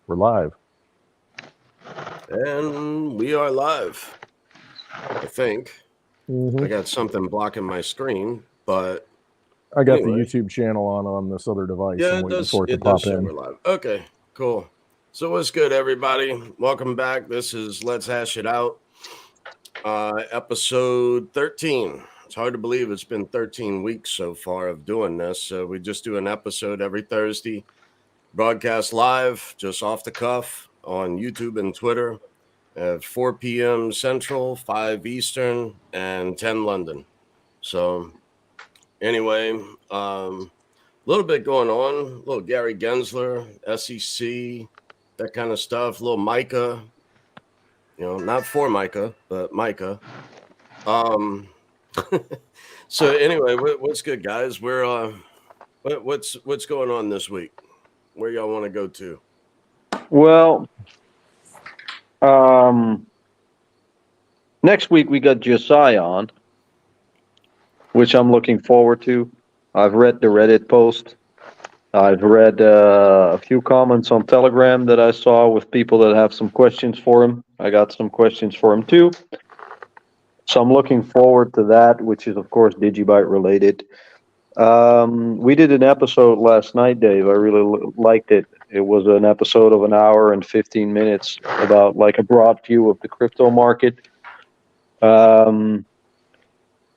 We're live. And we are live, I think. I got something blocking my screen, but I got anyway. the YouTube channel on this other device. Yeah, I'm waiting does, for it to it does pop show in. we're live. Okay, cool. So what's good, everybody? Welcome back. This is Let's Hash It Out, episode 13. It's hard to believe it's been 13 weeks so far of doing this. We just do an episode every Thursday, broadcast live, just off the cuff on YouTube and Twitter at 4 p.m. Central, 5 Eastern, and 10 London. So anyway, little bit going on, a little Gary Gensler, SEC, that kind of stuff, a little Micah, not for Micah, but Micah. So anyway, what's good, guys? We're what's going on this week? Where y'all want to go to? Well, next week we got Josiah on, which I'm looking forward to. I've read the Reddit post. I've read a few comments on Telegram that I saw with people that have some questions for him. I got some questions for him too. So I'm looking forward to that, which is, of course, Digibyte related. We did an episode last night, Dave. I really liked it. It was an episode of an hour and 15 minutes about like a broad view of the crypto market.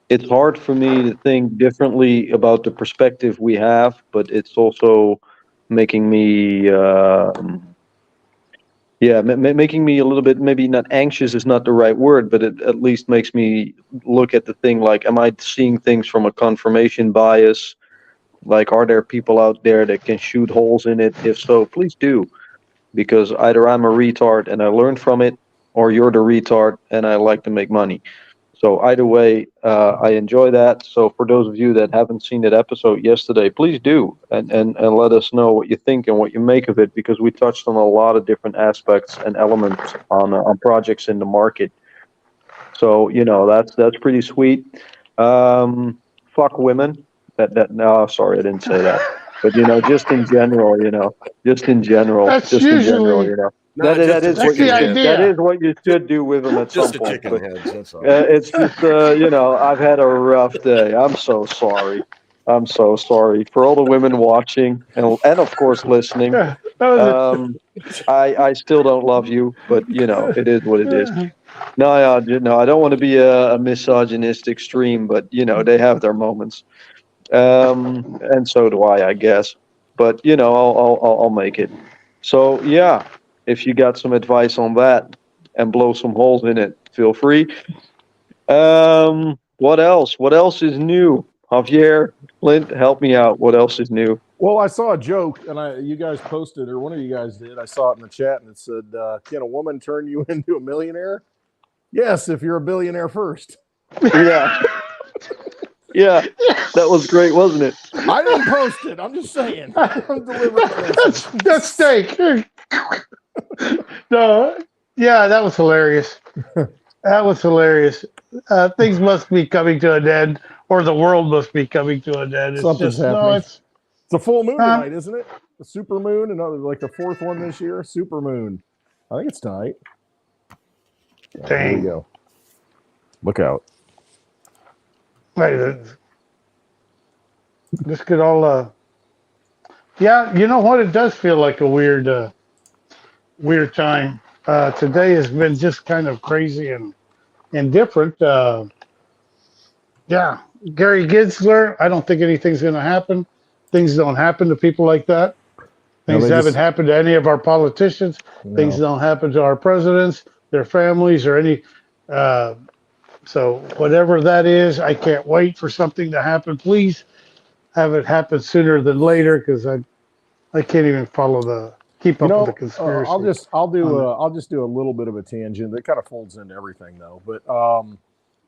It's hard for me to think differently about the perspective we have, but it's also making me, making me a little bit, maybe not anxious is not the right word, but it at least makes me look at the thing like, am I seeing things from a confirmation bias? Like, are there people out there that can shoot holes in it? If so, please do, because either I'm a retard and I learned from it, or you're the retard and I like to make money. So either way, I enjoy that. So for those of you that haven't seen that episode yesterday, please do and let us know what you think and what you make of it, because we touched on a lot of different aspects and elements on projects in the market. So that's pretty sweet. Fuck women. No, sorry, I didn't say that. But just in general, just in general, That's just usually, in general, No, that is that's what the you should. idea. That is what you should do with them at Just some the point. chicken But heads, that's all. it's just, I've had a rough day. I'm so sorry. I'm so sorry for all the women watching and of course listening. Yeah, that was I still don't love you, but it is what it is. No, I don't want to be a misogynistic stream, but they have their moments, and so do I guess. But I'll make it. So yeah, if you got some advice on that and blow some holes in it, feel free. What else? What else is new? Javier, Clint, help me out. What else is new? Well, I saw a joke, and you guys posted, or one of you guys did. I saw it in the chat, and it said, "Can a woman turn you into a millionaire?" Yes, if you're a billionaire first. Yeah. Yeah, that was great, wasn't it? I didn't post it. I'm just saying. I'm delivering the message. that's steak. No, yeah, that was hilarious. That was hilarious. Things must be coming to an end, or the world must be coming to an end. It's Something's just happening. it's It's a full moon tonight, isn't it? The super moon, another like the fourth one this year. Super moon. I think it's tonight. There we go. Look out. Right, this could all. Yeah, you know what? It does feel like a weird time. Today has been just kind of crazy and different. Yeah, Gary Gensler. I don't think anything's going to happen. Things don't happen to people like that. Things haven't happened to any of our politicians. No. Things don't happen to our presidents, their families, or any. So whatever that is, I can't wait for something to happen. Please have it happen sooner than later, because I can't even keep up with the conspiracy. I'll just do a little bit of a tangent that kind of folds into everything though. But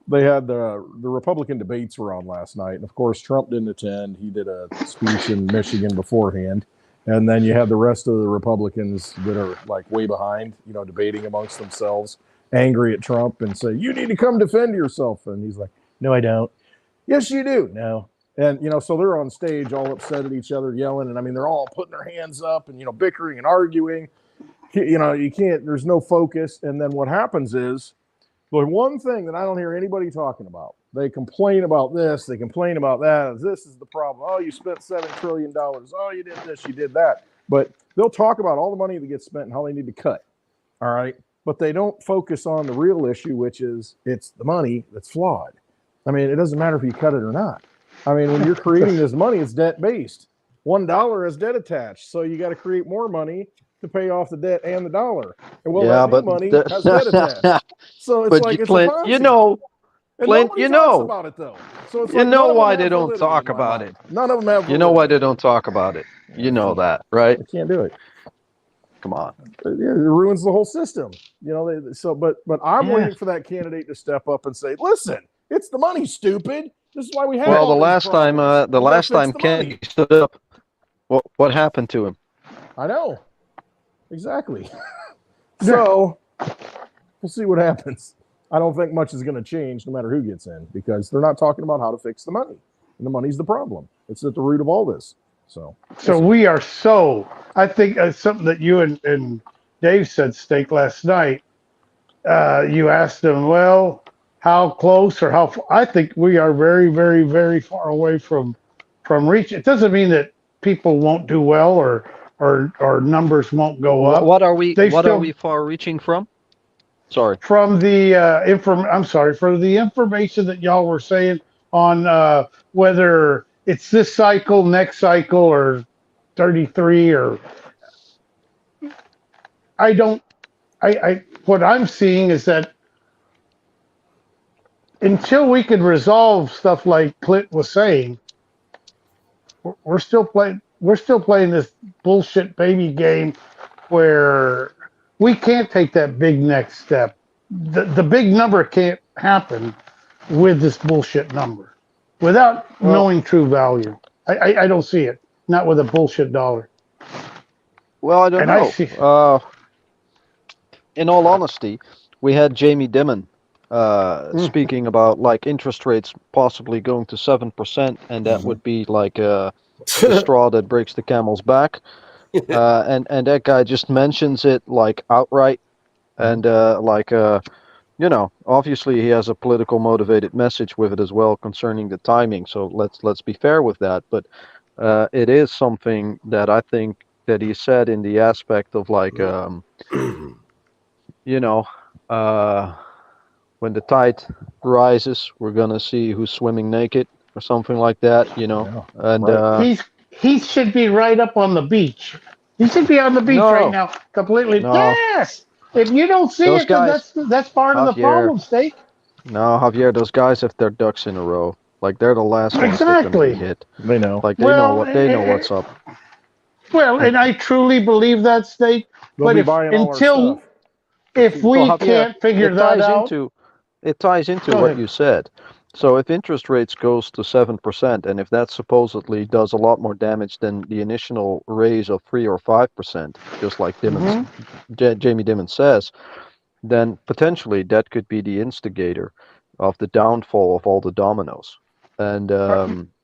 they had the Republican debates were on last night, and of course Trump didn't attend. He did a speech in Michigan beforehand, and then you had the rest of the Republicans that are like way behind, debating amongst themselves, angry at Trump and say, "You need to come defend yourself," and he's like, "No, I don't." "Yes, you do." "No." And, so they're on stage all upset at each other, yelling. And I mean, they're all putting their hands up and, bickering and arguing. you can't. There's no focus, and then what happens is the one thing that I don't hear anybody talking about. They complain about this, they complain about that. This is the problem. Oh, you spent $7 trillion. Oh, you did this, you did that. But they'll talk about all the money that gets spent and how they need to cut. All right. But they don't focus on the real issue, which is it's the money that's flawed. I mean, it doesn't matter if you cut it or not. I mean, when you're creating this money, it's debt based. $1 has debt attached. So you got to create more money to pay off the debt and the dollar. And money has debt attached. So it's like it's Clint, a Ponzi. Clint, talks about it though. So it's why they don't talk about it. None of them have validity. You know why they don't talk about it. You know that, right? They can't do it. Come on. It ruins the whole system. But I'm waiting for that candidate to step up and say, "Listen, it's the money, stupid. This is why we have." Well, the last time Ken stood up, what happened to him? I know. Exactly. So we'll see what happens. I don't think much is going to change no matter who gets in because they're not talking about how to fix the money. And the money's the problem. It's at the root of all this. So we are I think something that you and Dave said, Steak, last night, you asked them, well, how close or how, I think we are very, very, very far away from reach. It doesn't mean that people won't do well or numbers won't go up. What are we far reaching from? Sorry. From the for the information that y'all were saying on whether it's this cycle, next cycle, or 33, or what I'm seeing is that until we can resolve stuff like Clint was saying, we're still playing this bullshit baby game where we can't take that big next step. The big number can't happen with this bullshit number without knowing true value. I don't see it. Not with a bullshit dollar. Well, I don't know. In all honesty, we had Jamie Dimon speaking about like interest rates possibly going to 7%, and that would be like the straw that breaks the camel's back. And that guy just mentions it like outright, and obviously he has a political motivated message with it as well concerning the timing. So let's be fair with that. But it is something that I think that he said in the aspect of like, when the tide rises, we're gonna see who's swimming naked or something like that. Yeah, and right. He should be right up on the beach. He should be on the beach right now, completely. No. Yes. If you don't see Those it, guys, that's part of the problem, Steak. No, Javier, those guys have their ducks in a row. Like they're the last ones that can be hit. They know. Like they know what's up. Well, and I truly believe that, Steak. But if we can't figure that out, it ties into what you said. So if interest rates goes to 7%, and if that supposedly does a lot more damage than the initial raise of 3 or 5%, just like Jamie Dimon says, then potentially that could be the instigator of the downfall of all the dominoes. And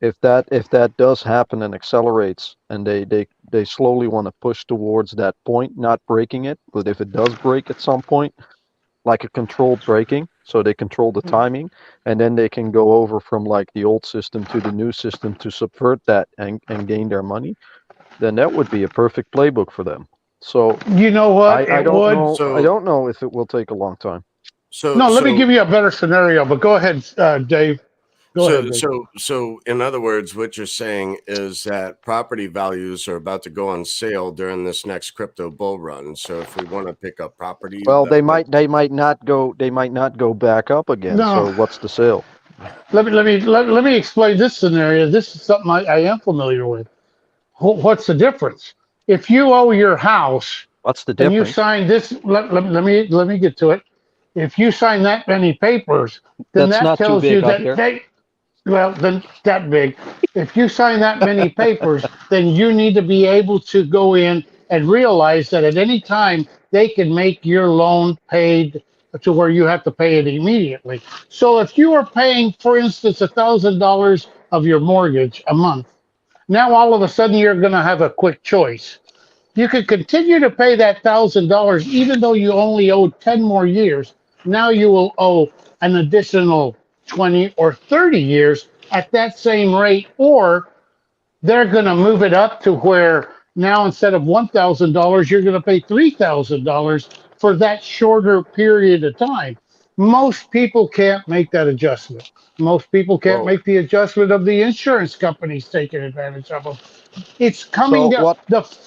if that does happen and accelerates, and they slowly want to push towards that point, not breaking it, but if it does break at some point, like a controlled breaking, so they control the timing, and then they can go over from like the old system to the new system to subvert that and gain their money, then that would be a perfect playbook for them. So you know what? I don't know if it will take a long time. Let me give you a better scenario, but go ahead, Dave. So in other words, what you're saying is that property values are about to go on sale during this next crypto bull run. So if we want to pick up property, well, they might not go back up again. No. So what's the sale? Let me explain this scenario. This is something I am familiar with. What's the difference? If you owe your house, what's the difference? And you sign this. Let me get to it. If you sign that many papers, then that tells you that then that big. If you sign that many papers, then you need to be able to go in and realize that at any time they can make your loan paid to where you have to pay it immediately. So if you are paying, for instance, $1,000 of your mortgage a month, now all of a sudden you're going to have a quick choice. You could continue to pay that $1,000 even though you only owe 10 more years. Now you will owe an additional 20 or 30 years at that same rate, or they're going to move it up to where now instead of $1,000, you're going to pay $3,000 for that shorter period of time. Most people can't make that adjustment. Most people can't Well, make the adjustment of the insurance companies taking advantage of them. It's coming So down. what?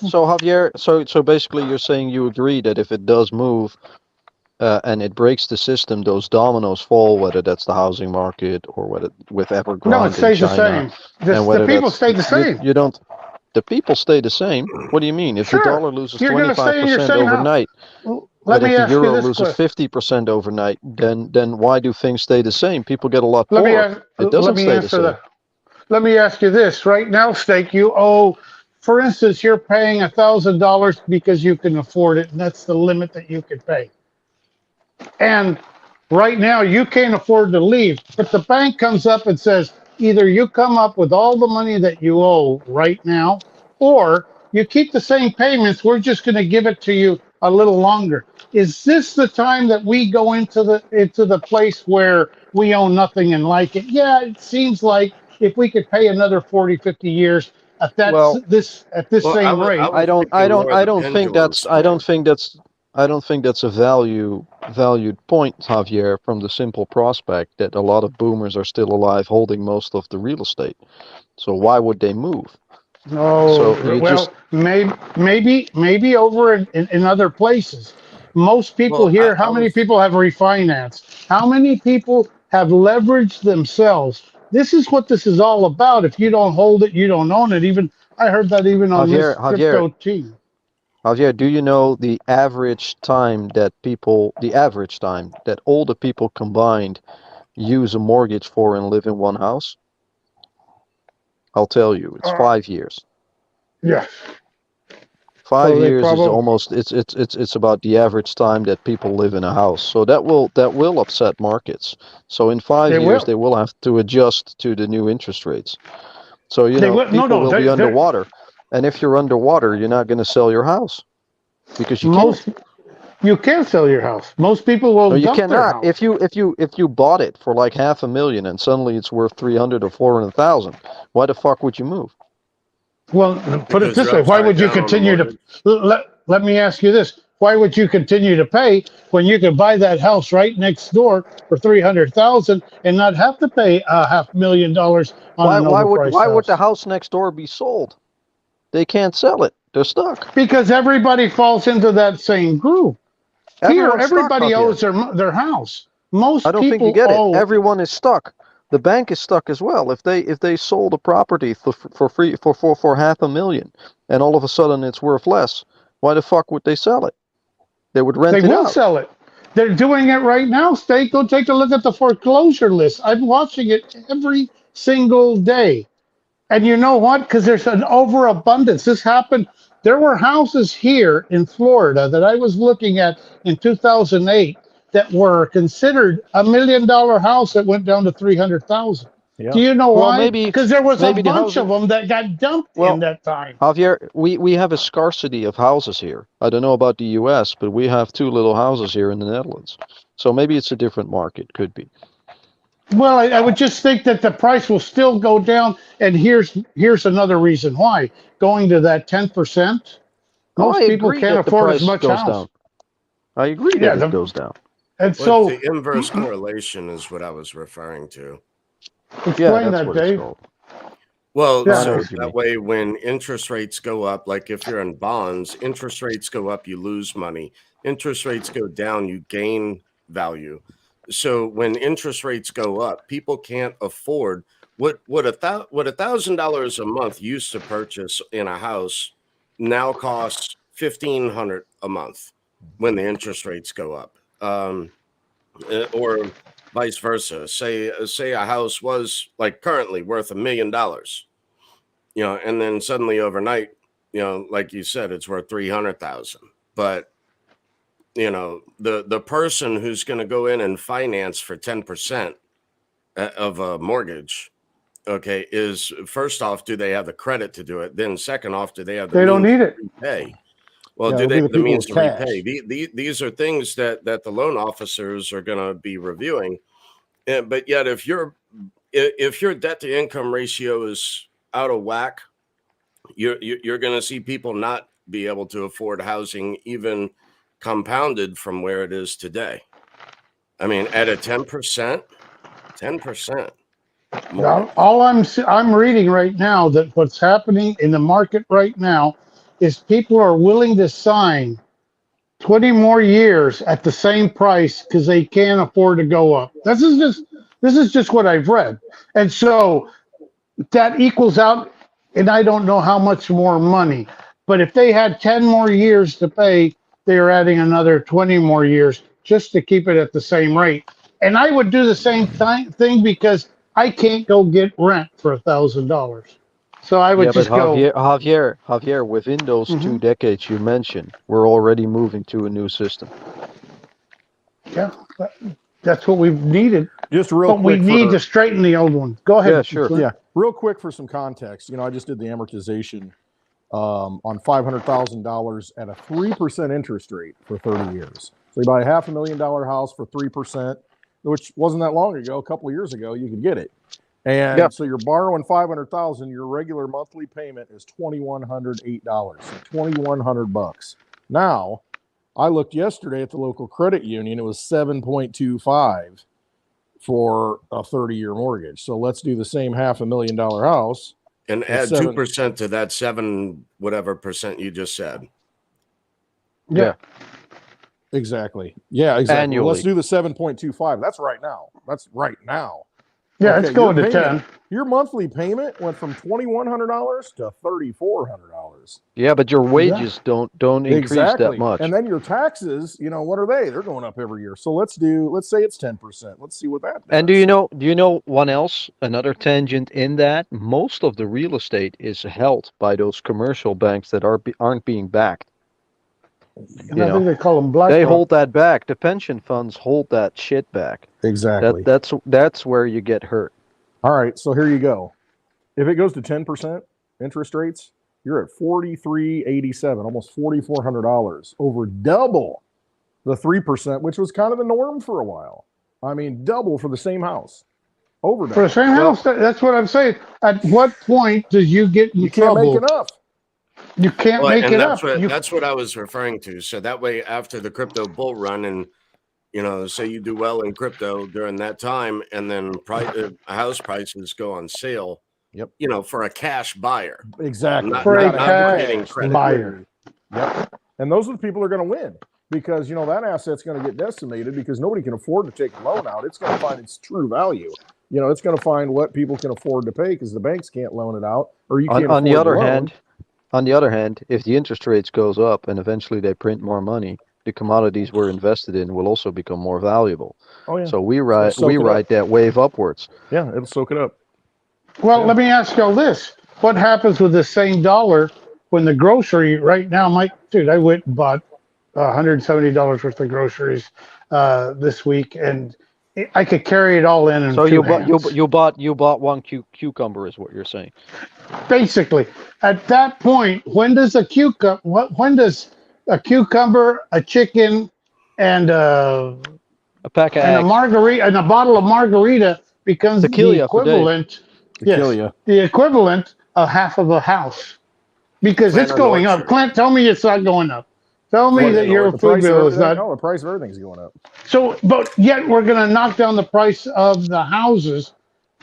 So Javier, so basically, you're saying you agree that if it does move and it breaks the system, those dominoes fall, whether that's the housing market or whether with No, it Evergrande in stays the China, same. and The whether people that's stay the same. you don't. The people stay the same. What do you mean? If the Sure, dollar loses you're going to stay in your 25% same house. overnight, Let but if me the ask you euro this loses question. 50% overnight, then why do things stay the same? People get a lot Let me poorer. ask, It let doesn't me stay the answer same. that. Let me ask you this. Right now, Steak, you owe, for instance, you're paying $1,000 because you can afford it, and that's the limit that you can pay. And right now, you can't afford to leave. But the bank comes up and says, either you come up with all the money that you owe right now, or you keep the same payments. We're just going to give it to you a little longer. Is this the time that we go into the place where we own nothing and like it? Yeah, it seems like if we could pay another 40, 50 years at Well, this well, same I rate. I was don't I thinking don't more I the don't think pendulum that's I don't swing. think that's I don't think that's a valued point, Javier, from the simple prospect that a lot of boomers are still alive holding most of the real estate. So why would they move? Oh, So you just well, maybe over in other places. Most people Well, here, how I many was people have refinanced? How many people have leveraged themselves? This is what this is all about. If you don't hold it, you don't own it. Even I heard that even on Javier Miss Javier Crypto T. Javier, do you know the average time that all the people combined use a mortgage for and live in one house? I'll tell you, it's Uh, 5 years. yeah. Five So they years is probably almost it's about the average time that people live in a house. So that will upset markets. So in five they years will. they will have to adjust to the new interest rates. So They will. No, people no. will be They're underwater. And if you're underwater, you're not going to sell your house because you can't. most. You can sell your house. Most people will No, you dump their cannot. house. If you bought it for like 500,000 and suddenly it's worth 300 or 400,000, why the fuck would you move? Well, put it because this you're way: why upside would you down on the continue to mortgage. let me ask you this? Why would you continue to pay when you could buy that house right next door for 300,000 and not have to pay $500,000 on Why an why would overpriced why would the house? house next door be sold? They can't sell it. They're stuck. Because everybody falls into that same group. Here, Everyone's stuck, everybody Javier. owes their house. I Most don't think you people get it. owe. Everyone is stuck. The bank is stuck as well. If they sold a property for free for 500,000 and all of a sudden it's worth less, why the fuck would they sell it? They would They rent it will out. sell it. They're doing it right now. State, go take a look at the foreclosure list. I'm watching it every single day. And you know what? Because there's an overabundance. This happened. There were houses here in Florida that I was looking at in 2008 that were considered $1 million house that went down to 300,000. Do Yeah. you know Well, why? Because there was a maybe the bunch housing. of them that got dumped in Well, that time. Javier, we have a scarcity of houses here. I don't know about the U.S., but we have two little houses here in the Netherlands. So maybe it's a different market. Could be. Well, I would just think that the price will still go down. And here's another reason why. Going to that 10%, Oh, I most people agree can't that the afford as price much goes house. down. I agree Yeah, that it goes down. and Well, it's so the inverse correlation is what I was referring to. Yeah, explain that's that, what it's Dave. called. Well, No, I know Yeah, so what you that mean. way, when interest rates go up, like if you're in bonds, interest rates go up, you lose money. Interest rates go down, you gain value. So when interest rates go up, people can't afford what $1,000 a month used to purchase in a house now costs 1,500 a month when the interest rates go up. Or vice versa. Say a house was like currently worth $1 million, and then suddenly overnight, like you said, it's worth 300,000. But the person who's going to go in and finance for 10% of a mortgage, okay, is first off, do they have the credit to do it? Then second off, do they have the they don't means need to it. repay? Well, Yeah, do it'll they be have the the people means with to cash. repay? These are things that the loan officers are going to be reviewing. But yet, if your debt to income ratio is out of whack, you're going to see people not be able to afford housing, even compounded from where it is today. I mean, at a 10%. Now, all I'm reading right now that what's happening in the market right now is people are willing to sign 20 more years at the same price because they can't afford to go up. This is just what I've read. And so that equals out, and I don't know how much more money, but if they had 10 more years to pay, they are adding another 20 more years just to keep it at the same rate. And I would do the same thing because I can't go get rent for $1,000. So I would Yeah, but just go, Javier, within those mm-hmm, 2 decades you mentioned, we're already moving to a new system. yeah, that's what we've needed. Just real But we quick need for to straighten the old one. Go ahead. Yeah, sure. yeah, real quick for some context. I just did the amortization on $500,000 at a 3% interest rate for 30 years. So you buy a $500,000 house for 3%, which wasn't that long ago. A couple of years ago, you could get it. And so you're borrowing $500,000. Your regular monthly payment is $2,108. So $2,100. Now, I looked yesterday at the local credit union. It was 7.25 for a 30-year mortgage. So let's do the same $500,000 house. And add 2% to that 7 whatever percent you just said. Yeah. Exactly. Yeah, exactly. Annually. Well, let's do the 7.25. That's right now. Yeah, Okay, it's going to 10. Your monthly payment went from $2,100 to $3,400. Yeah, but your wages don't increase that much. And then your taxes, what are they? They're going up every year. So let's say it's 10%. Let's see what that does. And do you know another tangent in that? Most of the real estate is held by those commercial banks that aren't being backed. And I think they call them BlackRock. They hold that back. The pension funds hold that shit back. Exactly. That's where you get hurt. All right, so here you go. If it goes to 10% interest rates, you're at $4,387, almost $4,400, over double the 3%, which was kind of the norm for a while. I mean, double for the same house. Over double. For the same house, that's what I'm saying. At what point do you get in trouble? You can't make enough. You can't make it up. That's what I was referring to. So that way, after the crypto bull run, and say you do well in crypto during that time, and then house prices go on sale. Yep. For a cash buyer. Exactly. For a cash buyer. Yep. And those are the people who are going to win, because that asset's going to get decimated because nobody can afford to take a loan out. It's going to find its true value. It's going to find what people can afford to pay because the banks can't loan it out, or you can't. On the other hand, if the interest rates goes up and eventually they print more money, the commodities we're invested in will also become more valuable. Oh yeah. So we ride that wave upwards. Yeah, it'll soak it up. Well, let me ask y'all this: what happens with the same dollar when the grocery right now? I went and bought $170 worth of groceries this week, and I could carry it all in. So you bought one cucumber, is what you're saying? Basically, at that point, when does a cucumber, a chicken, and a pack of a margarita and a bottle of margarita becomes the equivalent? The equivalent of half of a house, because it's going up. Clint, tell me it's not going up. Tell me that your food bill is not. No, the price of everything's going up. So, but yet we're going to knock down the price of the houses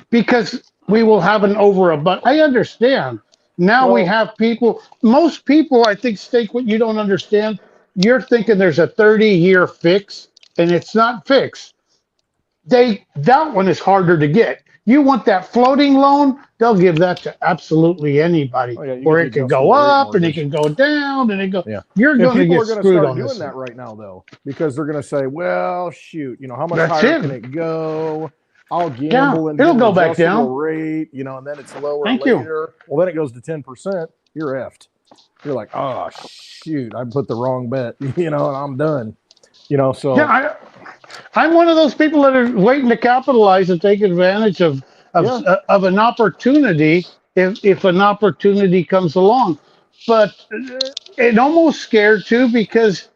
because we will have an overabundance. I understand. Now we have people. Most people, I think, state what you don't understand. You're thinking there's a 30-year fix, and it's not fixed. That one is harder to get. You want that floating loan? They'll give that to absolutely anybody, or it can go up and it can go down and it go. Yeah. You're going to get screwed on doing this. That right now, though, because they're going to say, "Well, shoot, how much higher can it go? I'll gamble and it'll go back down. Rate, and then it's lower later. Well, then it goes to 10%. You're effed. You're like, oh shoot, I put the wrong bet, and I'm done. So yeah, I'm one of those people that are waiting to capitalize and take advantage of an opportunity if an opportunity comes along. but it almost scared too because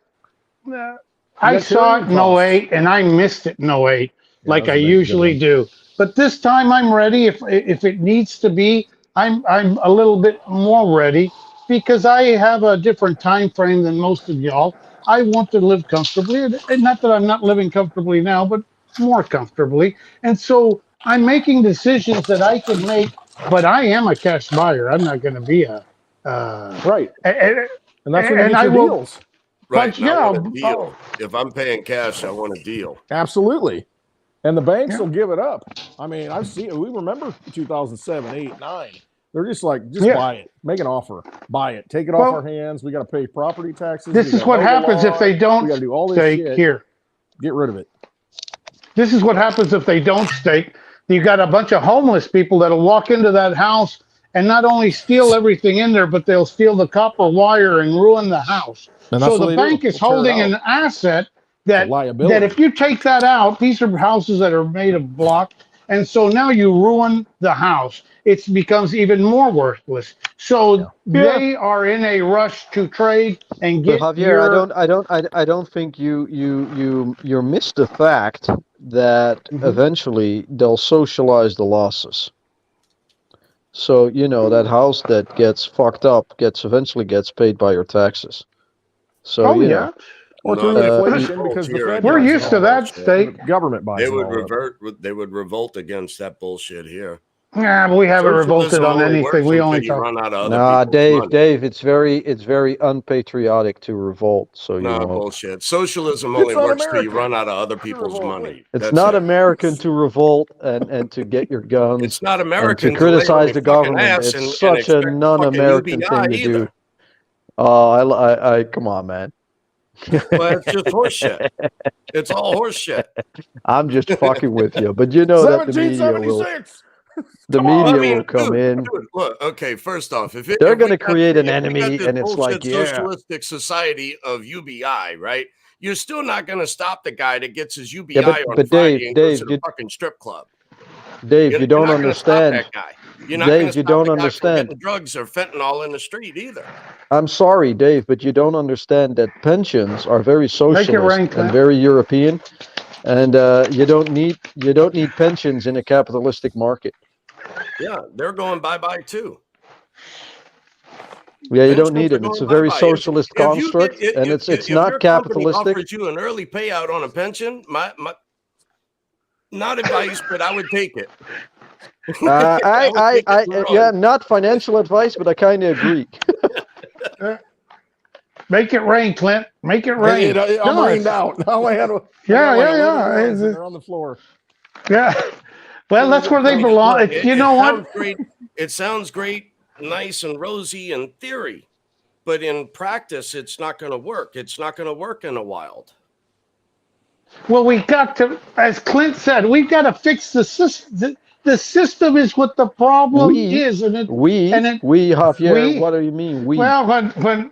I got saw it carrying in costs. '08 and I missed it in '08 Yeah, like that's I a big usually one. do. But this time I'm ready. If it needs to be, I'm a little bit more ready because I have a different time frame than most of y'all. I want to live comfortably, and not that I'm not living comfortably now, but more comfortably. And so I'm making decisions that I can make. But I am a cash buyer. I'm not going to be a. Right. And, And that's when you and get I your will. deals. Right. But And I yeah, want a deal. If I'm paying cash, I want a deal. Absolutely. And the banks Yeah. will give it up. I mean, I've seen, we remember 2007, 8, 9. They're just like, just Yeah. buy it, make an offer, buy it, take it off our Well, hands. We got to pay property taxes. this We is got to what mow the happens if they lawn. don't We got to do all this stake shit. here. Get rid of it. This is what happens if they don't stake. You got a bunch of homeless people that'll walk into that house and not only steal everything in there, but they'll steal the copper wire and ruin the house. And that's So what the they do. bank is They'll tear it holding out. an asset It's a that liability. if you take that out, these are houses that are made of block, and so now you ruin the house. It becomes even more worthless. So Yeah. they are in a rush to trade and But get Javier, your. I don't think you missed the fact that eventually they'll socialize the losses. So that house that gets fucked up eventually gets paid by your taxes. So Oh yeah, Or No, through they would inflation revolt because the here Fed we're buys it used to all up. that state. The government buys They it would all up. revert. They would revolt against that bullshit here. Yeah, but we haven't revolted Socialism on only anything. works We until only you talk. run out of other nah, people's money. Dave, it's very unpatriotic to revolt. So you No, won't. bullshit. Socialism only It's works till you un-American run out of other to people's revolt. money. Wait. It's That's not it. American to revolt and to get your guns It's not and American to to lay on criticize your the fucking government. ass It's and such a expect fucking non-American UBI thing to either. do. Oh, I come on, man. Well, it's just horseshit. It's all horseshit. I'm just fucking with you, but you know that the media will 1776. the Come on. media I mean, will come in. dude, look, okay, first off, if They're we going to got create an if we got enemy, this and it's like, bullshit socialistic society of UBI, right? You're still not going to stop the guy that gets his UBI but on Friday Dave, and goes to the you, fucking strip club. Dave, you You're don't not going to stop understand. that guy. You're not going Dave, to you stop don't the guy from understand. getting drugs or fentanyl in the street either. I'm sorry, Dave, but you don't understand that pensions are very Make it socialist rain, and Clint. very European, and you don't need pensions in a capitalistic market. Yeah, they're going bye-bye too. Yeah, you don't Pensions need are them. It's going a very bye-bye. socialist If you construct, get and if it's your not company capitalistic. offers you an early payout on a pension, my not advice, but I would take it. Yeah, not financial advice, but I kind of agree. Make it rain, Clint. Make it rain. I'm No, rained out. All I had was Yeah, I got like 11 yeah. ones and they're on the floor. Yeah. Well, that's where they belong. Look, You know what? Sounds great. It sounds great, nice and rosy in theory, but in practice, it's not going to work. It's not going to work in the wild. Well, we got to, as Clint said, we've got to fix the system. The system is what the problem is, and Javier, what do you mean we? Well, when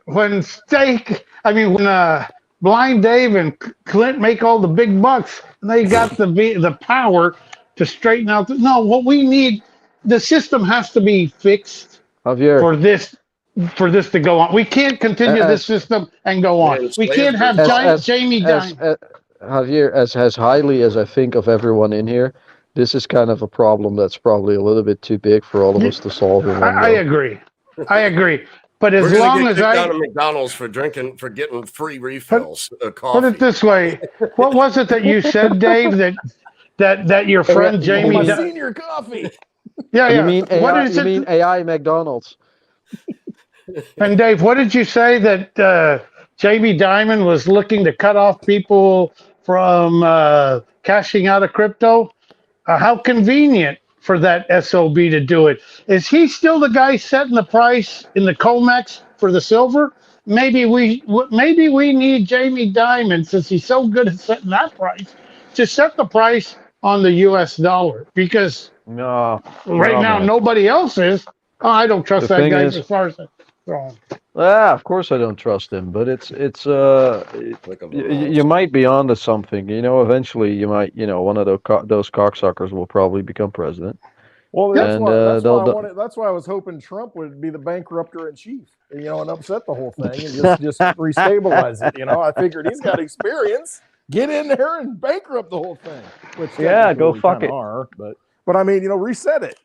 Blind Dave and Clint make all the big bucks, they got the power to straighten out. No, what we need, the system has to be fixed Javier, for this to go on. We can't continue this system and go on. We can't have Jamie Dimon. Javier, as highly as I think of everyone in here, this is kind of a problem that's probably a little bit too big for all of us to solve in one go. I agree. But as long as I down to McDonald's for getting free refills of coffee. Put it this way, what was it that you said, Dave? That your friend Jamie? My senior coffee. Yeah. You mean AI, what is you it? mean AI McDonald's? And Dave, what did you say that Jamie Dimon was looking to cut off people from cashing out of crypto? How convenient for that SOB to do it. Is he still the guy setting the price in the COMEX for the silver? Maybe we need Jamie Dimon, since he's so good at setting that price, to set the price on the U.S. dollar, because right now nobody else is. Oh, I don't trust that guy as far as that's wrong. Of course I don't trust him, but you might be onto something. Eventually you might, one of those cocksuckers will probably become president, Well, that's And, why that's why I wanted. That's why I was hoping Trump would be the bankrupter in chief, and upset the whole thing and just restabilize it. I figured he's got experience. Get in there and bankrupt the whole thing. Which go fuck it. But I mean, reset it.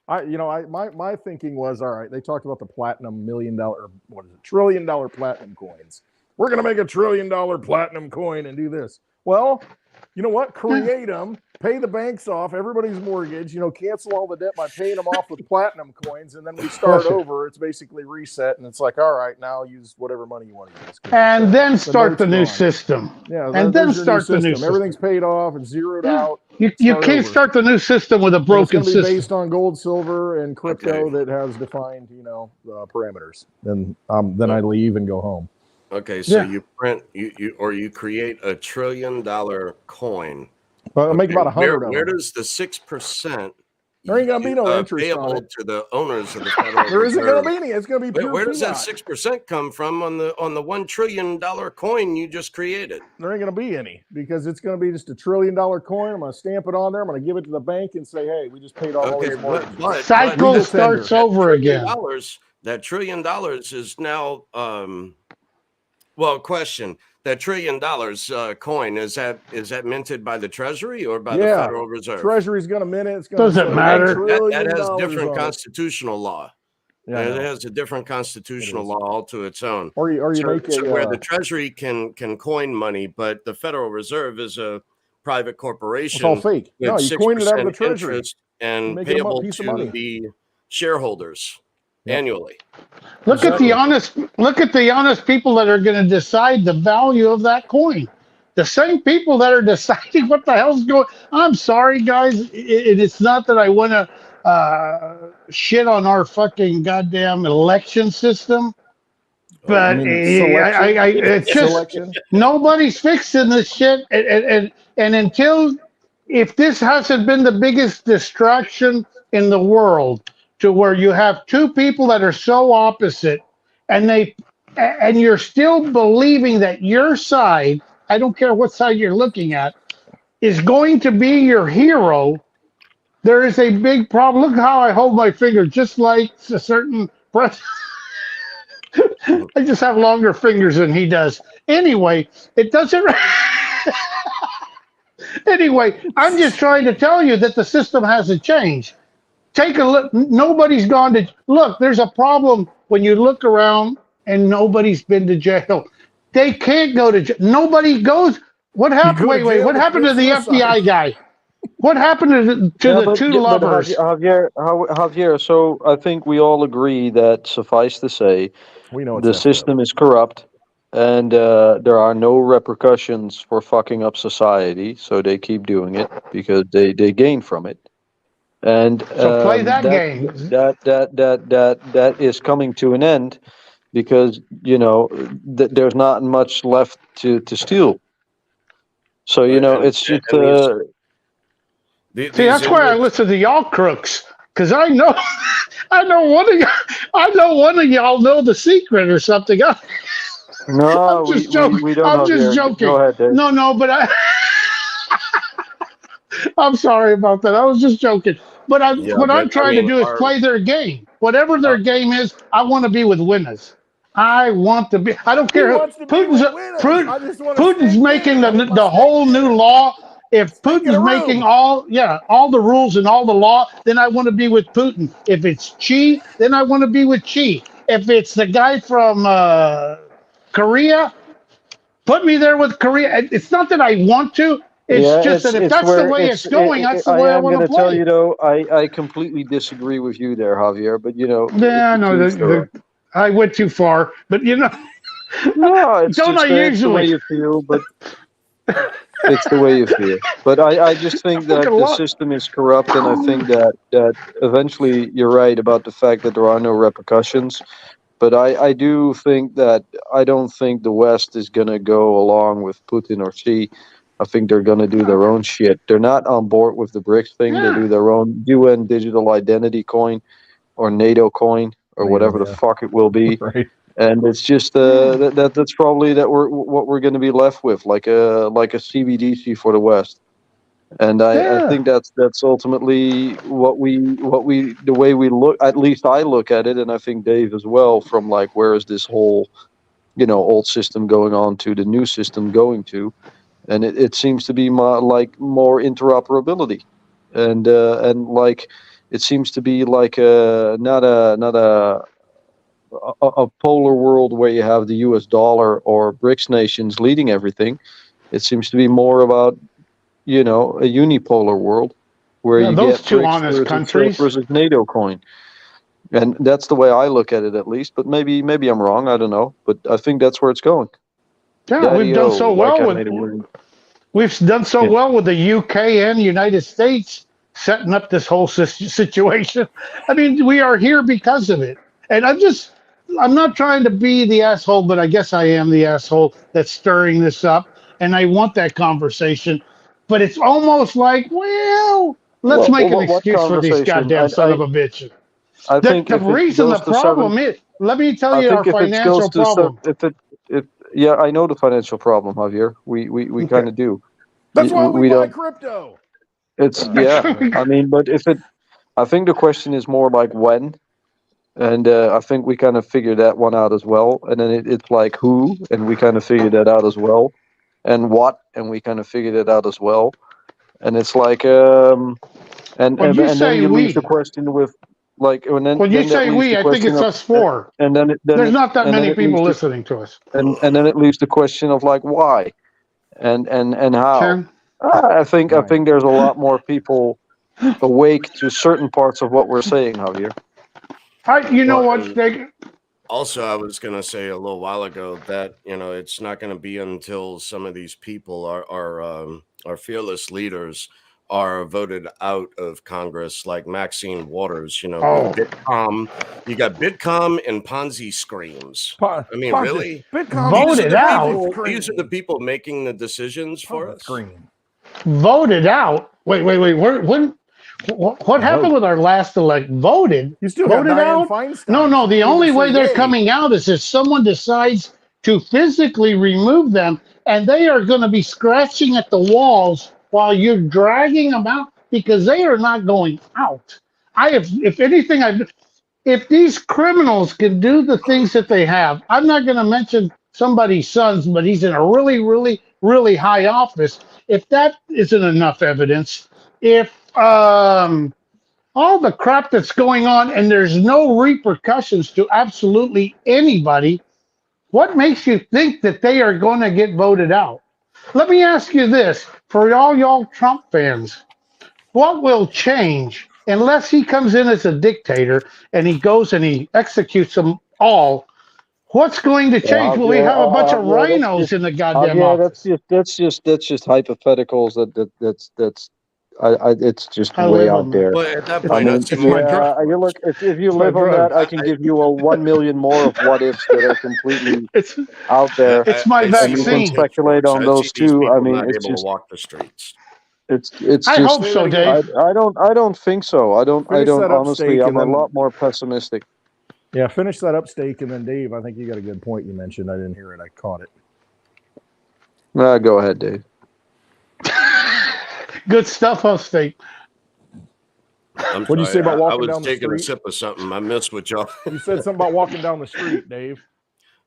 My thinking was, all right. They talked about the platinum $1 million, or what is it, $1 trillion platinum coins. We're gonna make $1 trillion platinum coin and do this. Well, you know what? Create them, pay the banks off, everybody's mortgage, cancel all the debt by paying them off with platinum coins, and then we start over. It's basically reset, and it's like, all right, now use whatever money you want to use. And then start the new system. Yeah, and then start the new system. Everything's paid off and zeroed out. You can't start the new system with a broken system. It's going to be based on gold, silver, and crypto that has defined, parameters. Then I leave and go home. Okay, so you print you create $1 trillion coin. Well, make about 100 of Where them. does the 6%? There ain't gonna be no interest payable to the owners of the Federal Reserve? There isn't gonna be any. It's gonna be pure Where does that 6% come from on the $1 trillion coin you just created? There ain't gonna be any, because it's gonna be just $1 trillion coin. I'm gonna stamp it on there. I'm gonna give it to the bank and say, hey, we just paid all these mortgages. Cycle starts over again. That $1 trillion is now. Well, question: that $1 trillion coin is that minted by the Treasury or by the Federal Reserve? Treasury's going to mint it. It's doesn't matter. That has different constitutional law. Yeah, it has a different constitutional law all to its own. Or you make it where the Treasury can coin money, but the Federal Reserve is a private corporation. It's all fake. No, you coin it out of the Treasury and payable to the shareholders annually. Look at the honest people that are going to decide the value of that coin. The same people that are deciding what the hell's going. I'm sorry, guys. It's not that I want to shit on our fucking goddamn election system, but it's just nobody's fixing this shit. And until, if this hasn't been the biggest distraction in the world, to where you have two people that are so opposite, and you're still believing that your side, I don't care what side you're looking at, is going to be your hero, there is a big problem. Look how I hold my finger, just like a certain president. I just have longer fingers than he does. Anyway, it doesn't. Anyway, I'm just trying to tell you that the system hasn't changed. Take a look. Nobody's gone to look. There's a problem when you look around and nobody's been to jail. They can't go to jail. Nobody goes. What happened? Wait. What happened to the FBI guy? What happened to the two lovers? Javier, so I think we all agree that, suffice to say, the system is corrupt, and there are no repercussions for fucking up society. So they keep doing it because they gain from it. And so play that game. That is coming to an end, because there's not much left to steal. So it's just. See, that's why I listen to y'all crooks, because I know one of y'all know the secret or something. No, I'm just joking. We don't. I'm just joking. Go ahead, Dave. No, but I'm sorry about that. I was just joking. But what I'm trying to do is play their game. Whatever their game is, I want to be with winners. I want to be. I don't care. Putin's making the whole new law. If Putin's making all the rules and all the law, then I want to be with Putin. If it's Xi, then I want to be with Xi. If it's the guy from Korea, put me there with Korea. It's not that I want to. It's just that if that's the way it's going, that's the way I want to play. I'm going to tell you, though, I completely disagree with you there, Javier. But yeah, no, I went too far. But no, it's don't I usually? It's the way you feel, but it's the way you feel. But I just think that the system is corrupt, and I think that eventually you're right about the fact that there are no repercussions. But I do think that I don't think the West is going to go along with Putin or Xi. I think they're going to do their own shit. They're not on board with the BRICS thing. They do their own UN digital identity coin or NATO coin or whatever the fuck it will be. Right. And it's just that's probably what we're going to be left with, like a CBDC for the West. And I think that's ultimately what we the way we look, at least I look at it, and I think Dave as well, from like, where is this whole, old system going on to the new system going to, and it seems to be more interoperability, and like it seems to be like not a polar world where you have the US dollar or BRICS nations leading everything. It seems to be more about, a unipolar world where Yeah, you those get two BRICS honest countries. versus NATO coin. And that's the way I look at it, at least. But maybe I'm wrong. I don't know. But I think that's where it's going. Yeah, Daddy-o, like I made it weird. we've done so Yeah. well with the UK and United States setting up this whole situation. I mean, we are here because of it. And I'm not trying to be the asshole, but I guess I am the asshole that's stirring this up. And I want that conversation. But it's almost like, well, let's make an What excuse for these conversation? goddamn son of a bitches. I think The if it reason the goes to problem is, let me tell I you our think if it financial goes to problem. if yeah, I know the financial problem, Javier. We Okay. kind of do. That's why we buy don't. crypto. It's I mean, but I think the question is more like when, and I think we kind of figured that one out as well. And then it's like who, and we kind of figured that out as well, and what, and we kind of figured it out as well. And it's like and When you and then say you leave the we, question with like, and when you then that say leaves we, the I think question it's of, us four. and then There's not that many it leaves people the, listening to us. and then it leaves the question of like why, and how. Ken? I think Right. there's a lot more people awake to certain parts of what we're saying, Javier. You know Well, what? and also, I was going to say a little while ago that it's not going to be until some of these people our fearless leaders are voted out of Congress, like Maxine Waters. With Oh, Bitcom, you got Bitcom and Ponzi screams. I mean, Ponzi. really? Bitcoin voted out. These are the people making the decisions for us. Screen. Voted out. Wait. What happened with our last elect? Voted? You still got Voted Dianne out? Feinstein. No. She The can't only even way say they're yay. coming out is if someone decides to physically remove them, and they are going to be scratching at the walls while you're dragging them out because they are not going out. If anything, if these criminals can do the things that they have, I'm not going to mention somebody's sons, but he's in a really, really, really high office. If that isn't enough evidence, if all the crap that's going on and there's no repercussions to absolutely anybody, what makes you think that they are going to get voted out? Let me ask you this for all y'all Trump fans. What will change unless he comes in as a dictator and he goes and he executes them all? What's going to change? Will we have a bunch of rhinos in the goddamn office? That's just hypotheticals. That's it's just I way live out on that. there. Well, at that It's, I point, mean, that's it's my drug. you look, if you It's my live on that, drug. I can give you a 1 million more of what ifs that are completely It's out there, it's my I see and you more can vaccine. speculate pitchforks. on I see those these too. I people mean, not it's able to just walk the streets. it's I just hope Say so, that again. Dave. I don't think so. I don't Finish that up honestly. steak I'm and a then lot more pessimistic. yeah, finish that up steak and then Dave. I think you got a good point you mentioned. I didn't hear it. I caught it. Go ahead, Dave. Good stuff, huh, State? I'm What'd you sorry. say about I walking was down the taking a street? sip of something. I missed what y'all. You said something about walking down the street, Dave.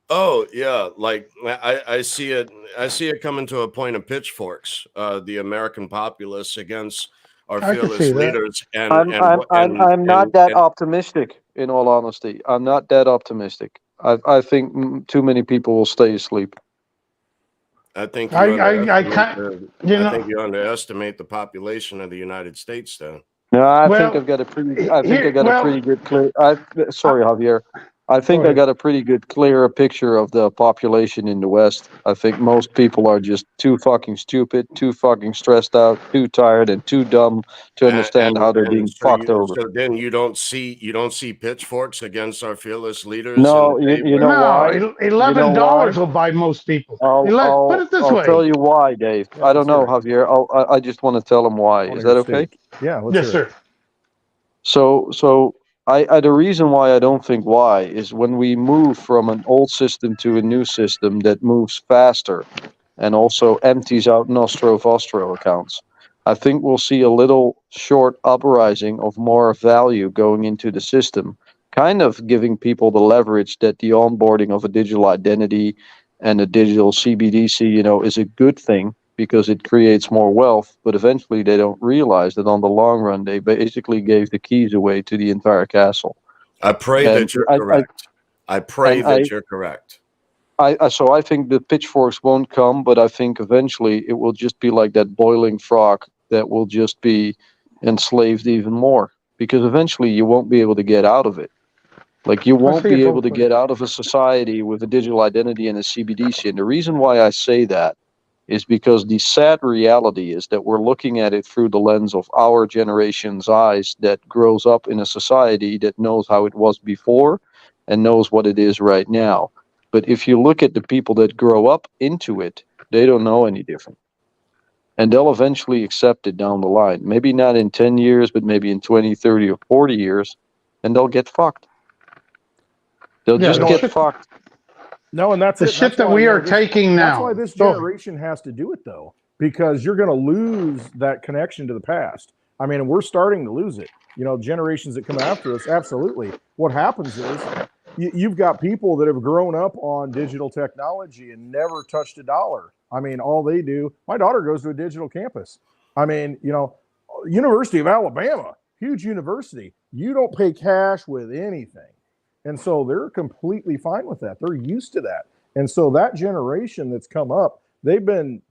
Oh yeah, like I see it. I see it coming to a point of pitchforks. The American populace against our I can fearless see that. leaders, I'm not that optimistic. In all honesty, I'm not that optimistic. I think too many people will stay asleep. I think you I underestimate can't. the. You I know. think you underestimate the population of the United States. Though. No, I think Well, I've got a pretty. I think I here. got a Well, pretty good clear. Sorry, Javier. I go think I ahead. got a pretty good, clear picture of the population in the West. I think most people are just too fucking stupid, too fucking stressed out, too tired, and too dumb to understand how they're being fucked over. So then you don't see pitchforks against our fearless leaders. No, and you know why? No, $11 will buy most people. Put it this I'll tell way. you why, Dave. Yeah, I don't let's hear know, it. Javier. I just want to tell them why. I wanna Is hear that okay? steak. Yeah, let's Yes, hear it. sir. So I the reason why I don't think why is when we move from an old system to a new system that moves faster and also empties out Nostro Vostro accounts. I think we'll see a little short uprising of more value going into the system, kind of giving people the leverage that the onboarding of a digital identity and a digital CBDC, is a good thing because it creates more wealth. But eventually, they don't realize that on the long run, they basically gave the keys away to the entire castle. I pray And that you're correct. I pray that you're correct. So I think the pitchforks won't come, but I think eventually it will just be like that boiling frog that will just be enslaved even more, because eventually you won't be able to get out of it. Like, you won't be able to get out of a society with a digital identity and a CBDC. And the reason why I say that is because the sad reality is that we're looking at it through the lens of our generation's eyes that grows up in a society that knows how it was before and knows what it is right now. But if you look at the people that grow up into it, they don't know any different. And they'll eventually accept it down the line. Maybe not in 10 years, but maybe in 20, 30, or 40 years, and they'll get fucked. They'll just get fucked. No, and that's the shit that we are taking now. That's why this generation has to do it, though, because you're going to lose that connection to the past. I mean, we're starting to lose it. Generations that come after us, absolutely. What happens is you've got people that have grown up on digital technology and never touched a dollar. I mean, all they do, my daughter goes to a digital campus. I mean, University of Alabama, huge university. You don't pay cash with anything. And so they're completely fine with that. They're used to that. And so that generation that's come up, they've been,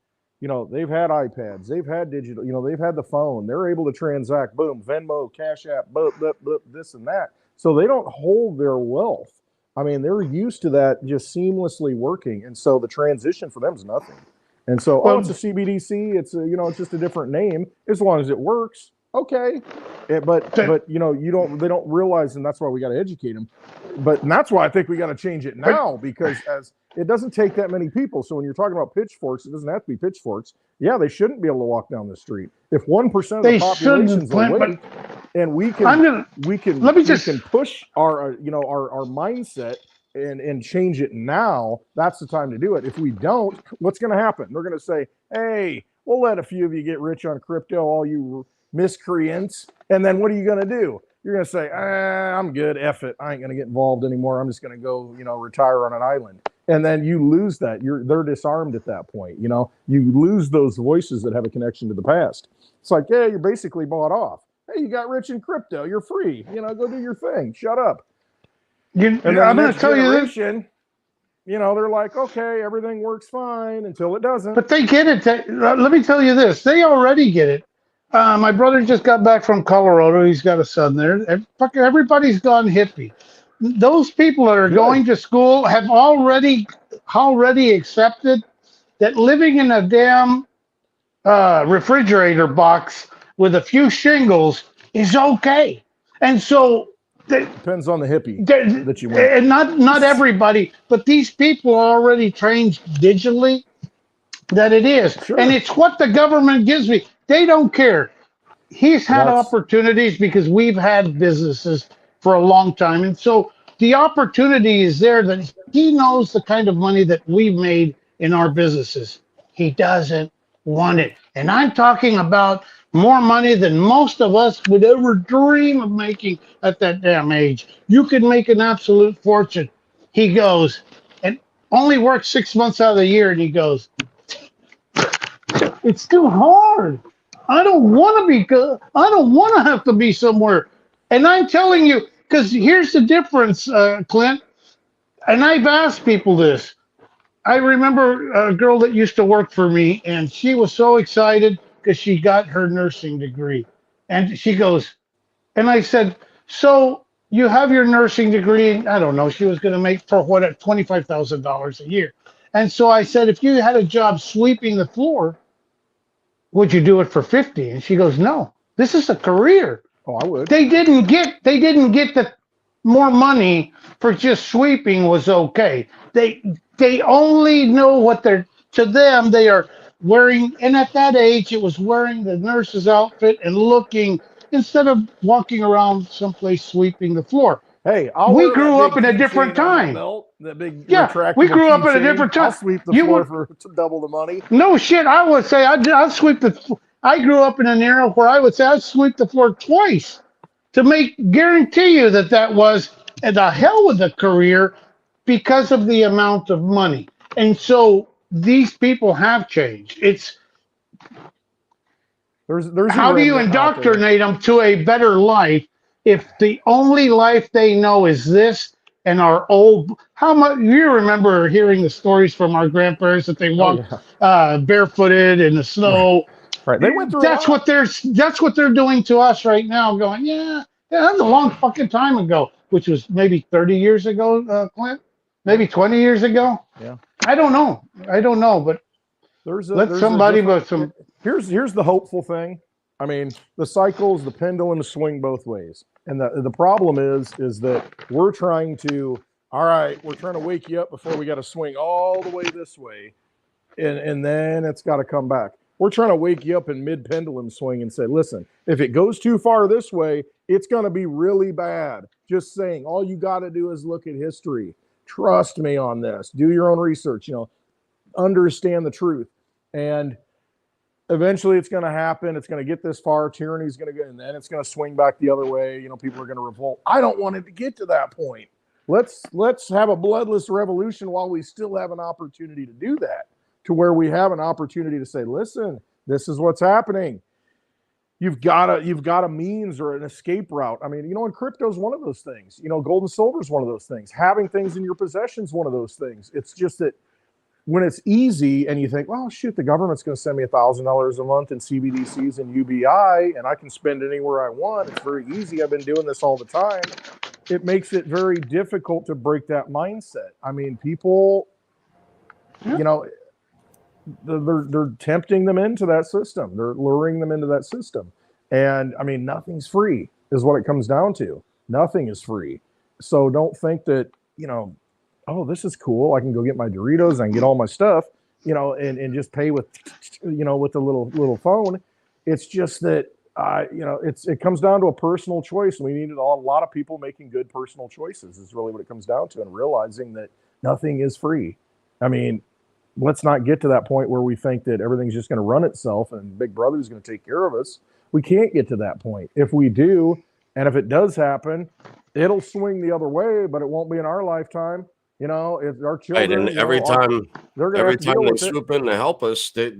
they've had iPads, they've had digital, they've had the phone. They're able to transact, boom, Venmo, Cash App, this and that. So they don't hold their wealth. I mean, they're used to that just seamlessly working. And so the transition for them is nothing. And so, it's a CBDC. It's it's just a different name. As long as it works, okay. But they don't realize, and that's why we got to educate them. And that's why I think we got to change it now, because as it doesn't take that many people. So when you're talking about pitchforks, it doesn't have to be pitchforks. Yeah, they shouldn't be able to walk down the street. If 1% of the population's awake, and we can push our our mindset and change it now, that's the time to do it. If we don't, what's going to happen? They're going to say, hey, we'll let a few of you get rich on crypto, all you miscreants. And then what are you going to do? You're going to say, I'm good. F it. I ain't going to get involved anymore. I'm just going to go, retire on an island. And then you lose that. They're disarmed at that point. You lose those voices that have a connection to the past. It's like, yeah, you're basically bought off. Hey, you got rich in crypto. You're free. Go do your thing. Shut up. I'm going to tell you this. They're like, okay, everything works fine until it doesn't. But they get it. Let me tell you this. They already get it. My brother just got back from Colorado. He's got a son there. Everybody's gone hippie. Those people that are going to school have already accepted that living in a damn refrigerator box with a few shingles is okay. And so depends on the hippie that you want. And not everybody, but these people are already trained digitally that it is. Sure. And it's what the government gives me. They don't care. He's had opportunities because we've had businesses for a long time. And so the opportunity is there that he knows the kind of money that we've made in our businesses. He doesn't want it. And I'm talking about more money than most of us would ever dream of making at that damn age. You could make an absolute fortune. He goes, and only works 6 months out of the year, and he goes, it's too hard. I don't want to be good. I don't want to have to be somewhere. And I'm telling you, because here's the difference, Clint, and I've asked people this. I remember a girl that used to work for me, and she was so excited because she got her nursing degree. And she goes, and I said, so you have your nursing degree, I don't know, she was going to make for what, $25,000 a year. And so I said, if you had a job sweeping the floor, would you do it for 50? And she goes, no, this is a career. Oh, I would. They didn't get that more money for just sweeping was okay. They only know what to them, they are wearing, and at that age, it was wearing the nurse's outfit and looking, instead of walking around someplace sweeping the floor. Hey, we grew up in a different time. We grew up in a different time. I'll sweep the floor for double the money. No shit, I would say I'll sweep the. I grew up in an era where I would say I'd sweep the floor twice to guarantee you that was the hell with a career because of the amount of money. And so these people have changed. It's there's how do you indoctrinate them to a better life if the only life they know is this and our old how much you remember hearing the stories from our grandparents that they walked barefooted in the snow. Right. They went through that's what they're doing to us right now, going, yeah, that's a long fucking time ago, which was maybe 30 years ago, Clint, maybe 20 years ago. Yeah. I don't know, but here's the hopeful thing. I mean, the cycles, the pendulums swing both ways. And the problem is that we're trying to wake you up before we got to swing all the way this way. And then it's got to come back. We're trying to wake you up in mid-pendulum swing and say, listen, if it goes too far this way, it's going to be really bad. Just saying, all you got to do is look at history. Trust me on this. Do your own research, understand the truth. And eventually it's going to happen. It's going to get this far. Tyranny is going to go, and then it's going to swing back the other way. People are going to revolt. I don't want it to get to that point. Let's have a bloodless revolution while we still have an opportunity to do that, to where we have an opportunity to say, listen, this is what's happening. You've got a means or an escape route. I mean, and crypto is one of those things. Gold and silver is one of those things. Having things in your possession is one of those things. It's just that when it's easy and you think, well, shoot, the government's going to send me $1,000 a month in CBDCs and UBI, and I can spend anywhere I want. It's very easy. I've been doing this all the time. It makes it very difficult to break that mindset. I mean, people, they're tempting them into that system. They're luring them into that system. And I mean, nothing's free is what it comes down to. Nothing is free. So don't think that, oh, this is cool. I can go get my Doritos. I can get all my stuff, and just pay with, with the little phone. It's just that, it comes down to a personal choice. And we need a lot of people making good personal choices is really what it comes down to, and realizing that nothing is free. I mean, let's not get to that point where we think that everything's just going to run itself and Big Brother is going to take care of us. We can't get to that point. If we do, and if it does happen, it'll swing the other way, but it won't be in our lifetime. If our children, right, and every time they swoop in to help us, they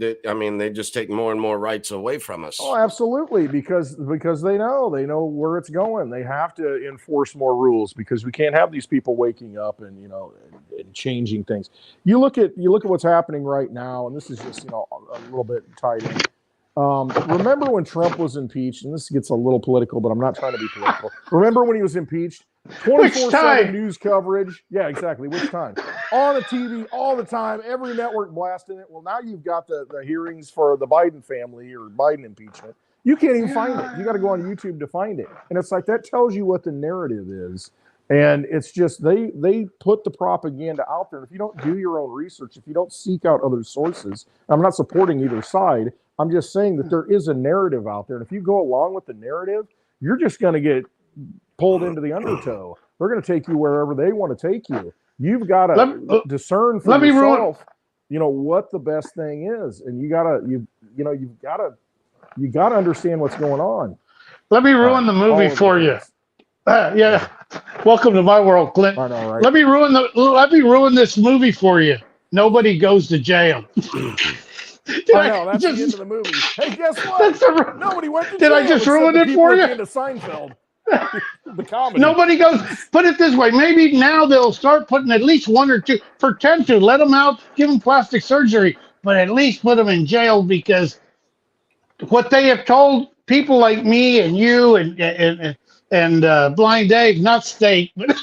just take more and more rights away from us. Oh, absolutely, because they know where it's going. They have to enforce more rules because we can't have these people waking up and and changing things. You look at what's happening right now, and this is just a little bit tied in. Remember when Trump was impeached, and this gets a little political, but I'm not trying to be political. Remember when he was impeached? 24/7 news coverage. Yeah, exactly. Which time? On the TV all the time, every network blasting it. Well, now you've got the hearings for the Biden family or Biden impeachment. You can't even find it. You got to go on YouTube to find it. And it's like, that tells you what the narrative is. And it's just, they put the propaganda out there. And if you don't do your own research, if you don't seek out other sources, I'm not supporting either side. I'm just saying that there is a narrative out there. And if you go along with the narrative, you're just going to get pulled into the undertow. They're going to take you wherever they want to take you. You've got to discern for yourself, what the best thing is. And you got to understand what's going on. Let me ruin the movie for you. Yeah. Welcome to my world, Clint. I know, right? Let me ruin this movie for you. Nobody goes to jail. I know, that's the end of the movie. Hey, guess what? Nobody went to jail. Did I just ruin it for you? Into Seinfeld. The comedy. Nobody goes. Put it this way. Maybe now they'll start putting at least one or two. Pretend to let them out, give them plastic surgery, but at least put them in jail, because what they have told people like me and you and Blind Dave, not Steak, but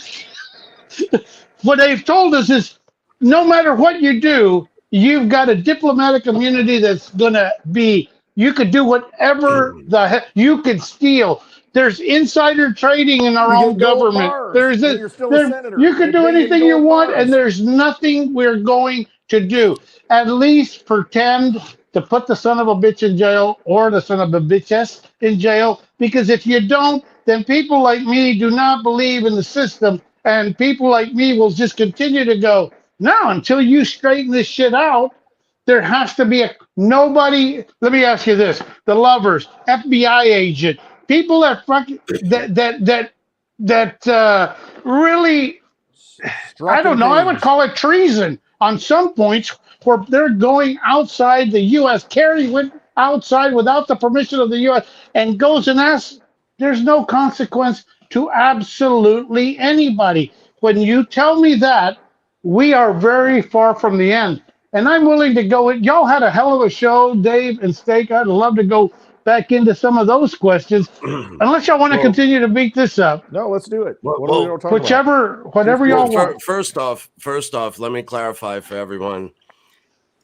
what they've told us is, no matter what you do, you've got a diplomatic immunity that's gonna be. You could do whatever the heck you could steal. There's insider trading in our own government. There's this. You can do anything you want, and there's nothing we're going to do. At least pretend to put the son of a bitch in jail, or the son of a bitchess in jail, because if you don't, then people like me do not believe in the system, and people like me will just continue to go, no, until you straighten this shit out. There has to be Nobody. Let me ask you this: the lovers, FBI agent, people that fucking that really, I Struck don't and know. I would paged. call it treason on some points where they're going outside the U.S., carrying with outside without the permission of the U.S. and goes and asks. There's no consequence to absolutely anybody. When you tell me that, we are very far from the end. And I'm willing to go. Y'all had a hell of a show, Dave and Steak. I'd love to go back into some of those questions, unless y'all want to Well, continue to beat this up. No, let's do it. Well, What are we going to talk about? Whichever, whatever y'all want. First off, let me clarify for everyone.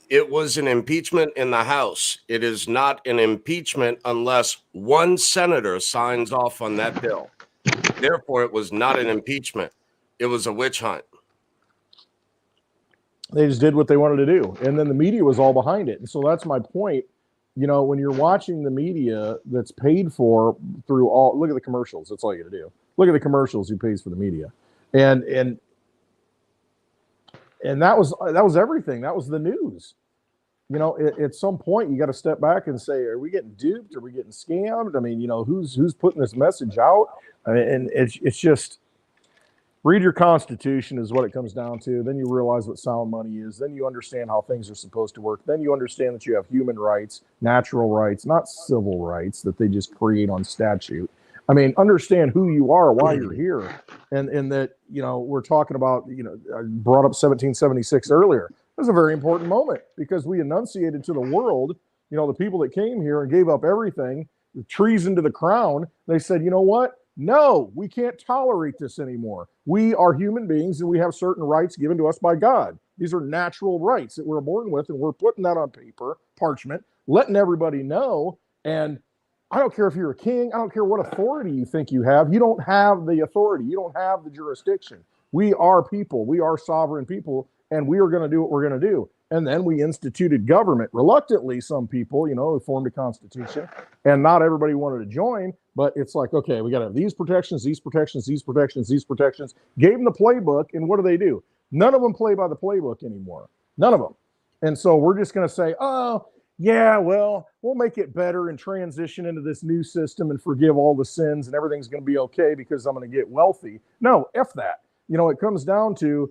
It was an impeachment in the House. It is not an impeachment unless one senator signs off on that bill. Therefore, it was not an impeachment. It was a witch hunt. They just did what they wanted to do. And then the media was all behind it. And so that's my point. You know, when you're watching the media that's paid for through all, look at the commercials. That's all you got to do. Look at the commercials who pays for the media. And that was everything. That was the news. You know, at some point you got to step back and say, are we getting duped? Are we getting scammed? I mean, you know, who's putting this message out? I mean, and it's just, read your Constitution is what it comes down to. Then you realize what sound money is. Then you understand how things are supposed to work. Then you understand that you have human rights, natural rights, not civil rights that they just create on statute. I mean, understand who you are, why you're here. And that, you know, we're talking about, you know, I brought up 1776 earlier. It was a very important moment because we enunciated to the world, you know, the people that came here and gave up everything, the treason to the crown. They said, you know what? No, we can't tolerate this anymore. We are human beings and we have certain rights given to us by God. These are natural rights that we're born with, and we're putting that on paper, parchment, letting everybody know. And I don't care if you're a king. I don't care what authority you think you have. You don't have the authority. You don't have the jurisdiction. We are people. We are sovereign people, and we are going to do what we're going to do. And then we instituted government. Reluctantly, some people, you know, formed a constitution, and not everybody wanted to join. But it's like, okay, we got to have these protections, these protections, these protections, these protections. Gave them the playbook, and what do? None of them play by the playbook anymore. None of them. And so we're just going to say, oh, yeah, well, we'll make it better and transition into this new system and forgive all the sins, and everything's going to be okay because I'm going to get wealthy. No, F that. You know, it comes down to,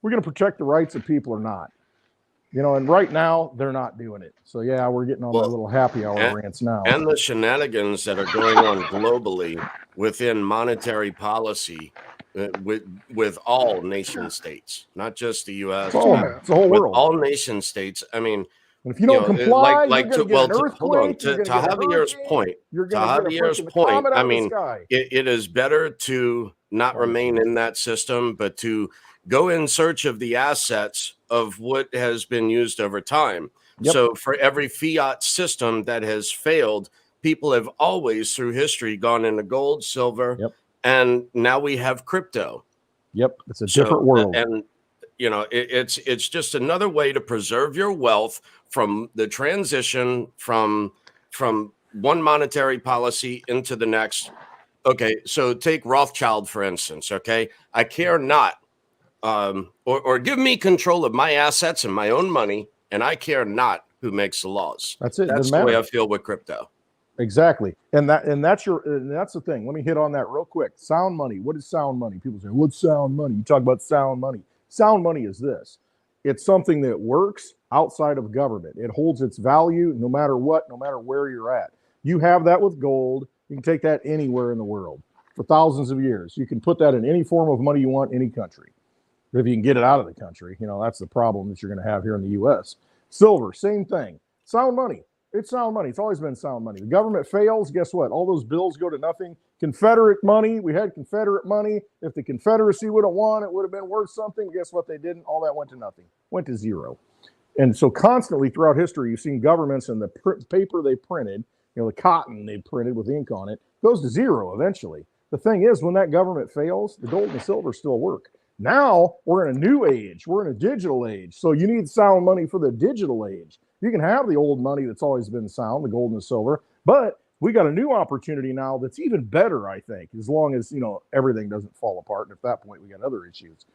we're going to protect the rights of people or not. You know, and right now they're not doing it. So yeah, we're getting on my little happy hour rants now. And the shenanigans that are going on globally within monetary policy with all nation states, not just the U.S. It's the whole world. All nation states. I mean, and if you don't comply, like you're going to get an earthquake. Hold on, to Javier's point. You're going to get a comet out of the sky. It is better to not remain in that system, but to go in search of the assets of what has been used over time. Yep. So for every fiat system that has failed, people have always through history gone into gold, silver, and now we have crypto. Yep. It's a different world. And you know, it's just another way to preserve your wealth from the transition from one monetary policy into the next. Okay, so take Rothschild, for instance, okay? I care not. Or give me control of my assets and my own money, and I care not who makes the laws. That's it. That's the way I feel with crypto. Exactly. And that's the thing. Let me hit on that real quick. Sound money. What is sound money? People say, what's sound money? You talk about sound money. Sound money is this. It's something that works outside of government. It holds its value no matter what, no matter where you're at. You have that with gold. You can take that anywhere in the world for thousands of years. You can put that in any form of money you want, any country. But if you can get it out of the country, you know, that's the problem that you're going to have here in the U.S. Silver, same thing. Sound money. It's sound money. It's always been sound money. The government fails. Guess what? All those bills go to nothing. Confederate money. We had Confederate money. If the Confederacy would have won, it would have been worth something. Guess what? They didn't. All that went to nothing. Went to zero. And so constantly throughout history, you've seen governments and the paper they printed, you know, the cotton they printed with ink on it, goes to zero eventually. The thing is, when that government fails, the gold and the silver still work. Now we're in a new age. We're in a digital age. So you need sound money for the digital age. You can have the old money that's always been sound, the gold and the silver, but we got a new opportunity now that's even better, I think, as long as, you know, everything doesn't fall apart. And at that point, we got other issues.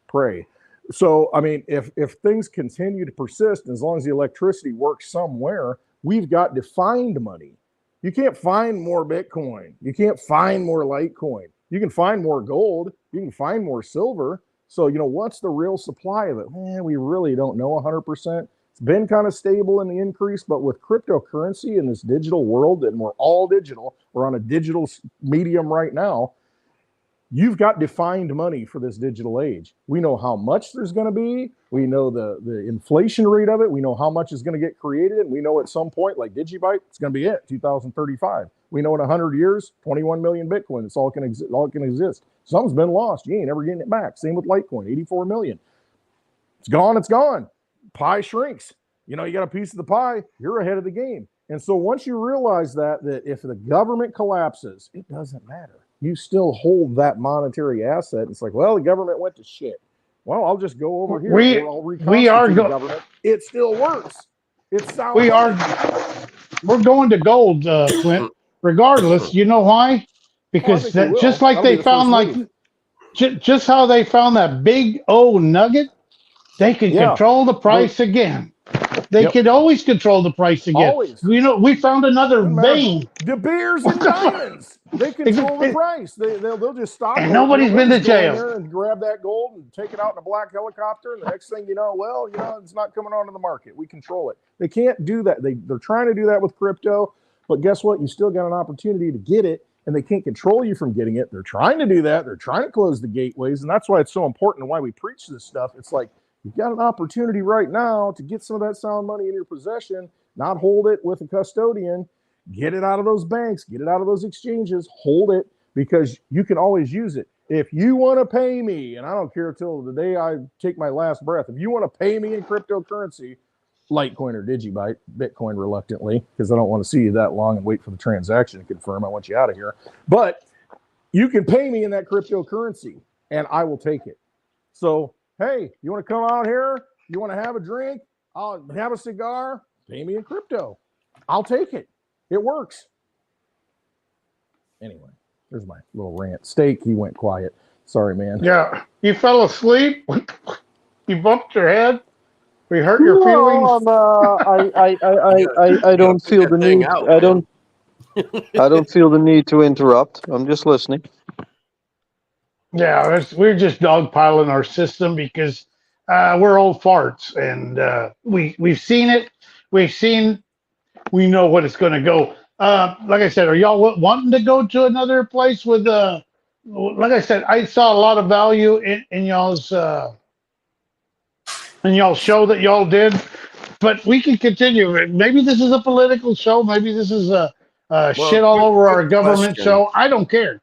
Pray. So, I mean, if things continue to persist, as long as the electricity works somewhere, we've got to find money. You can't find more Bitcoin. You can't find more Litecoin. You can find more gold. You can find more silver. So, what's the real supply of it? We really don't know 100%. It's been kind of stable in the increase, but with cryptocurrency in this digital world, and we're all digital, we're on a digital medium right now, you've got defined money for this digital age. We know how much there's going to be. We know the inflation rate of it. We know how much is going to get created. And we know at some point, like Digibyte, it's going to be it, 2035. We know in 100 years, 21 million Bitcoin. It's all can exist. Something's been lost. You ain't ever getting it back. Same with Litecoin, 84 million. It's gone. It's gone. Pie shrinks. You got a piece of the pie. You're ahead of the game. And so once you realize that if the government collapses, it doesn't matter. You still hold that monetary asset. It's like, well, the government went to shit. Well, I'll just go over here. I'll reconstitute the government. It still works. It's sound. We're going to gold, Clint. Regardless, you know why? Because just like they found, just how they found that big old nugget, they can control the price again. They could always control the price again. Always. We found another vein. De Beers and diamonds. They control the price. They'll just stop. And nobody's been to jail. There and grab that gold and take it out in a black helicopter. And the next thing you know, it's not coming onto the market. We control it. They can't do that. They're trying to do that with crypto. But guess what? You still got an opportunity to get it. And they can't control you from getting it. They're trying to do that. They're trying to close the gateways. And that's why it's so important and why we preach this stuff. It's like, you've got an opportunity right now to get some of that sound money in your possession, not hold it with a custodian, get it out of those banks, get it out of those exchanges, hold it, because you can always use it. If you want to pay me, and I don't care till the day I take my last breath, if you want to pay me in cryptocurrency, Litecoin or Digibyte, Bitcoin reluctantly, because I don't want to see you that long and wait for the transaction to confirm. I want you out of here. But you can pay me in that cryptocurrency, and I will take it. So, hey, you want to come out here? You want to have a drink? I'll have a cigar. Pay me in crypto. I'll take it. It works. Anyway, there's my little rant. Steak, he went quiet. Sorry, man. Yeah. You fell asleep? You bumped your head? We hurt your feelings? I don't feel the need. I don't feel the need to interrupt. I'm just listening. Yeah, we're just dogpiling our system because we're old farts, and we've seen it. We know what it's going to go. Like I said, are y'all wanting to go to another place with? Like I said, I saw a lot of value in y'all's show that y'all did, but we can continue. Maybe this is a political show. Maybe this is a shit all over our government show. I don't care.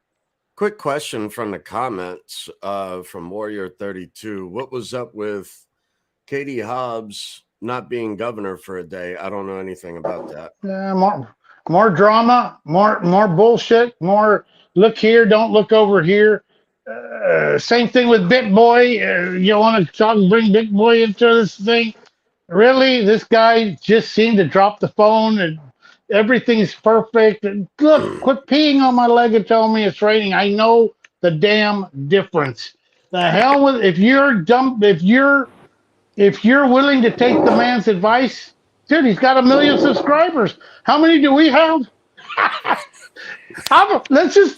Quick question from the comments from Warrior 32. What was up with Katie Hobbs not being governor for a day? I don't know anything about that. Yeah, more drama, more bullshit, more look here, don't look over here. Same thing with BitBoy. You want to bring BitBoy into this thing? Really, this guy just seemed to drop the phone and everything's perfect. And look, quit peeing on my leg and telling me it's raining. I know the damn difference. The hell with if you're dumb, if you're willing to take the man's advice, dude, he's got 1 million subscribers. How many do we have? Let's just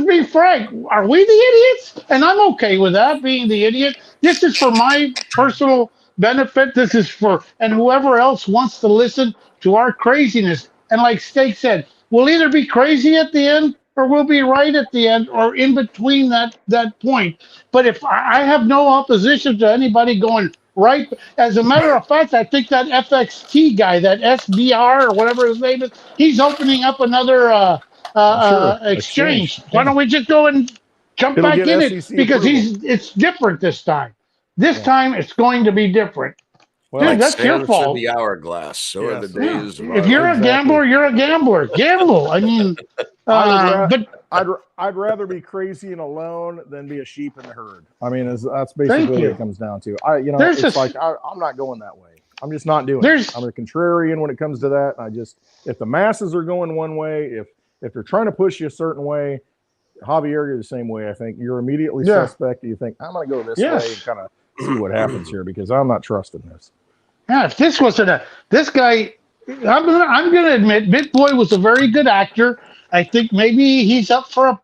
be frank. Are we the idiots? And I'm okay with that, being the idiot. This is for my personal benefit. This is and whoever else wants to listen to our craziness. And like Steak said, we'll either be crazy at the end or we'll be right at the end or in between that point. But if I have no opposition to anybody going right, as a matter of fact, I think that FXT guy, that SBR or whatever his name is, he's opening up another exchange. Why don't we just go and jump back in it? Because it's different this time. This time it's going to be different. Well, dude, that's your fault. In the hourglass. So are the days. If you're a gambler, you're a gambler. Gamble. I mean, I'd rather be crazy and alone than be a sheep in the herd. I mean, that's basically what it comes down to. I'm not going that way. I'm just not doing it. I'm a contrarian when it comes to that. If the masses are going one way, if they're trying to push you a certain way, Javier, you're the same way. I think you're immediately suspect. You think I'm going to go this way and kind of see what happens here because I'm not trusting this. Yeah, if this wasn't this guy, I'm gonna admit, Big Boy was a very good actor. I think maybe he's up for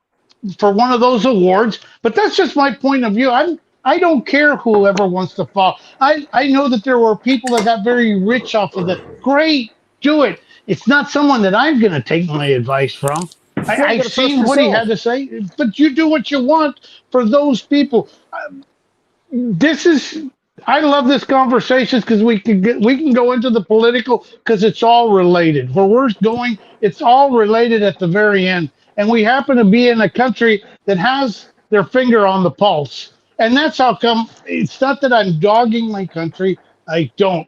one of those awards, but that's just my point of view. I don't care whoever wants to fall. I know that there were people that got very rich off of that. Great, do it. It's not someone that I'm going to take my advice from. I've seen what he had to say, but you do what you want for those people. This is I love this conversation because we can go into the political because it's all related. Where we're going, it's all related at the very end. And we happen to be in a country that has their finger on the pulse. And that's how come it's not that I'm dogging my country. I don't.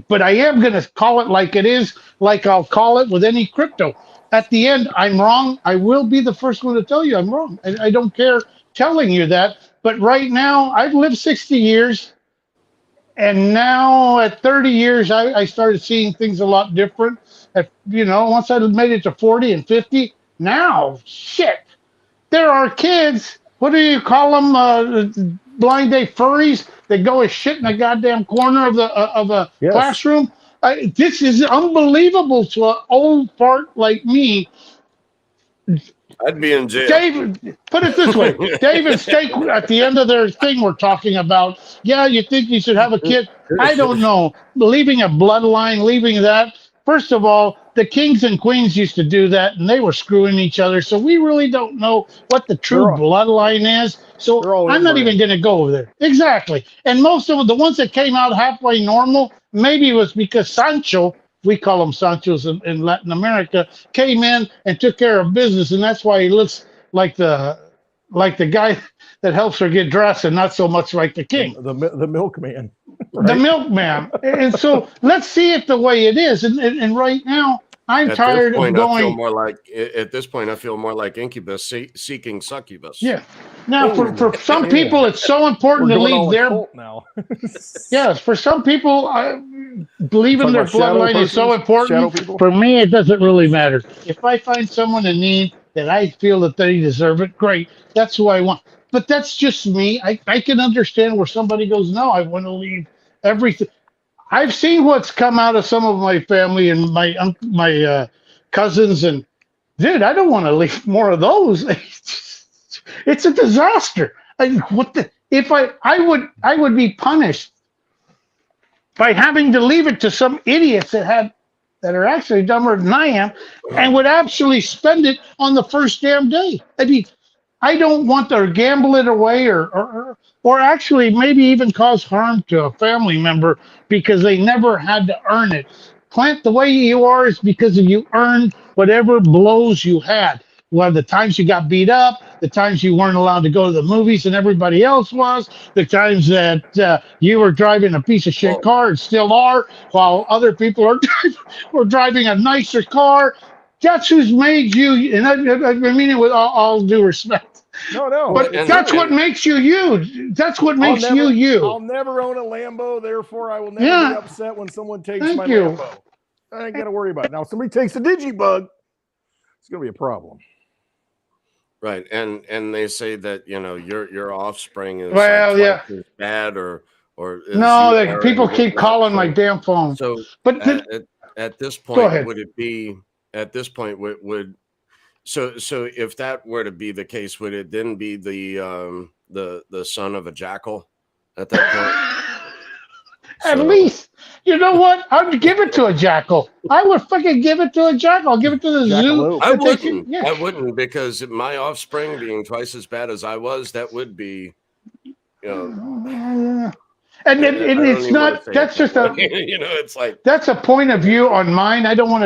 But I am gonna call it like it is, like I'll call it with any crypto. At the end, I'm wrong. I will be the first one to tell you I'm wrong. I don't care telling you that. But right now, I've lived 60 years. And now at 30 years, I started seeing things a lot different. Once I made it to 40 and 50, now, shit, there are kids, what do you call them, blind day furries that go and shit in the goddamn corner of a Yes. classroom? This is unbelievable to an old fart like me. I'd be in jail. David, put it this way. David Stake, at the end of their thing, we're talking about, yeah, you think you should have a kid? I don't know. Leaving a bloodline, leaving that. First of all, the kings and queens used to do that, and they were screwing each other. So we really don't know what the true bloodline is. So I'm not even going to go over there. Exactly. And most of the ones that came out halfway normal, maybe it was because Sancho, we call them Sanchos in Latin America, came in and took care of business, and that's why he looks like the guy that helps her get dressed, and not so much like the king, the milkman, right? The milkman. And so let's see it the way it is. And right now, I'm tired of going. At this point, I feel more like Incubus seeking succubus. Yeah. Now, for some people, it's so important to leave their now. Yes, for some people, believing their bloodline is so important. For me, it doesn't really matter. If I find someone in need that I feel that they deserve it, great. That's who I want. But that's just me. I can understand where somebody goes, no, I want to leave everything. I've seen what's come out of some of my family and my cousins, and dude, I don't want to leave more of those. It's a disaster. I would be punished by having to leave it to some idiots that are actually dumber than I am, and would actually spend it on the first damn day. I mean, I don't want to gamble it away or actually maybe even cause harm to a family member because they never had to earn it. Clint, the way you are is because you earned whatever blows you had. Well, the times you got beat up, the times you weren't allowed to go to the movies and everybody else was, the times that you were driving a piece of shit car and still are, while other people are driving a nicer car. That's who's made you, and I mean it with all due respect. No. But that's what makes you you. That's what makes you you. I'll never own a Lambo, therefore I will never be upset when someone takes my Lambo. I ain't got to worry about it. Now, if somebody takes a digibug, it's going to be a problem. Right, and they say that your offspring is bad or no, people keep calling my damn phone. So, but at this point, would it be? At this point, so if that were to be the case, would it then be the son of a jackal at that point? At least, you know what? I'd give it to a jackal. I would fucking give it to a jackal. I'll give it to the zoo. I wouldn't, because my offspring being twice as bad as I was, that would be, And it's not. That's just a. It's like that's a point of view on mine. I don't want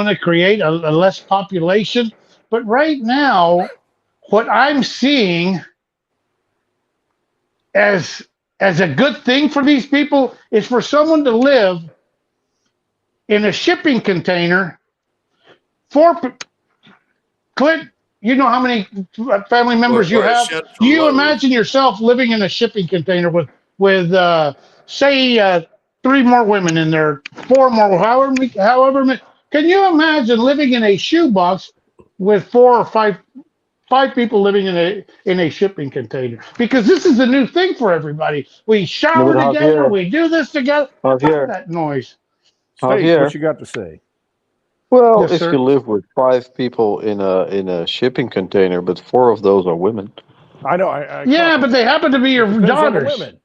to create a less population, but right now, what I'm seeing as a good thing for these people is for someone to live in a shipping container Clint, you know how many family members you have? Do you imagine yourself living in a shipping container with say 3 more women in there, 4 more, however many? Can you imagine living in a shoebox with 4 or 5 5 people living in a shipping container, because this is a new thing for everybody. We No, shower but together, Javier, we do this together. Fuck Javier, that noise. Steak, what Javier. you got to say? Well, Yes, if you sir. live with 5 people in a shipping container, but 4 of those are women. I know. I caught Yeah, but that. they happen to be It your depends on the daughters. women.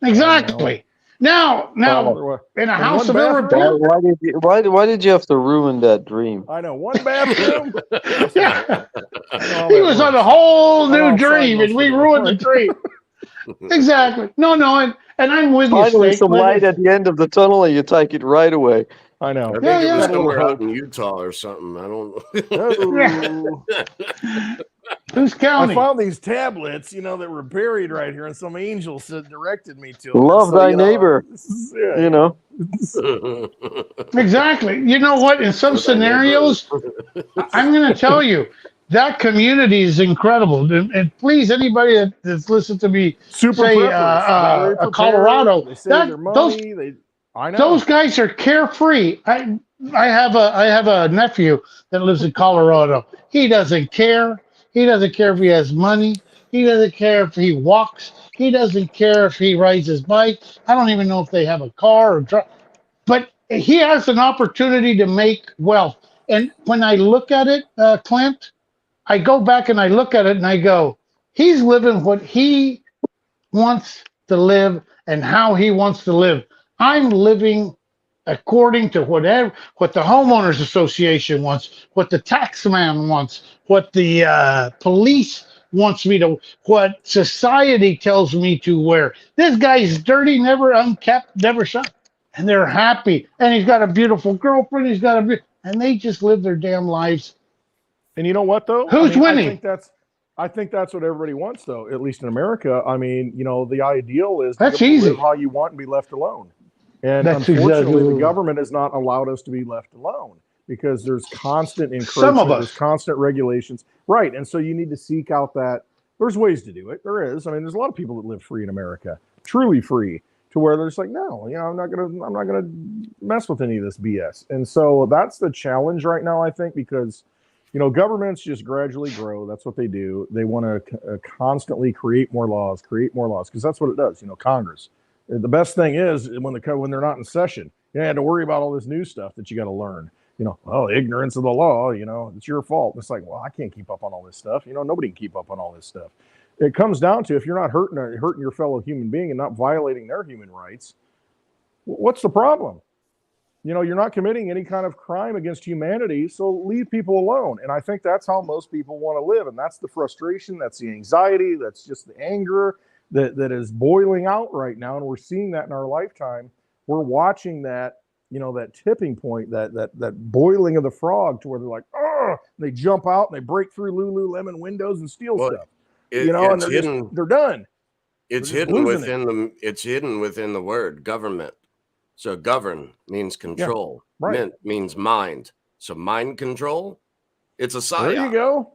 I know. Exactly. Now, Oh, in a In house one of ill why, bathroom. repute. why did you why did you have to ruin that dream? I know. One bathroom. Listen, Yeah, I know how he that was on a works. whole I'm new outside dream, and most of we the ruined the right. dream. Exactly. No, and I'm with you, Finally, Steak. some Like, light at the end of the tunnel, and you take it right away. I know. I yeah, think it was Got a little somewhere out hope. in Utah or something. I don't yeah. Oh. Who's I counting? found these tablets, that were buried right here, and some angel said directed me to them. Love So, thy neighbor. this is, yeah, You know. Exactly. You know what? In some Or thy neighbor. scenarios, I'm going to tell you that community is incredible. And please, anybody that's listened to me super say preppers, very prepared. Colorado, They save that their money. I those know. guys are carefree. I have a nephew that lives in Colorado. He doesn't care. He doesn't care if he has money. He doesn't care if he walks. He doesn't care if he rides his bike. I don't even know if they have a car or truck, but he has an opportunity to make wealth. And when I look at it, Clint, I go back and I look at it and I go, he's living what he wants to live and how he wants to live. I'm living according to what the homeowners association wants, what the tax man wants, what the police wants me to, what society tells me to wear. This guy's dirty, never unkept, never shot, and they're happy. And he's got a beautiful girlfriend. And they just live their damn lives. And you know what, though? Who's winning? I think that's what everybody wants, though, at least in America. I mean, the ideal is to be That's able to live easy. how you want and be left alone. And That's exactly unfortunately, the what government has not allowed us to be left alone because there's constant some of encroachment, there's us. constant regulations. Right. And so you need to seek out that. There's ways to do it. There is. I mean, there's a lot of people that live free in America, truly free, to where they're just like, no, I'm not gonna mess with any of this BS. And so that's the challenge right now, I think, because governments just gradually grow. That's what they do. They want to constantly create more laws, because that's what it does. Congress. The best thing is when they're not in session. You don't have to worry about all this new stuff that you got to learn. Ignorance of the law. It's your fault. It's like, well, I can't keep up on all this stuff. Nobody can keep up on all this stuff. It comes down to if you're not hurting your fellow human being and not violating their human rights, what's the problem? You're not committing any kind of crime against humanity, so leave people alone. And I think that's how most people want to live. And that's the frustration, that's the anxiety, that's just the anger that is boiling out right now. And we're seeing that in our lifetime. We're watching that, that tipping point, that boiling of the frog to where they're like, oh, they jump out and they break through Lululemon windows and steal stuff. And they're done. It's hidden within the word government. So govern means control. Yeah, right. Mint means mind. So mind control, it's a psyop. There you go.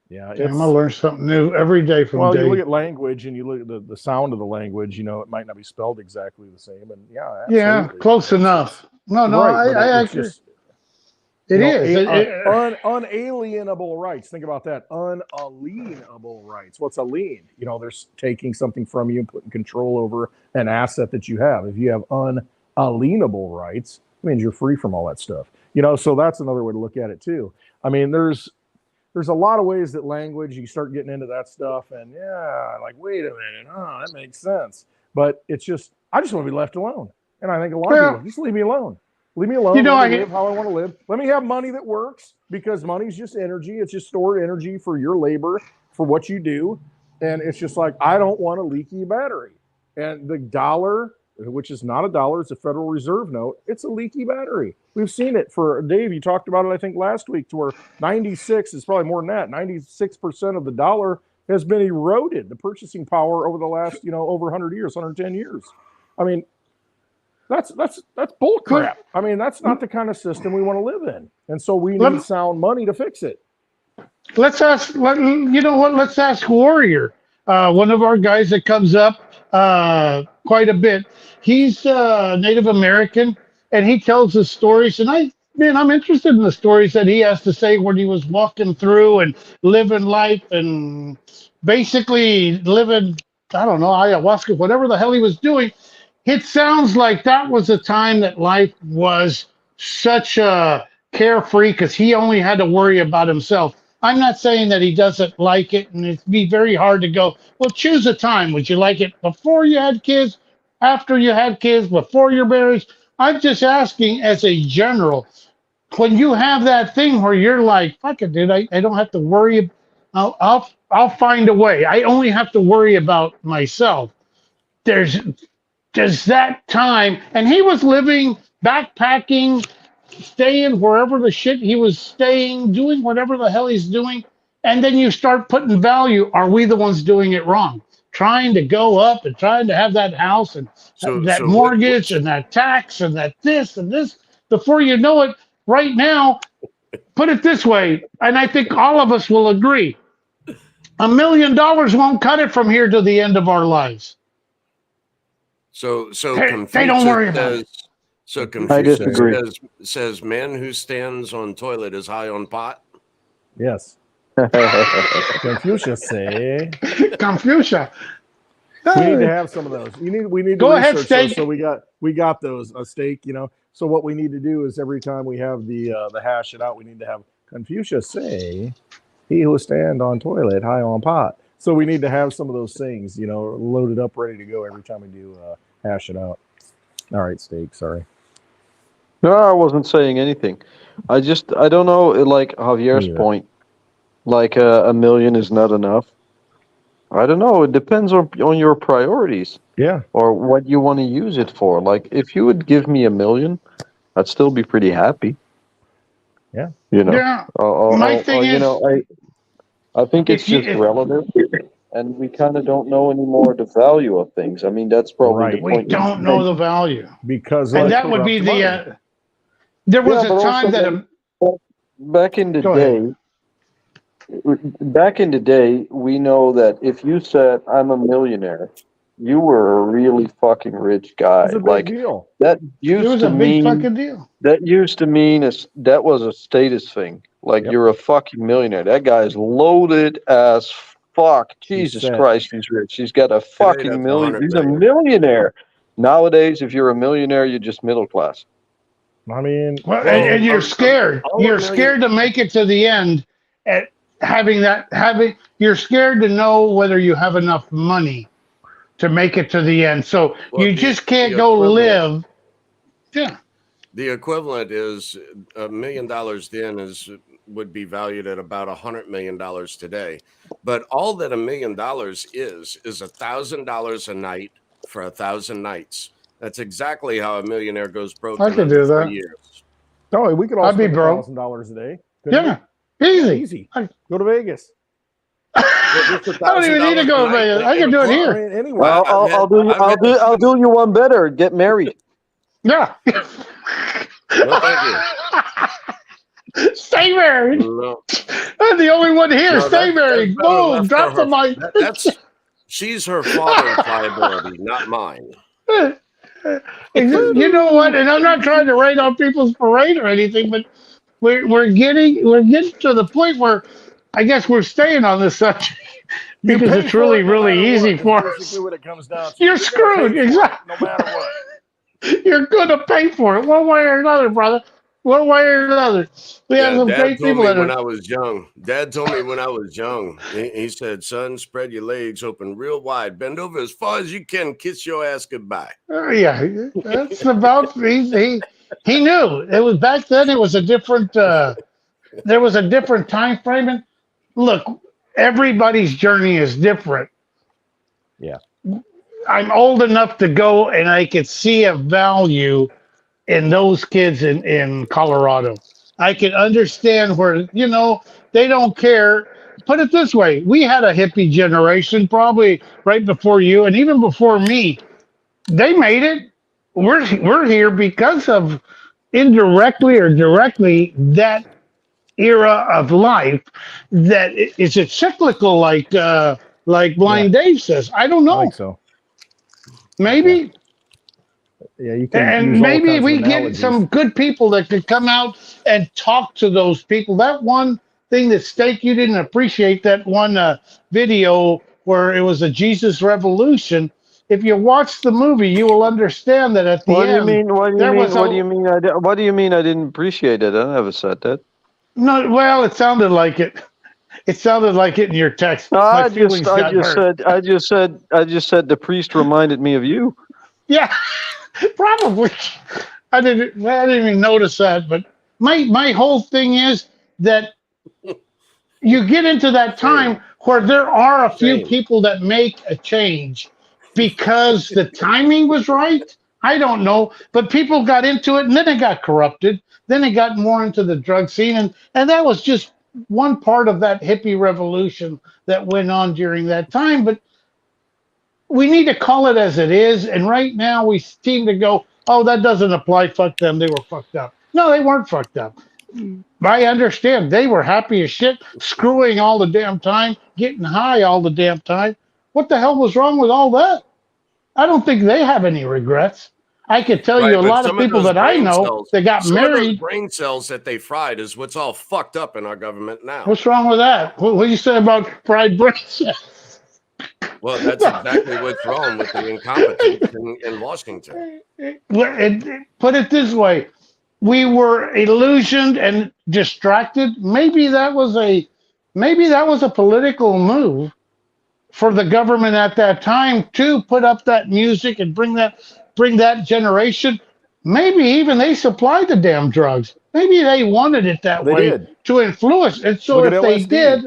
Yeah, Damn, I learn something new every day from Dave. You look at language and you look at the sound of the language. It might not be spelled exactly the same, and yeah, close enough. No, right, I agree. It is unalienable rights. Think about that. Unalienable rights. What's a lien? They're taking something from you and putting control over an asset that you have. If you have unalienable rights, it means you're free from all that stuff. So that's another way to look at it too. I mean, there's a lot of ways that language, you start getting into that stuff, and like, wait a minute, that makes sense. But it's just, I just want to be left alone. And I think a lot of people, just leave me alone. Leave me alone. Let me live how I want to live. Let me have money that works, because money's just energy. It's just stored energy for your labor, for what you do. And it's just like, I don't want a leaky battery. And the dollar, which is not a dollar, it's a Federal Reserve note, it's a leaky battery. We've seen it for, Dave, you talked about it, I think, last week, to where 96 is probably more than that. 96% of the dollar has been eroded, the purchasing power over the last, over 100 years, 110 years. I mean, that's bull crap. I mean, that's not the kind of system we want to live in. And so we need sound money to fix it. Let's ask, let's ask Warrior, one of our guys that comes up quite a bit. He's Native American, and he tells us stories. And man, I'm interested in the stories that he has to say when he was walking through and living life and basically living, I don't know, ayahuasca, whatever the hell he was doing. It sounds like that was a time that life was such a carefree because he only had to worry about himself. I'm not saying that he doesn't like it, and it'd be very hard to go, well, choose a time. Would you like it before you had kids, after you had kids, before your marriage? I'm just asking as a general, when you have that thing where you're like, fuck it, dude, I don't have to worry. I'll find a way. I only have to worry about myself. There's that time, and he was living, backpacking, staying wherever the shit he was staying, doing whatever the hell he's doing, and then you start putting value. Are we the ones doing it wrong? Trying to go up and trying to have that house and that mortgage and that tax and that this and this. Before you know it, right now, put it this way, and I think all of us will agree: $1 million won't cut it from here to the end of our lives. So They don't worry about it. So I Confucius disagree. says, man who stands on toilet is high on pot. Yes. Confucius say. Confucius. We need to have some of those. We need to Go ahead, research those. Steak. So we got those a steak. So what we need to do is every time we have the hash it out, we need to have Confucius say, "He who stand on toilet, high on pot." So we need to have some of those things, loaded up, ready to go every time we do hash it out. All right, Steak. Sorry. No, I wasn't saying anything. I don't know, like Javier's Neither. point, like $1 million is not enough. I don't know. It depends on your priorities Yeah. or what you want to use it for. Like, if you would give me $1 million, I'd still be pretty happy. Yeah. Yeah. My thing is, I think it's if you- just if- relative, and we kind of don't know anymore the value of things. I mean, that's probably Right. the we point. don't know the value, Because and of that would be corrupt money. there was Yeah, a but time also that back in the Go day, ahead. we know that if you said I'm a millionaire, you were a really fucking rich guy. It's a big Like deal. that it used was to a big mean fucking deal. that was a status thing. Like Yep. you're a fucking millionaire. That guy's loaded as fuck. Jesus set. Christ, he's rich. He's got a that's fucking million. 100 He's a million. millionaire. Nowadays, if you're a millionaire, you're just middle class. I mean, Well, and you're scared. all You're $1 million- scared to make it to the end. At you're scared to know whether you have enough money to make it to the end. So Well, you the- just can't the go equivalent- live. Yeah. The equivalent is $1 million then would be valued at about $100 million today. But all that $1 million is $1,000 a night for 1,000 nights. That's exactly how a millionaire goes broke I in could under do 3 that. years. oh, we could all I'd be spend broke. $1,000 a day. couldn't Yeah. we? Easy. Easy. Go to Vegas. I don't even need to go to Vegas. I can do it I here. mean, anyway. Well, I'll do you one better. Get married. Yeah. No, thank Stay married. you. No. I'm the only one here. No, Stay married. better Boom. left Drop for the her. mic. She's her father's liability, not mine. You know what? And I'm not trying to rain on people's parade or anything, but we're getting to the point where I guess we're staying on this subject You because pay it's for really, it no really matter easy what, for is us. basically what it comes down to. You're gonna screwed, pay for it exactly. No matter what. You're going to pay for it one way or another, brother. One way or another. We have Yeah, some Dad great told people me that when are. I was young. Dad told me when I was young. He said, "Son, spread your legs open real wide, bend over as far as you can, kiss your ass goodbye." Yeah, that's about. He knew it was back then. It was a different. There was a different time frame. And look, everybody's journey is different. Yeah. I'm old enough to go, and I could see a value in those kids in Colorado. I can understand where they don't care. Put it this way: we had a hippie generation, probably right before you, and even before me. They made it. We're here because of indirectly or directly that era of life. That is it cyclical, like Blind Dave says. I don't I know. think so. Maybe. Yeah, you can And use all maybe kinds of we get analogies. some good people that could come out and talk to those people. That one thing that Steak, you didn't appreciate that one video where it was a Jesus revolution. If you watch the movie, you will understand that at the What do you end mean? What do you there mean? was What do a you mean? What do you mean? I didn't appreciate it. I never said that. no. Well, it sounded like it. It sounded like it in your text. No, My feelings got hurt. I just said the priest reminded me of you. Yeah, probably. I didn't even notice that. But my whole thing is that you get into that time where there are a few Same. people that make a change because the timing was right. I don't know, but people got into it and then it got corrupted. Then it got more into the drug scene, and that was just one part of that hippie revolution that went on during that time. But we need to call it as it is. And right now we seem to go, oh, that doesn't apply. Fuck them. They were fucked up. No, they weren't fucked up. I understand. They were happy as shit, screwing all the damn time, getting high all the damn time. What the hell was wrong with all that? I don't think they have any regrets. I could tell you Right, a but lot of people that I know that got some of those married. brain cells that they fried is what's all fucked up in our government now. What's wrong with that? What do you say about fried brain cells? Well, that's exactly what's wrong with the incompetence in Washington. Put it this way. We were illusioned and distracted. Maybe that was a political move for the government at that time to put up that music and bring that generation. Maybe even they supplied the damn drugs. Maybe they wanted it that They way did. to influence. And so Look if at they LSD. did,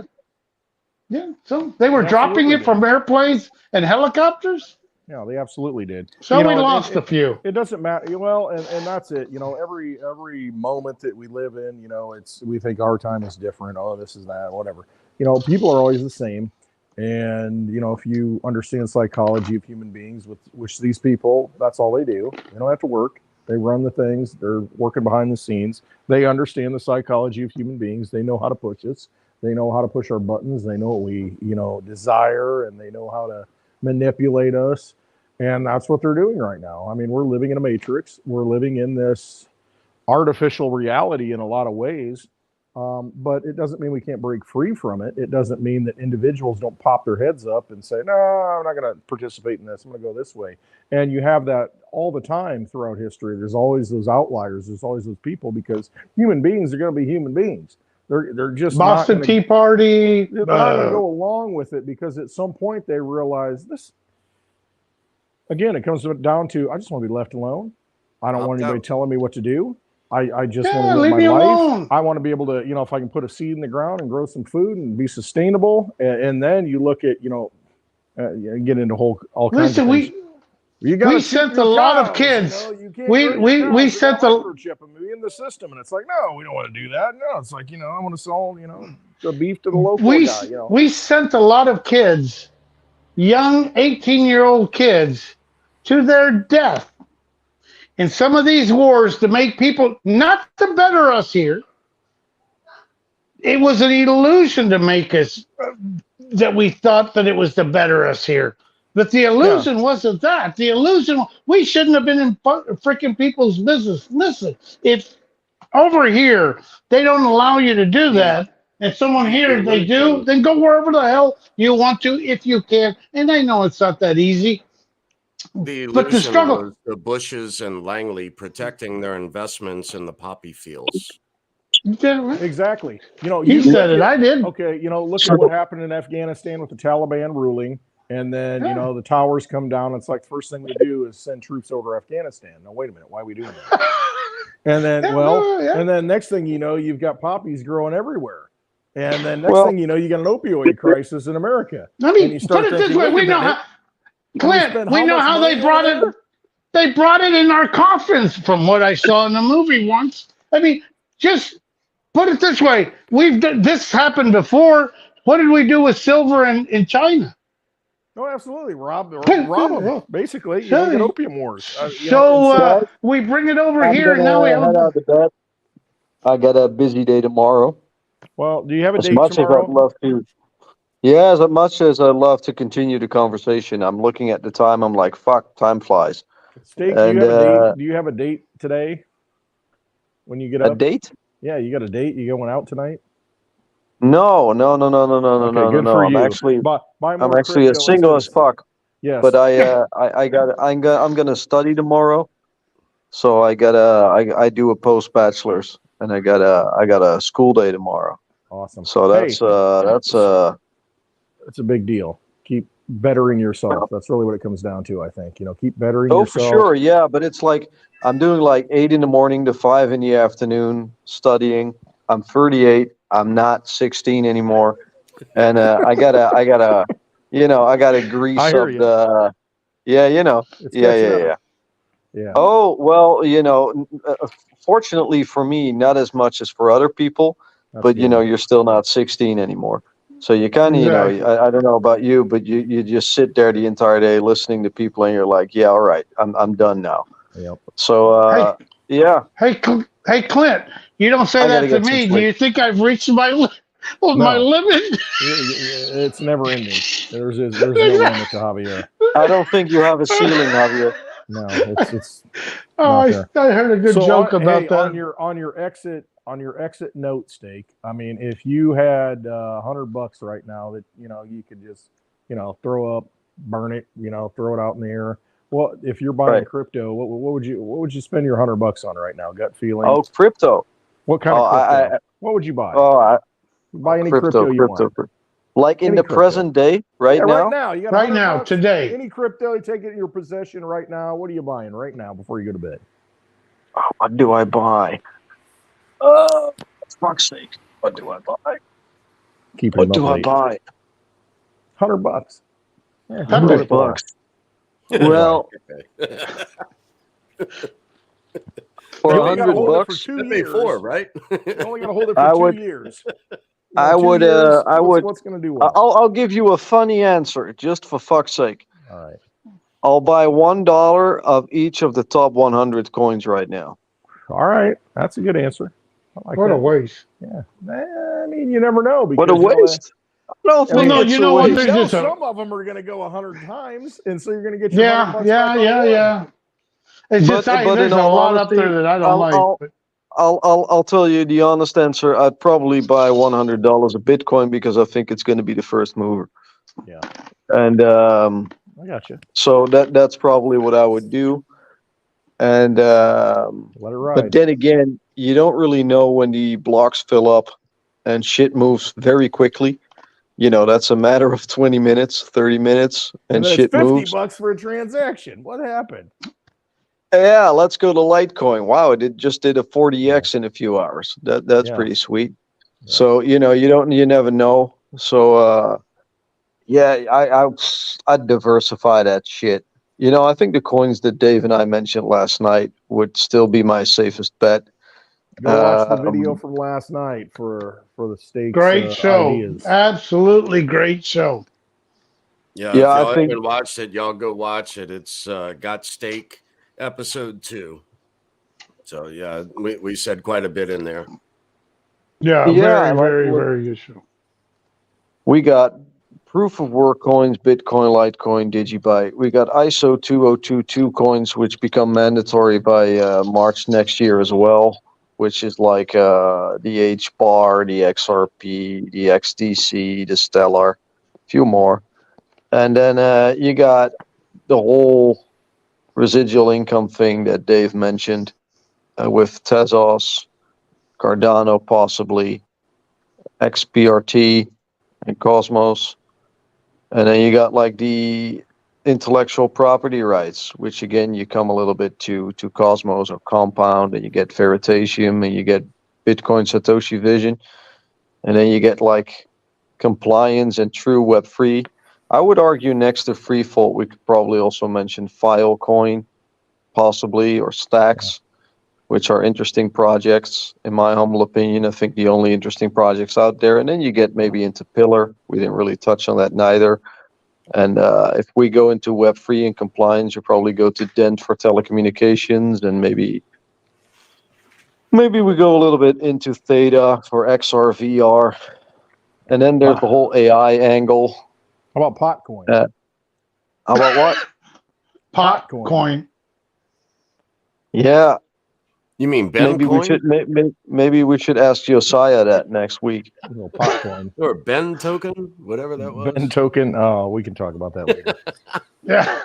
yeah, so they were They dropping absolutely it from airplanes and helicopters. Yeah, they absolutely did. So You we know, lost a few. It doesn't matter. Well, and that's it. You know, every moment that we live in, you know, we think our time is different. Oh, this is that, whatever. You know, people are always the same. And, you know, if you understand psychology of human beings, which these people, that's all they do. They don't have to work. They run the things. They're working behind the scenes. They understand the psychology of human beings. They know how to push us. They know how to push our buttons. They know what we, you know, desire, and they know how to manipulate us. And that's what they're doing right now. I mean, we're living in a matrix. We're living in this artificial reality in a lot of ways. But it doesn't mean we can't break free from it. It doesn't mean that individuals don't pop their heads up and say, no, I'm not going to participate in this. I'm going to go this way. And you have that all the time throughout history. There's always those outliers. There's always those people, because human beings are going to be human beings. They're just Boston Tea Party. They're not going to go along with it, because at some point they realize this. Again, it comes down to, I just want to be left alone. I don't want anybody telling me what to do. I just want to live my life. I want to be able to, you know, if I can put a seed in the ground and grow some food and be sustainable. And then you look at, you know, get into all kinds of things. We sent a lot of kids. We sent a chip and be in the system, and it's like, no, we don't want to do that. No, it's like, you know, I want to sell, you know, the beef to the local guy. You know, we sent a lot of kids, young 18-year-old kids, to their death in some of these wars to make people, not to better us here. It was an illusion to make us that we thought that it was to better us here. But the illusion wasn't that. The illusion, we shouldn't have been in freaking people's business. Listen, if over here they don't allow you to do that, and someone here they do, then go wherever the hell you want to if you can. And I know it's not that easy. The illusion but the struggle was the Bushes and Langley protecting their investments in the poppy fields. Exactly. You know, you said it. I did. Okay. You know, look at what happened in Afghanistan with the Taliban ruling, and then you know the towers come down. It's like the first thing they do is send troops over to Afghanistan. Now wait a minute, why are we doing that? And then and then next thing you know, you've got poppies growing everywhere, and then next thing you know, you got an opioid crisis in America. I mean, put it this way: we know how. Clint, we know how they brought it. They brought it in our coffins, from what I saw in the movie once. I mean, just put it this way: this happened before. What did we do with silver in China? Oh, absolutely, rob them, basically. You know, get opium wars. We bring it over here, and now we have. I got a busy day tomorrow. Well, do you have a date As tomorrow? I'd love to. Yeah, as much as I love to continue the conversation, I'm looking at the time. I'm like, fuck, time flies. Steak, And do you have a date today when you get a up? date? Yeah, you got a date? You going out tonight? No. Okay, good for I'm you. actually Buy I'm more actually crypto as single as instead of fuck. yes. But I'm gonna study tomorrow. So I do a post bachelor's and I got a school day tomorrow. Awesome. So that's it's a big deal. Keep bettering yourself. That's really what it comes down to, I think. Keep bettering oh, yourself. for sure, yeah. But it's like I'm doing like 8 in the morning to 5 in the afternoon studying. I'm 38. I'm not 16 anymore, and I gotta grease I hear up you. the It's catching up. yeah. Yeah. Oh well, fortunately for me, not as much as for other people, That's but good. you're still not 16 anymore. So you kind of, Exactly. I don't know about you, but you just sit there the entire day listening to people, and you're like, yeah, all right, I'm done now. Yep. So Hey, yeah, hey, Clint, you don't say I gotta that to get some me. Do sleep. you think I've reached my my No, limit? it's never ending. There's no limit to Javier. I don't think you have a ceiling, Javier. No, it's Oh, not there. I heard a good joke about that. on your exit note, Steak. I mean, if you had $100 right now that you could just throw up, burn it, throw it out in the air. Well, if you're buying Right. crypto, what would you spend your $100 on right now? Gut feeling. Oh, crypto. What kind of crypto? What would you buy? Buy any crypto you want. Like in Any the crypto. present day, right Yeah, now. right now. You got Right $100. now, today. Any crypto, you take it in your possession right now. What are you buying right now before you go to bed? What do I buy? Oh, for fuck's sake! What do I buy? Keep it What up do I late. buy? $100. Yeah, $100. Well, for you only got to hold it for $100, 2 That'd years. be 4, right? You only got to hold it I for would- 2 years. I 2 would, years, I would. What's going to do well? I'll give you a funny answer, just for fuck's sake. All right. I'll buy $1 of each of the top 100 coins right now. All right. That's a good answer. I like What that. a waste. Yeah. I mean, you never know. Because, What a waste! I don't I mean, think no, it's you a know what? waste. There's just some of them are going to go 100 times, and so you're going to get your Yeah, $100 yeah, back on yeah, one. yeah. It's just But there's in a all lot up honesty, there that I don't like. But I'll tell you the honest answer. I'd probably buy $100 of Bitcoin because I think it's going to be the first mover. Yeah. And I got you. so that's probably what I would do. And Let it ride. but then again, you don't really know when the blocks fill up, and shit moves very quickly. That's a matter of 20 minutes, 30 minutes, and then shit it's $50 moves. for a transaction. What happened? Yeah, let's go to Litecoin. Wow, just did a 40x in a few hours. That's Yeah. pretty sweet. Yeah. So you never know. So I'd diversify that shit. I think the coins that Dave and I mentioned last night would still be my safest bet. Go watch the video from last night for the Steaks great show. ideas. Absolutely great show. Yeah, Yeah, if I y'all think- haven't watched it, y'all go watch it. It's Got Steak episode 2. So yeah, we said quite a bit in there. Yeah, Yeah, very, very good show. We got proof of work coins, Bitcoin, Litecoin, DigiByte. We got ISO 2022 coins, which become mandatory by March next year as well, which is like the HBAR, the XRP, the XDC, the Stellar, a few more. And then you got the whole residual income thing that Dave mentioned with Tezos, Cardano possibly, XPRT, and Cosmos. And then you got like the intellectual property rights, which again, you come a little bit to Cosmos or Compound, and you get Veritasium, and you get Bitcoin Satoshi Vision. And then you get like compliance and true Web3. I would argue next to Freefold, we could probably also mention Filecoin, possibly, or Stacks, which are interesting projects. In my humble opinion, I think the only interesting projects out there. And then you get maybe into Pillar. We didn't really touch on that neither. And if we go into Web3 and compliance, you probably go to Dent for telecommunications, and maybe we go a little bit into Theta for XR, VR. And then there's the whole AI angle. How about Potcoin? How about what? Potcoin. Yeah, You mean Ben maybe coin we should maybe we should ask Josiah that next week. A little pot coin. or Ben token, whatever that was? Ben token. Oh, we can talk about that later. Yeah.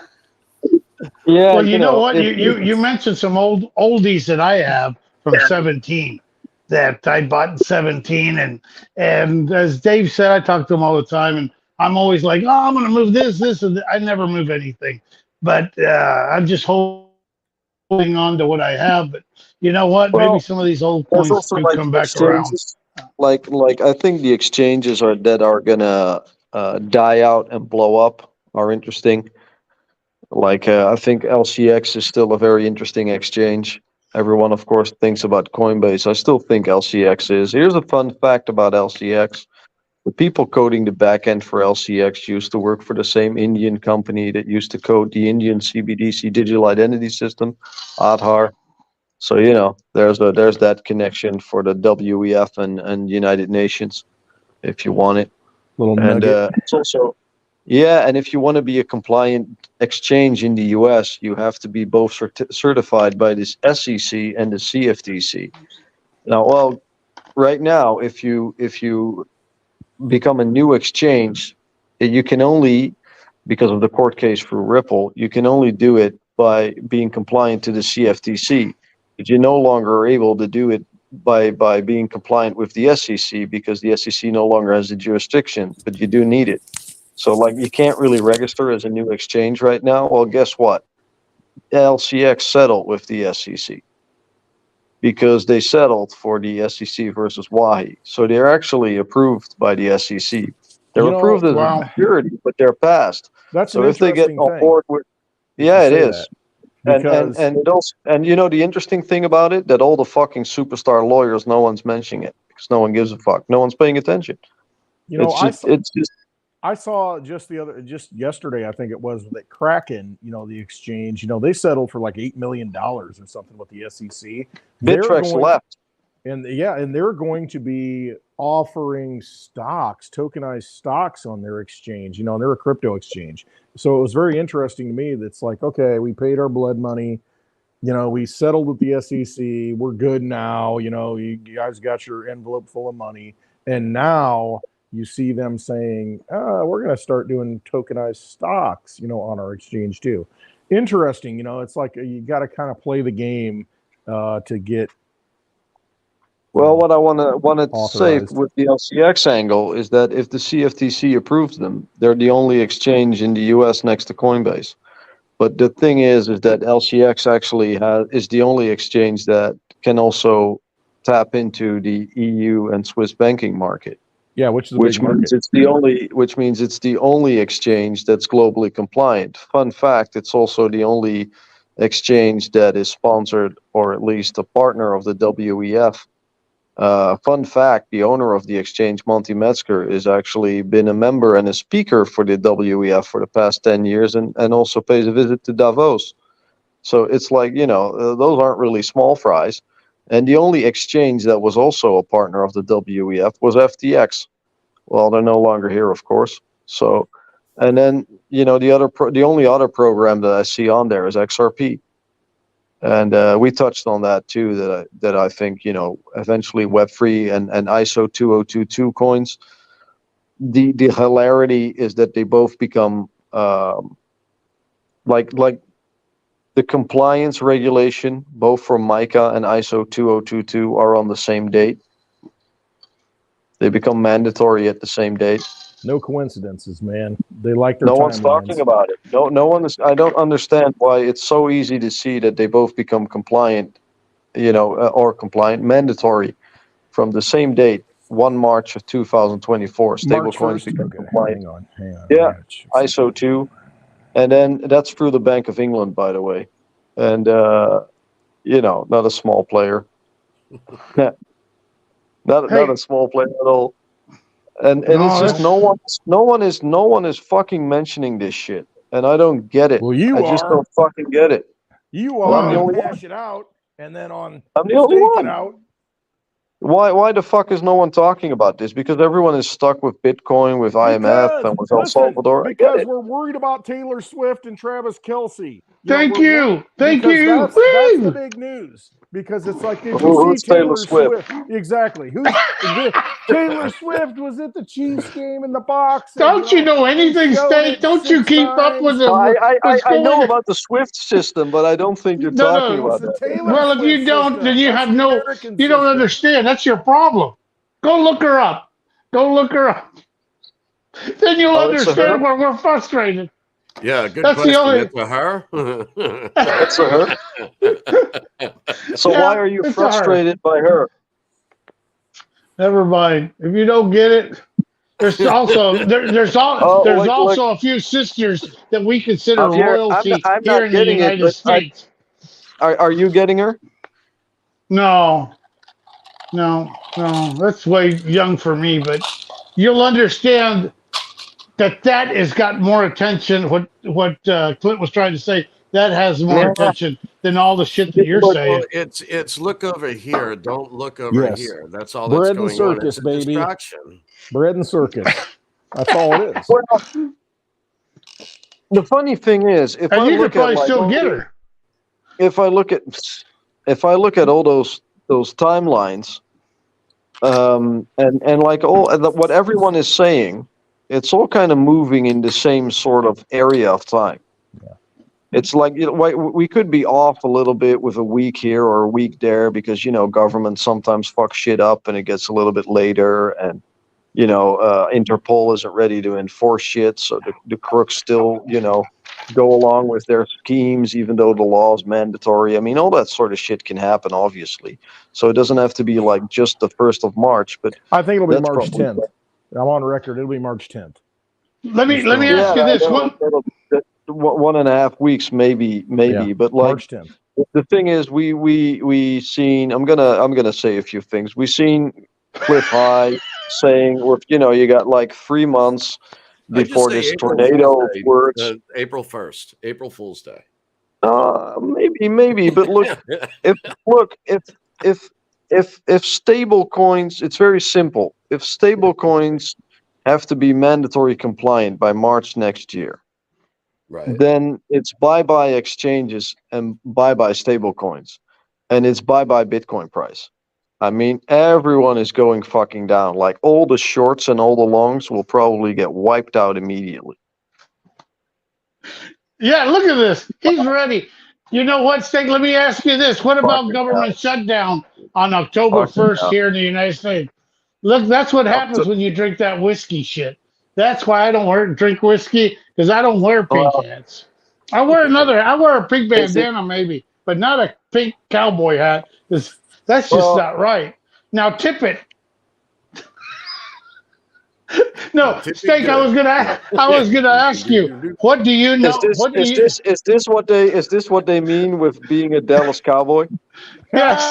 Yeah, Well, you know what? it, You mentioned some oldies that I have from 17 that I bought in 17, and as Dave said, I talk to him all the time, and I'm always like, oh, I'm going to move this, and I never move anything, but I'm just holding on to what I have. But you know what? Maybe well, some of these old there's coins also do like come the back around. exchanges, like I think the exchanges that are gonna die out and blow up are interesting. Like I think LCX is still a very interesting exchange. Everyone, of course, thinks about Coinbase. I still think LCX is. Here's a fun fact about LCX. The people coding the backend for LCX used to work for the same Indian company that used to code the Indian CBDC digital identity system, Aadhaar. So there's that connection for the WEF and United Nations, if you want it. Little And nugget. it's also and if you want to be a compliant exchange in the US, you have to be both certified by this SEC and the CFTC. Now, well, right now, if you become a new exchange, you can only, because of the court case for Ripple, you can only do it by being compliant to the CFTC. But you're no longer able to do it by being compliant with the SEC because the SEC no longer has the jurisdiction, but you do need it. So like you can't really register as a new exchange right now. Well, guess what? LCX settled with the SEC because they settled for the SEC versus Wahi. So they're actually approved by the SEC. They're approved as wow. a security, but they're passed. That's So an if they get interesting on thing. board with, You yeah, it say is. that, because And it also, and the interesting thing about it, that all the fucking superstar lawyers, no one's mentioning it because no one gives a fuck. No one's paying attention. It's just I saw just yesterday, I think it was, that Kraken, the exchange, they settled for like $8 million or something with the SEC. Bittrex left. And they're going to be offering stocks, tokenized stocks on their exchange. They're a crypto exchange. So it was very interesting to me. That's like, okay, we paid our blood money. We settled with the SEC. We're good now. You guys got your envelope full of money. And now you see them saying, we're going to start doing tokenized stocks, on our exchange too. Interesting. It's like you got to kind of play the game to get. Well, what I want to say authorized. with the LCX angle is that if the CFTC approves them, they're the only exchange in the US next to Coinbase. But the thing is that LCX actually is the only exchange that can also tap into the EU and Swiss banking market. Yeah, which is which means it's the only exchange that's globally compliant. Fun fact, it's also the only exchange that is sponsored or at least a partner of the WEF. Fun fact, the owner of the exchange, Monty Metzger, has actually been a member and a speaker for the WEF for the past 10 years and also pays a visit to Davos. So it's like, those aren't really small fries. And the only exchange that was also a partner of the WEF was FTX. Well, they're no longer here, of course. So, and then, the only other program that I see on there is XRP. And we touched on that too, that I think, eventually Web3 and ISO 2022 coins, the hilarity is that they both become like the compliance regulation, both from MiCA and ISO 2022 are on the same date. They become mandatory at the same date. No coincidences, man. They like their No one's timelines. talking about it. No one is. I don't understand why it's so easy to see that they both become compliant, or compliant, mandatory from the same date, 1 March of 2024. Stablecoins become compliant. Hang on. Yeah, ISO 2. And then that's through the Bank of England, by the way. And, not a small player. Not a small player at all. And it's just no one is fucking mentioning this shit. And I don't get it. Well, I just don't fucking get it. You are. I'm the only hash it out and then I'm the only one. Out. Why the fuck is no one talking about this? Because everyone is stuck with Bitcoin, with IMF, and with El Salvador. Because we're worried about Taylor Swift and Travis Kelce. Thank you. Because you. that's the Woo! big news. Because it's like, did Who- you who's see Taylor Taylor Swift? Swift? Exactly. Taylor Swift was at the Chiefs game in the box. And, Don't you know they anything, showed Steak? it Don't you 6 keep up with times. the, what's I going know on? about the Swift system, but I don't think you're No, talking It no. was about the that. Taylor Well, if Swift you don't, then system. you That's have the no, American you don't system. understand. That's your problem. Go look her up. Go look her up. Then you'll Oh, it's a her? understand where we're frustrated. Yeah, good That's the question. only. It's a her. It's a her. So Yeah, why are you it's a her. frustrated by her? Never mind. If you don't get it, there's also there's Oh, like also a few sisters that we consider Javier, royalty I'm here not in the getting it, United but States. are you getting her? No, no, that's way young for me. But you'll understand that has got more attention. What Clint was trying to say, that has more Yeah. attention than all the shit that you're Look, saying. Well, it's look over here. Don't look over Yes. here. That's all that's Bread and going on. circus, It's a baby. distraction. Bread and circus. That's all it is. Well, the funny thing is, if And I you could look at probably like still all get the- her. if I look at all those timelines, and like what everyone is saying, it's all kind of moving in the same sort of area of time. Yeah. It's like, we could be off a little bit with a week here or a week there because government sometimes fucks shit up and it gets a little bit later, and Interpol isn't ready to enforce shit, so the crooks still go along with their schemes even though the law is mandatory. I mean, all that sort of shit can happen, obviously. So it doesn't have to be like just the 1st of March, but I think it'll be that's March probably- 10th. I'm on record. It'll be March 10th. Let me ask you Yeah, this I know. one. That'll- 1.5 weeks, maybe, Yeah, but like March 10th. the thing is, we seen. I'm gonna say a few things. We seen Cliff High saying, with you got like 3 months I just before say this April tornado Fool's Day, works. April 1st, April Fool's Day. Maybe, but look, if stable coins, it's very simple. If stable coins have to be mandatory compliant by March next year, Right. then it's bye-bye exchanges and bye-bye stable coins, and it's bye-bye Bitcoin price. I mean, everyone is going fucking down. Like, all the shorts and all the longs will probably get wiped out immediately. Yeah, look at this. He's ready. You know what, Stig? Let me ask you this. What about Fucking government shutdown on October Fucking 1st hell. here in the United States? Look, that's what happens to- when you drink that whiskey shit. That's why I don't drink whiskey, because I don't wear pink Well, hats. I wear a pink Is it- bandana maybe, but not a pink cowboy hat. That's just Well- not right. Now tip it. No, Tip it Steak, good. I was gonna ask you, what do you know? Is this what they mean with being a Dallas Cowboy? Yes.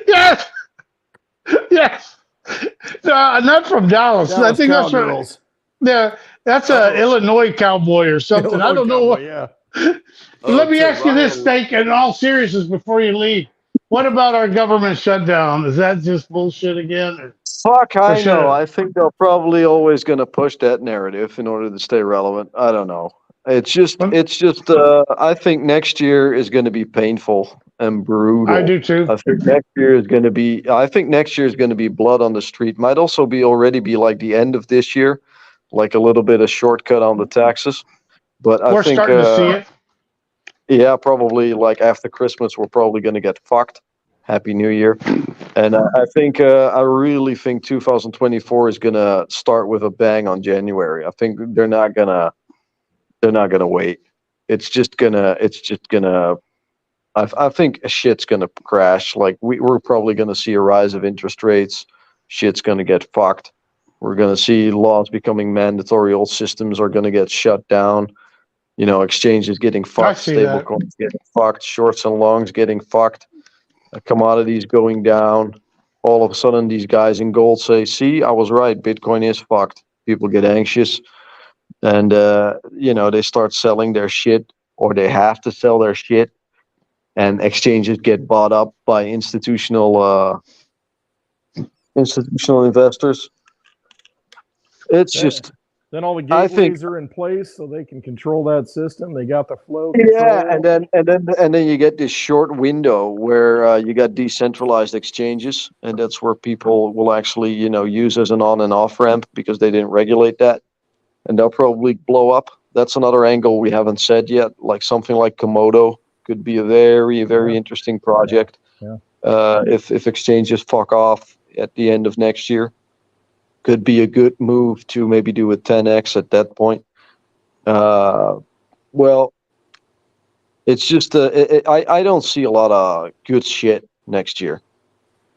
Yes. Yes. No, not from Dallas. I Dallas think that's from Cowgirls. that's a Illinois cowboy or something. I don't know what. Yeah. Let me to ask you this, Ryan, Steak, in all seriousness, before you leave. What about our government shutdown? Is that just bullshit again? Or? Fuck, I sure. know. I think they're probably always going to push that narrative in order to stay relevant. I don't know. It's just. I think next year is going to be painful and brutal. I do too. I think next year is going to be. I think next year is going to be blood on the street. Might also already be like the end of this year, like a little bit of shortcut on the taxes. But I We're think starting to see it. yeah, probably like after Christmas, we're probably going to get fucked. Happy New Year. And I really think 2024 is going to start with a bang on January. I think they're not going to wait. I think shit's going to crash. Like we're probably going to see a rise of interest rates. Shit's going to get fucked. We're going to see laws becoming mandatory. Old systems are going to get shut down. Exchanges getting fucked, see stable that. coins getting fucked, shorts and longs getting fucked, commodities going down. All of a sudden, these guys in gold say, see, I was right. Bitcoin is fucked. People get anxious and, they start selling their shit, or they have to sell their shit, and exchanges get bought up by institutional investors. It's Yeah. just, Then all the I gateways think- are in place, so they can control that system. They got the flow control. Yeah, and then you get this short window where you got decentralized exchanges, and that's where people will actually, use as an on and off ramp because they didn't regulate that, and they'll probably blow up. That's another angle we haven't said yet. Like something like Komodo could be a very, very interesting project. Yeah. If exchanges fuck off at the end of next year, could be a good move to maybe do a 10x at that point. Well, it's just I don't see a lot of good shit next year.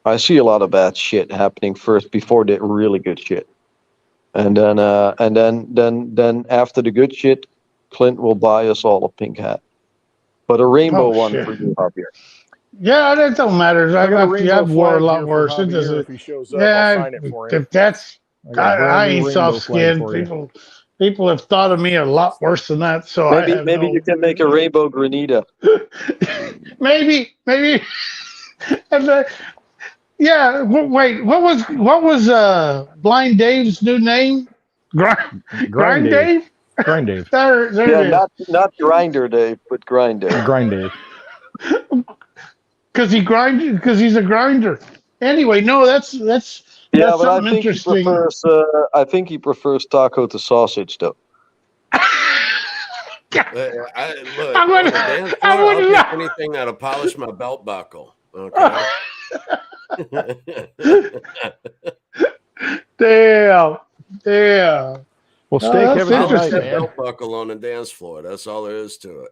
I see a lot of bad shit happening first before the really good shit, and then after the good shit, Clint will buy us all a pink hat, but a rainbow one shit. for you, Javier. Yeah, that don't matter. I got a rainbow I've wore a flag lot here for worse. It Javier. doesn't. If he shows up, I'll Yeah, sign it for him. if that's. got a brand I new ain't rainbow soft flag skinned. for you. People have thought of me a lot worse than that. So Maybe you can make a rainbow granita. maybe. And, yeah. Wait. What was Blind Dave's new name? Grind Dave. Grind Dave. There Yeah, it is. not Grinder Dave, but Grind Dave. Grind Dave. Because he's a grinder. Anyway, no, that's Yeah, but I something think interesting. he prefers. I think he prefers taco to sausage, though. Look, I on would- the dance I floor, would I'll not- take anything that'll polish my belt buckle. Okay. Damn. Well, steak, that's have a good night, interesting. man. belt buckle on the dance floor. That's all there is to it.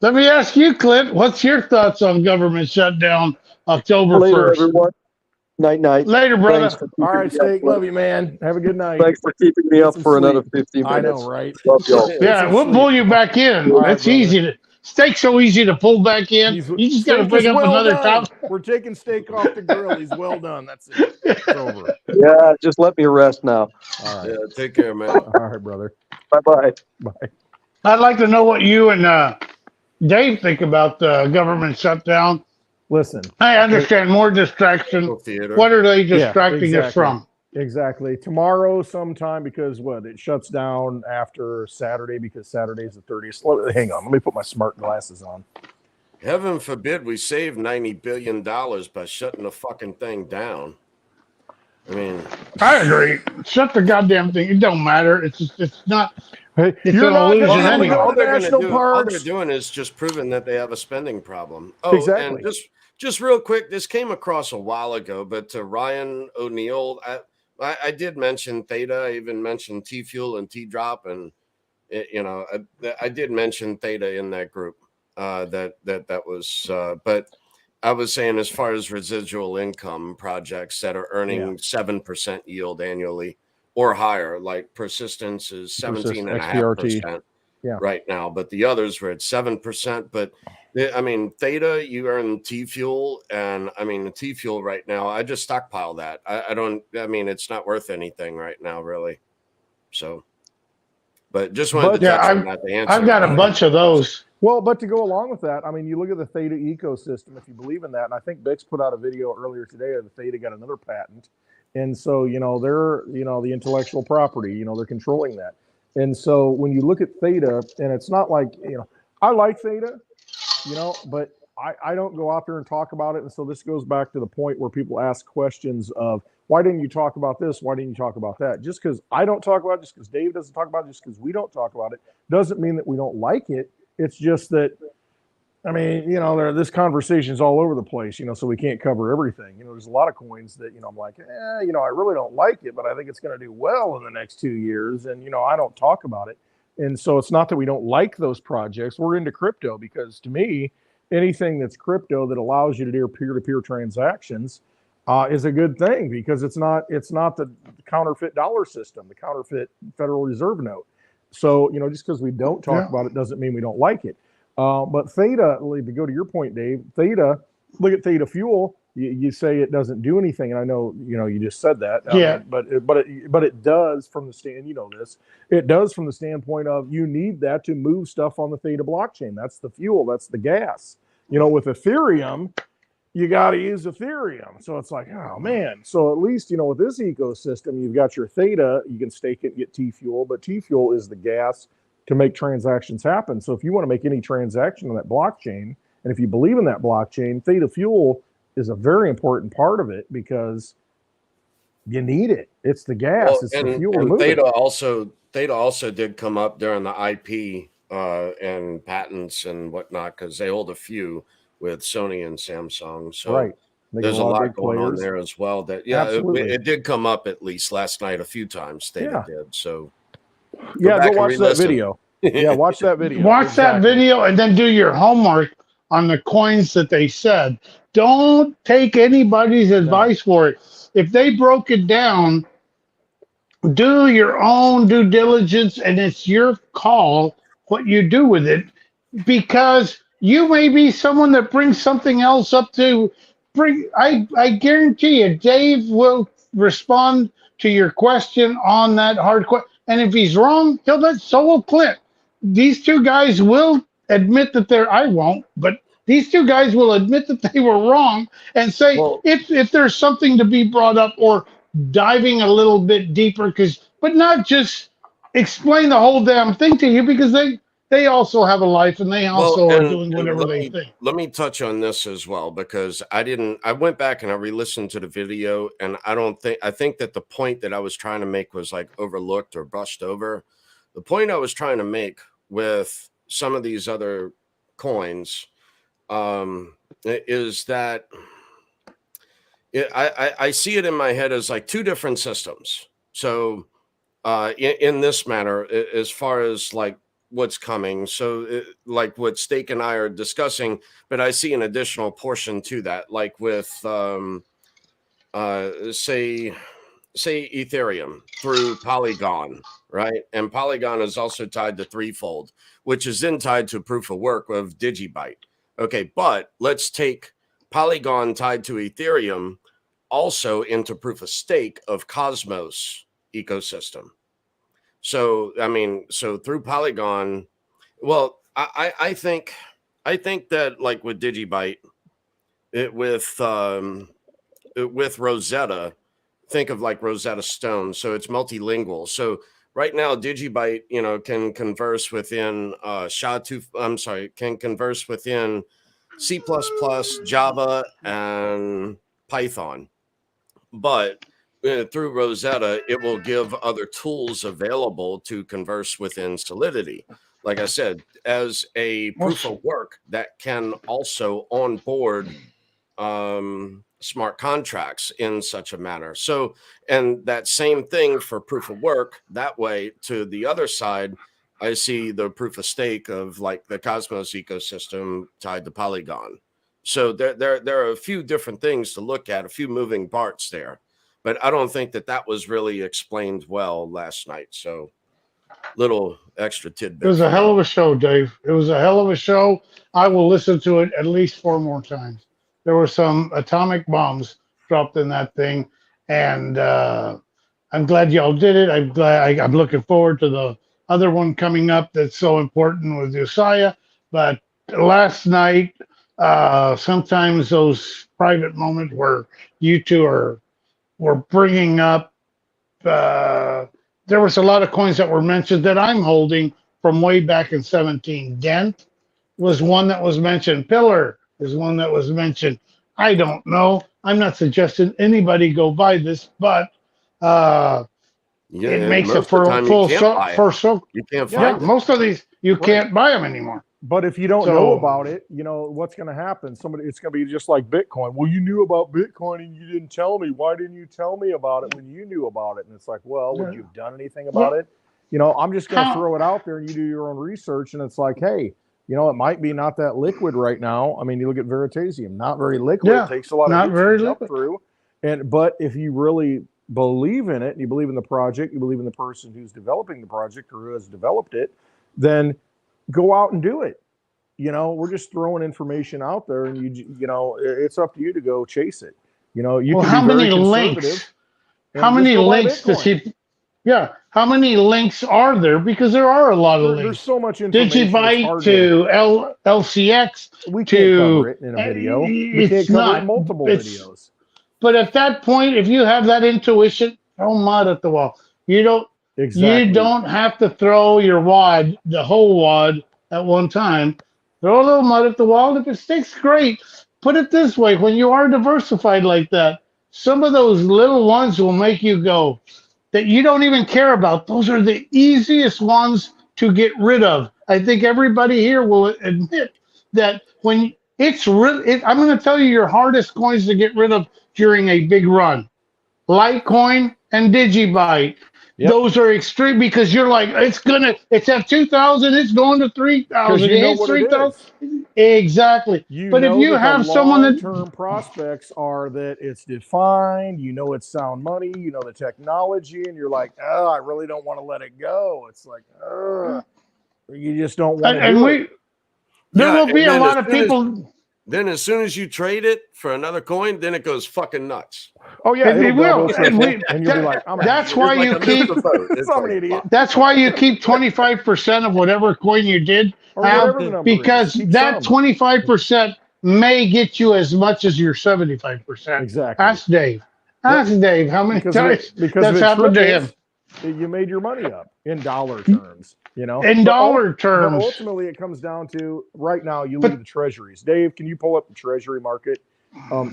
Let me ask you, Clint, what's your thoughts on government shutdown October Later, 1st? everyone. Night. Later, brother. Thanks for keeping All right, me up steak. for- Love you, man. Have a good night. Thanks for keeping me Get up some for another sleep. 15 I minutes. know, right? Love y'all. Yeah, some we'll sleep. pull you back in. All right, That's brother. easy. Steak's so easy to pull back in. You just got to steak bring is up well another done. top. We're taking steak off the grill. He's well done. That's it. It's over. Yeah, just let me rest now. All right. Yeah, take care, man. All right, brother. Bye-bye. Bye. I'd like to know what you and Dave think about the government shutdown. Listen. I understand more distraction. Theater. What are they distracting us exactly. from? Exactly. Tomorrow sometime, because it shuts down after Saturday, because Saturday's the 30th. Hang on. Let me put my smart glasses on. Heaven forbid we save $90 billion by shutting the fucking thing down. I mean, I agree. Shut the goddamn thing. It don't matter. It's not. Hey, It's you're an not illusion going to anyway. go all to the they're national gonna do, all they're parks. doing is just proving that they have a spending problem. Oh, Exactly. and just real quick, this came across a while ago, but to Ryan O'Neill, I did mention Theta. I even mentioned T Fuel and T Drop, and I did mention Theta in that group. That was, but I was saying as far as residual income projects that are earning 7% yield annually or higher, like Persistence is 17.5% right now, but the others were at 7%. But I mean, Theta, you earn T Fuel, and I mean the T Fuel right now, I just stockpile that. I mean, it's not worth anything right now, really. So, but just wanted to touch on that. To answer I've got a bunch of those. Well, but to go along with that, I mean, you look at the Theta ecosystem, if you believe in that, and I think Bix put out a video earlier today of the Theta got another patent. And so, they're, the intellectual property, they're controlling that. And so when you look at Theta, and it's not like, I like Theta, but I don't go out there and talk about it. And so this goes back to the point where people ask questions of, why didn't you talk about this? Why didn't you talk about that? Just because I don't talk about it, just because Dave doesn't talk about it, just because we don't talk about it, doesn't mean that we don't like it. It's just that, I mean, this conversation's all over the place, so we can't cover everything. There's a lot of coins that, I'm like, I really don't like it, but I think it's going to do well in the next 2 years. And, I don't talk about it. And so it's not that we don't like those projects. We're into crypto because to me, anything that's crypto that allows you to do peer-to-peer transactions is a good thing, because it's not the counterfeit dollar system, the counterfeit Federal Reserve note. So, just because we don't talk about it doesn't mean we don't like it. But Theta, to go to your point, Dave, Theta, look at Theta Fuel. You say it doesn't do anything, and I know you just said that. But it does from the it does from the standpoint of you need that to move stuff on the Theta blockchain. That's the fuel. That's the gas. With Ethereum, you got to use Ethereum. So it's like, oh man. So at least, with this ecosystem, you've got your Theta, you can stake it and get T Fuel, but T Fuel is the gas to make transactions happen. So if you want to make any transaction on that blockchain, and if you believe in that blockchain, Theta Fuel is a very important part of it because you need it. It's the gas, it's the fuel. And Theta also did come up during the IP and patents and whatnot, because they hold a few with Sony and Samsung. So right. There's a lot going on there as well. That it did come up at least last night a few times. Theta did. So go watch that video. Watch that video. Watch that video and then do your homework on the coins that they said. Don't take anybody's advice for it. If they broke it down, do your own due diligence, and it's your call what you do with it, because you may be someone that brings something else up to bring. I guarantee you, Dave will respond to your question on that hard question. And if he's wrong, so will Clint. These two guys will admit that I won't, but these two guys will admit that they were wrong and say if there's something to be brought up or diving a little bit deeper, but not just explain the whole damn thing to you, because they also have a life and they also are doing whatever they think. Let me touch on this as well, because I went back and I re-listened to the video, and I think that the point that I was trying to make was like overlooked or brushed over. The point I was trying to make with some of these other coins is that I see it in my head as like two different systems. So in this matter, as far as like what's coming, so like what Steak and I are discussing, but I see an additional portion to that, like with say Ethereum through Polygon, right? And Polygon is also tied to Threefold, which is then tied to proof of work of Digibyte. Okay, but let's take Polygon tied to Ethereum also into proof of stake of Cosmos ecosystem. So through Polygon, well, I think that like with Digibyte, with Rosetta, think of like Rosetta Stone. So it's multilingual. So right now, Digibyte, can converse within can converse within C++, Java, and Python. But through Rosetta, it will give other tools available to converse within Solidity. Like I said, as a proof of work that can also onboard smart contracts in such a manner. So, and that same thing for proof of work, that way to the other side, I see the proof of stake of like the Cosmos ecosystem tied to Polygon. So there are a few different things to look at, a few moving parts there, but I don't think that was really explained well last night. So little extra tidbit. It was a hell of a show, Dave. It was a hell of a show. I will listen to it at least 4 more times. There were some atomic bombs dropped in that thing, and I'm glad y'all did it. I'm looking forward to the other one coming up that's so important with Josiah. But last night, sometimes those private moments where you two were bringing up, there was a lot of coins that were mentioned that I'm holding from way back in 17. Dent was one that was mentioned. Pillar is one that was mentioned. I don't know. I'm not suggesting anybody go buy this, but it makes it for full so. You can't find it. Most of these you can't buy them anymore. But if you don't know about it, what's going to happen? It's going to be just like Bitcoin. Well, you knew about Bitcoin and you didn't tell me. Why didn't you tell me about it when you knew about it? And it's like, well, would you have done anything about it? I'm just going to throw it out there and you do your own research. And it's like, hey, it might be not that liquid right now. I mean, you look at Veritasium, not very liquid. It takes a lot of hoops to jump through. But if you really believe in it, and you believe in the project, you believe in the person who's developing the project or who has developed it, then go out and do it. We're just throwing information out there, and it's up to you to go chase it. You can how many links? How many links does he? Yeah. How many links are there? Because there are a lot of There's links. so much information. It's Digibyte hard to LCX we can't cover to it in a video. We can't it's cover it in not. multiple It's videos. but at that point, if you have that intuition, throw mud at the wall. You don't. You Exactly. don't have to throw your wad, the whole wad, at one time. Throw a little mud at the wall. If it sticks, great. Put it this way: when you are diversified like that, some of those little ones will make you go that you don't even care about. Those are the easiest ones to get rid of. I think everybody here will admit that when it's really, I'm going to tell you your hardest coins to get rid of during a big run. Litecoin and Digibyte. Yep. Those are extreme because you're like, it's at 2,000, it's going to Because 3,000. you know It's what it 3,000. is. Exactly. You But if know you that the have someone that, long-term prospects are that it's defined, you know it's sound money, you know the technology, and you're like, oh, I really don't want to let it go. It's like, you just don't want to do it. there Yeah, will be and a then lot of people. Then as soon as you trade it for another coin, then it goes fucking nuts. Oh yeah, It it'll will. double, triple, and you'll be like, That's why you keep. I'm an idiot. That's why you keep 25% of whatever coin you did Or have, whatever the number because is. Keep that some. 25% may get you as much as your 75%. Exactly. Ask Dave. Ask Dave how many times because that's if it happened to him. triples, you made your money up in dollar terms, you know. In dollar But terms. ultimately, it comes down to right now. You look at the treasuries. Dave, can you pull up the treasury market?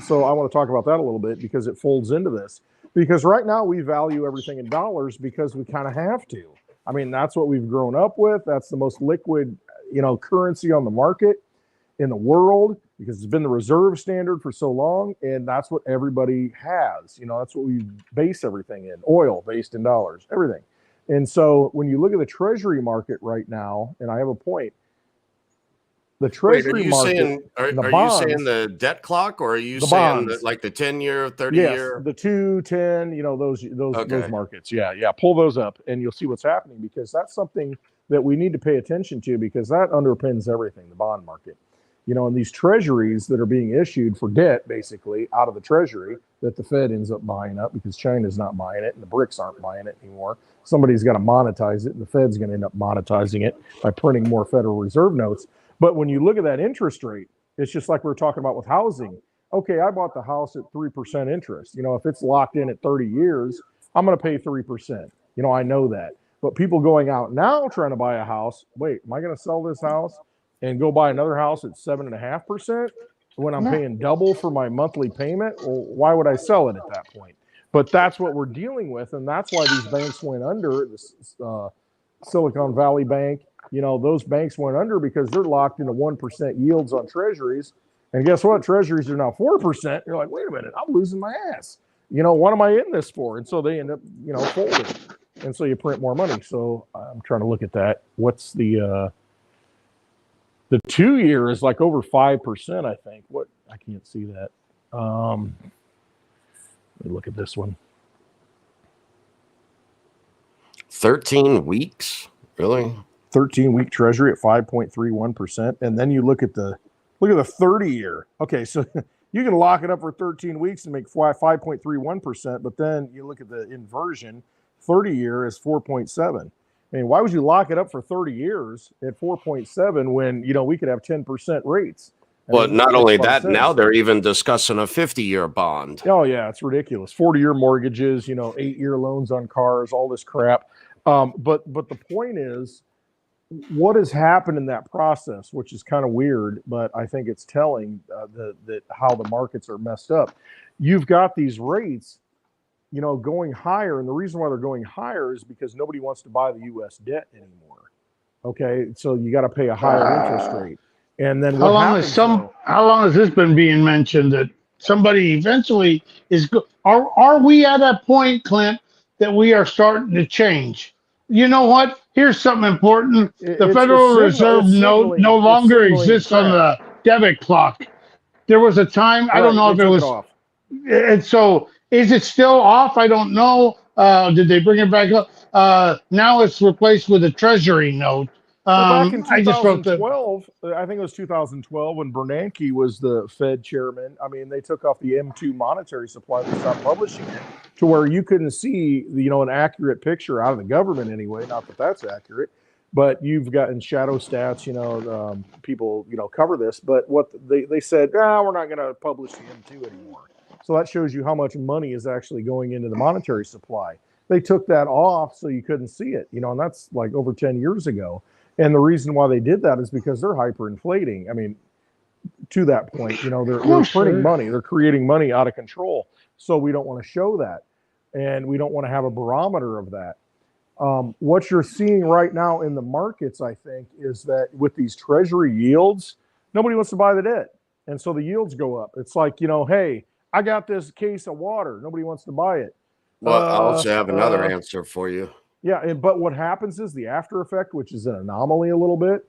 So I want to talk about that a little bit because it folds into this. Because right now we value everything in dollars because we kind of have to. I mean, that's what we've grown up with. That's the most liquid, currency on the market in the world because it's been the reserve standard for so long, and that's what everybody has. That's what we base everything in. Oil based in dollars, everything. And so when you look at the treasury market right now, and I have a point, the treasury market, are the you bonds, saying the debt clock, or are you the saying bonds, like the 10-year, 30-year? Yes, the 2, 10, those markets. Yeah. Pull those up and you'll see what's happening because that's something that we need to pay attention to because that underpins everything, the bond market. And these treasuries that are being issued for debt, basically out of the treasury that the Fed ends up buying up because China's not buying it and the BRICS aren't buying it anymore. Somebody's got to monetize it and the Fed's going to end up monetizing it by printing more Federal Reserve notes. But when you look at that interest rate, it's just like we were talking about with housing. Okay, I bought the house at 3% interest. If it's locked in at 30 years, I'm going to pay 3%. I know that. But people going out now trying to buy a house, wait, am I going to sell this house and go buy another house at 7.5% when I'm paying double for my monthly payment? Well, why would I sell it at that point? But that's what we're dealing with, and that's why these banks went under. This Silicon Valley Bank, those banks went under because they're locked into 1% yields on treasuries. And guess what? Treasuries are now 4%. You're like, wait a minute, I'm losing my ass. What am I in this for? And so they end up, folding. And so you print more money. So I'm trying to look at that. What's the 2-year is like over 5%, I think. What? I can't see that. Let me look at this one. 13 weeks? Really? 13-week treasury at 5.31%. And then you look at the 30-year. Okay, so you can lock it up for 13 weeks and make 5.31%, but then you look at the inversion, 30-year is 4.7. I mean, why would you lock it up for 30 years at 4.7 when, we could have 10% rates? Well, not only that, now they're even discussing a 50-year bond. Oh, yeah, it's ridiculous. 40-year mortgages, 8-year loans on cars, all this crap. But the point is, what has happened in that process, which is kind of weird, but I think it's telling that how the markets are messed up. You've got these rates, going higher, and the reason why they're going higher is because nobody wants to buy the U.S. debt anymore. Okay, so you got to pay a higher interest rate. And then how long has this been being mentioned that somebody eventually is are we at a point, Clint, that we are starting to change? You know what? Here's something important. The Federal Reserve no longer exists on the debit clock. There was a time, I don't know if it was, and so is it still off? I don't know. Did they bring it back up? Now it's replaced with a treasury note. Well, back in I just wrote the 2012, I think it was 2012 when Bernanke was the Fed chairman. I mean, they took off the M2 monetary supply. They stopped publishing it to where you couldn't see, an accurate picture out of the government anyway. Not that that's accurate, but you've gotten shadow stats. People cover this, but what they said, we're not going to publish the M2 anymore. So that shows you how much money is actually going into the monetary supply. They took that off so you couldn't see it, and that's like over 10 years ago. And the reason why they did that is because they're hyperinflating. I mean, to that point, they're printing money. They're creating money out of control. So we don't want to show that. And we don't want to have a barometer of that. What you're seeing right now in the markets, I think, is that with these treasury yields, nobody wants to buy the debt. And so the yields go up. It's like, hey, I got this case of water. Nobody wants to buy it. Well, I also have another answer for you. Yeah, but what happens is the after effect, which is an anomaly a little bit,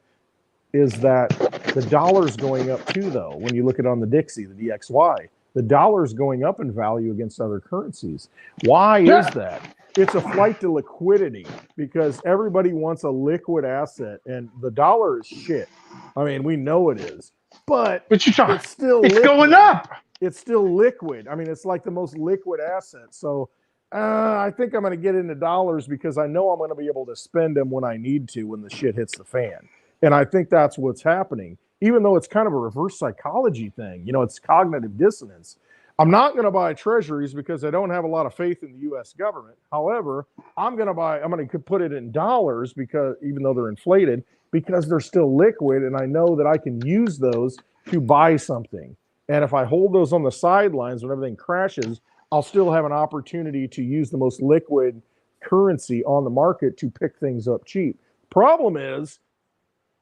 is that the dollar's going up too, though. When you look at it on the Dixie, the DXY, the dollar's going up in value against other currencies. Why is that? It's a flight to liquidity because everybody wants a liquid asset, and the dollar is shit. I mean, we know it is, but it's still going up. It's still liquid. I mean, it's like the most liquid asset. So I think I'm going to get into dollars because I know I'm going to be able to spend them when I need to when the shit hits the fan. And I think that's what's happening, even though it's kind of a reverse psychology thing. It's cognitive dissonance. I'm not going to buy treasuries because I don't have a lot of faith in the U.S. government. However, I'm going to put it in dollars because even though they're inflated, because they're still liquid, and I know that I can use those to buy something. And if I hold those on the sidelines when everything crashes, I'll still have an opportunity to use the most liquid currency on the market to pick things up cheap. Problem is,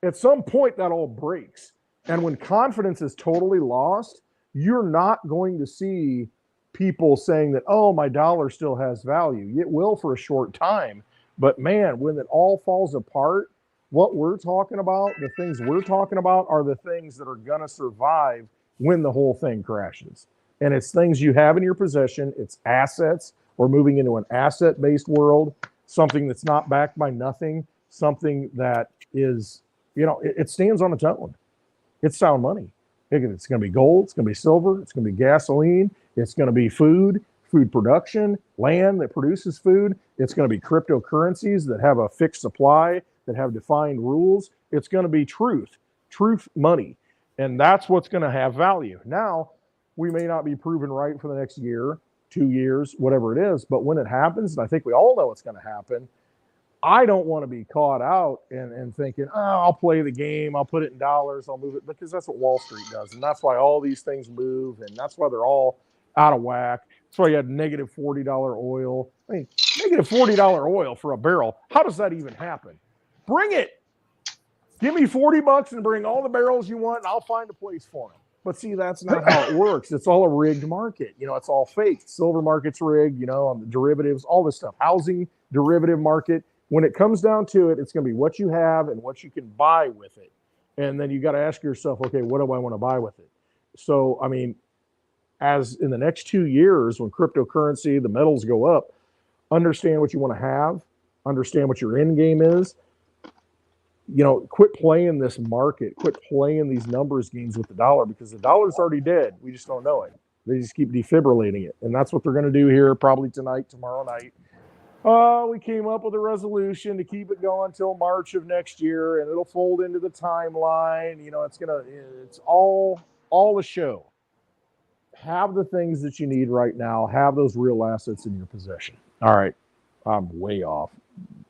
at some point that all breaks. And when confidence is totally lost, you're not going to see people saying that, oh, my dollar still has value. It will for a short time. But man, when it all falls apart, what we're talking about, the things we're talking about are the things that are going to survive when the whole thing crashes. And it's things you have in your possession. It's assets. We're moving into an asset-based world, something that's not backed by nothing, something that is, it stands on its own. It's sound money. It's going to be gold. It's going to be silver. It's going to be gasoline. It's going to be food production, land that produces food. It's going to be cryptocurrencies that have a fixed supply, that have defined rules. It's going to be truth money. And that's what's going to have value. Now, we may not be proven right for the next year, 2 years, whatever it is. But when it happens, and I think we all know it's going to happen, I don't want to be caught out and thinking, I'll play the game. I'll put it in dollars. I'll move it, because that's what Wall Street does. And that's why all these things move. And that's why they're all out of whack. That's why you had negative $40 oil. I mean, negative $40 oil for a barrel. How does that even happen? Bring it. Give me $40 and bring all the barrels you want, and I'll find a place for them. But see, that's not how it works. It's all a rigged market. It's all fake. Silver market's rigged, on the derivatives, all this stuff. Housing, derivative market. When it comes down to it, it's going to be what you have and what you can buy with it. And then you got to ask yourself, okay, what do I want to buy with it? So, I mean, as in the next 2 years, when cryptocurrency, the metals go up, understand what you want to have, understand what your end game is. Quit playing this market, quit playing these numbers games with the dollar, because the dollar's already dead. We just don't know it. They just keep defibrillating it. And that's what they're going to do here probably tonight, tomorrow night. We came up with a resolution to keep it going until March of next year, and it'll fold into the timeline. It's all a show. Have the things that you need right now. Have those real assets in your possession. All right. I'm way off.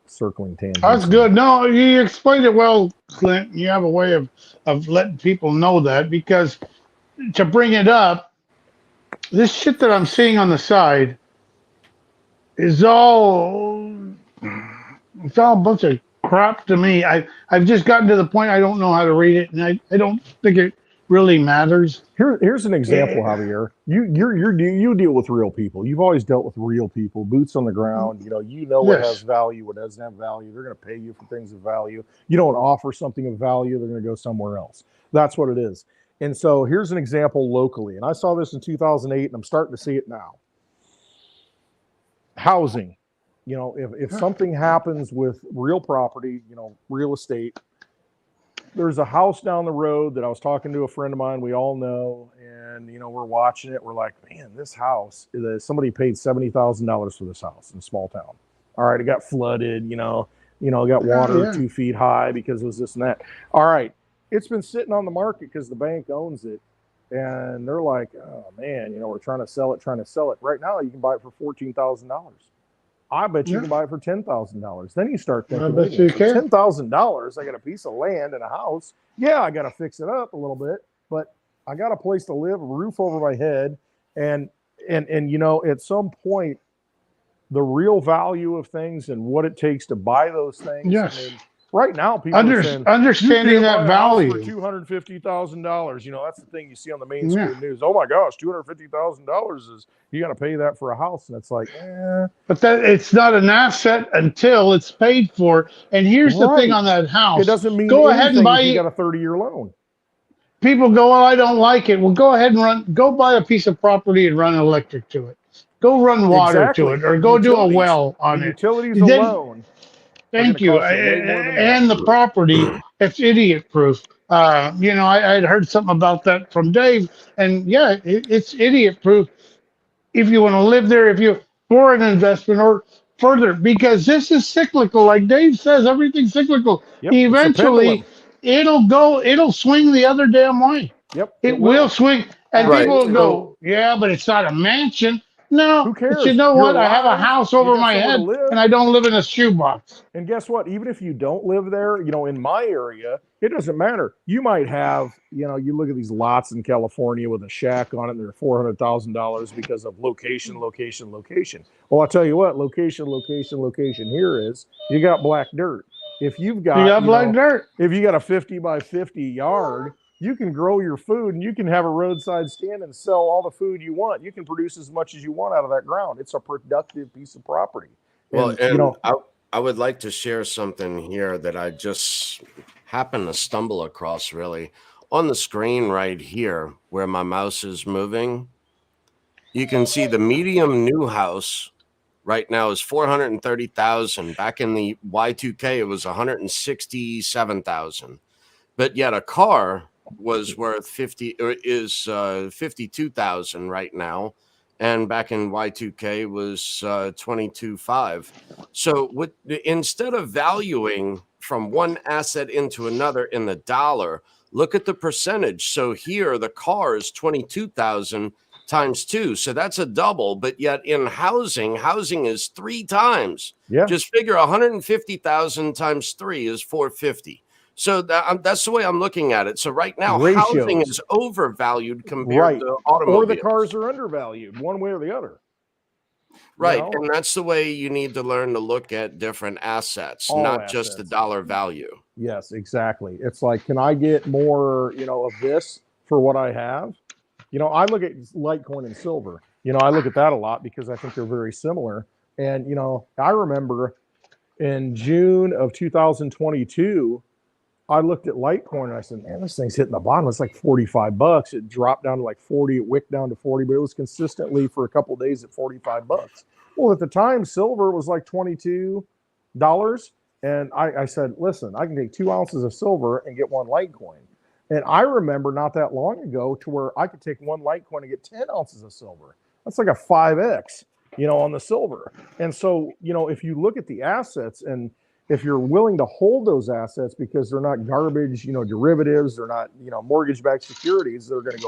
Circling tangents. That's good. No, you explained it well, Clint. You have a way of letting people know that, because to bring it up, this shit that I'm seeing on the side is it's all a bunch of crap to me. I've just gotten to the point I don't know how to read it, and I don't think it really matters. Here's an example, Javier. You deal with real people. You've always dealt with real people, boots on the ground. What has value, what doesn't have value. They're going to pay you for things of value. You don't offer something of value, they're going to go somewhere else. That's what it is. And so here's an example locally. And I saw this in 2008, and I'm starting to see it now. Housing. If something happens with real property, real estate, there's a house down the road that I was talking to a friend of mine we all know, and we're watching it. We're like, man, this house, somebody paid $70,000 for this house in a small town. All right, it got flooded, it got water Yeah. 2 feet high because it was this and that. All right, it's been sitting on the market because the bank owns it, and they're like, oh man, we're trying to sell it. Right now, you can buy it for $14,000. I bet you can buy it for $10,000. Then you start thinking, I bet you can. $10,000, I got a piece of land and a house. Yeah, I got to fix it up a little bit, but I got a place to live, a roof over my head, and at some point, the real value of things and what it takes to buy those things. Yes. I mean, right now, people are saying, understanding that value. for $250,000. That's the thing you see on the mainstream news. Oh my gosh, $250,000 is, you got to pay that for a house, and it's like, But that it's not an asset until it's paid for. And here's the thing on that house: it doesn't mean go ahead and buy. If you got a 30-year loan. People go, well, I don't like it. Well, go ahead and go buy a piece of property and run electric to it. Go run water to it, or go do a well on it. Utilities alone. Thank you. And the property, it's idiot proof. I had heard something about that from Dave, and yeah, it's idiot proof if you want to live there, for an investment or further, because this is cyclical. Like Dave says, everything's cyclical. Yep, eventually it'll swing the other damn way. Yep. It will swing. And people will go, yeah, but it's not a mansion. No, who cares? But you know what? I have a house over my head, and I don't live in a shoebox. And guess what? Even if you don't live there, in my area, it doesn't matter. You might have, you look at these lots in California with a shack on it, and they're $400,000 because of location. Well, I'll tell you what, location here is, you got black dirt. If you've got, black dirt, if you got a 50 by 50 yard, you can grow your food, and you can have a roadside stand and sell all the food you want. You can produce as much as you want out of that ground. It's a productive piece of property. Well, I would like to share something here that I just happened to stumble across, really. On the screen right here, where my mouse is moving, you can see the medium new house right now is 430,000. Back in the Y2K, it was 167,000. But yet a car was worth 52,000 right now, and back in Y2K was 22.5. So instead of valuing from one asset into another in the dollar, look at the percentage. So here the car is 22,000 times 2, so that's a double. But yet in housing is 3 times. Yeah. Just figure 150,000 times 3 is 450. So that's the way I'm looking at it. So right now, housing is overvalued compared to automobiles. Or the cars are undervalued, one way or the other. Right. And that's the way you need to learn to look at different assets, not just the dollar value. Yes, exactly. It's like, can I get more, of this for what I have? I look at Litecoin and silver. I look at that a lot because I think they're very similar. And, I remember in June of 2022, I looked at Litecoin and I said, man, this thing's hitting the bottom. It's like $45. It dropped down to like 40. It wicked down to 40, but it was consistently for a couple of days at $45. Well, at the time, silver was like $22. And I said, listen, I can take 2 ounces of silver and get 1 Litecoin. And I remember not that long ago to where I could take 1 Litecoin and get 10 ounces of silver. That's like a 5X, on the silver. And so, if you look at the assets, and if you're willing to hold those assets because they're not garbage, derivatives, they're not, mortgage-backed securities that are going to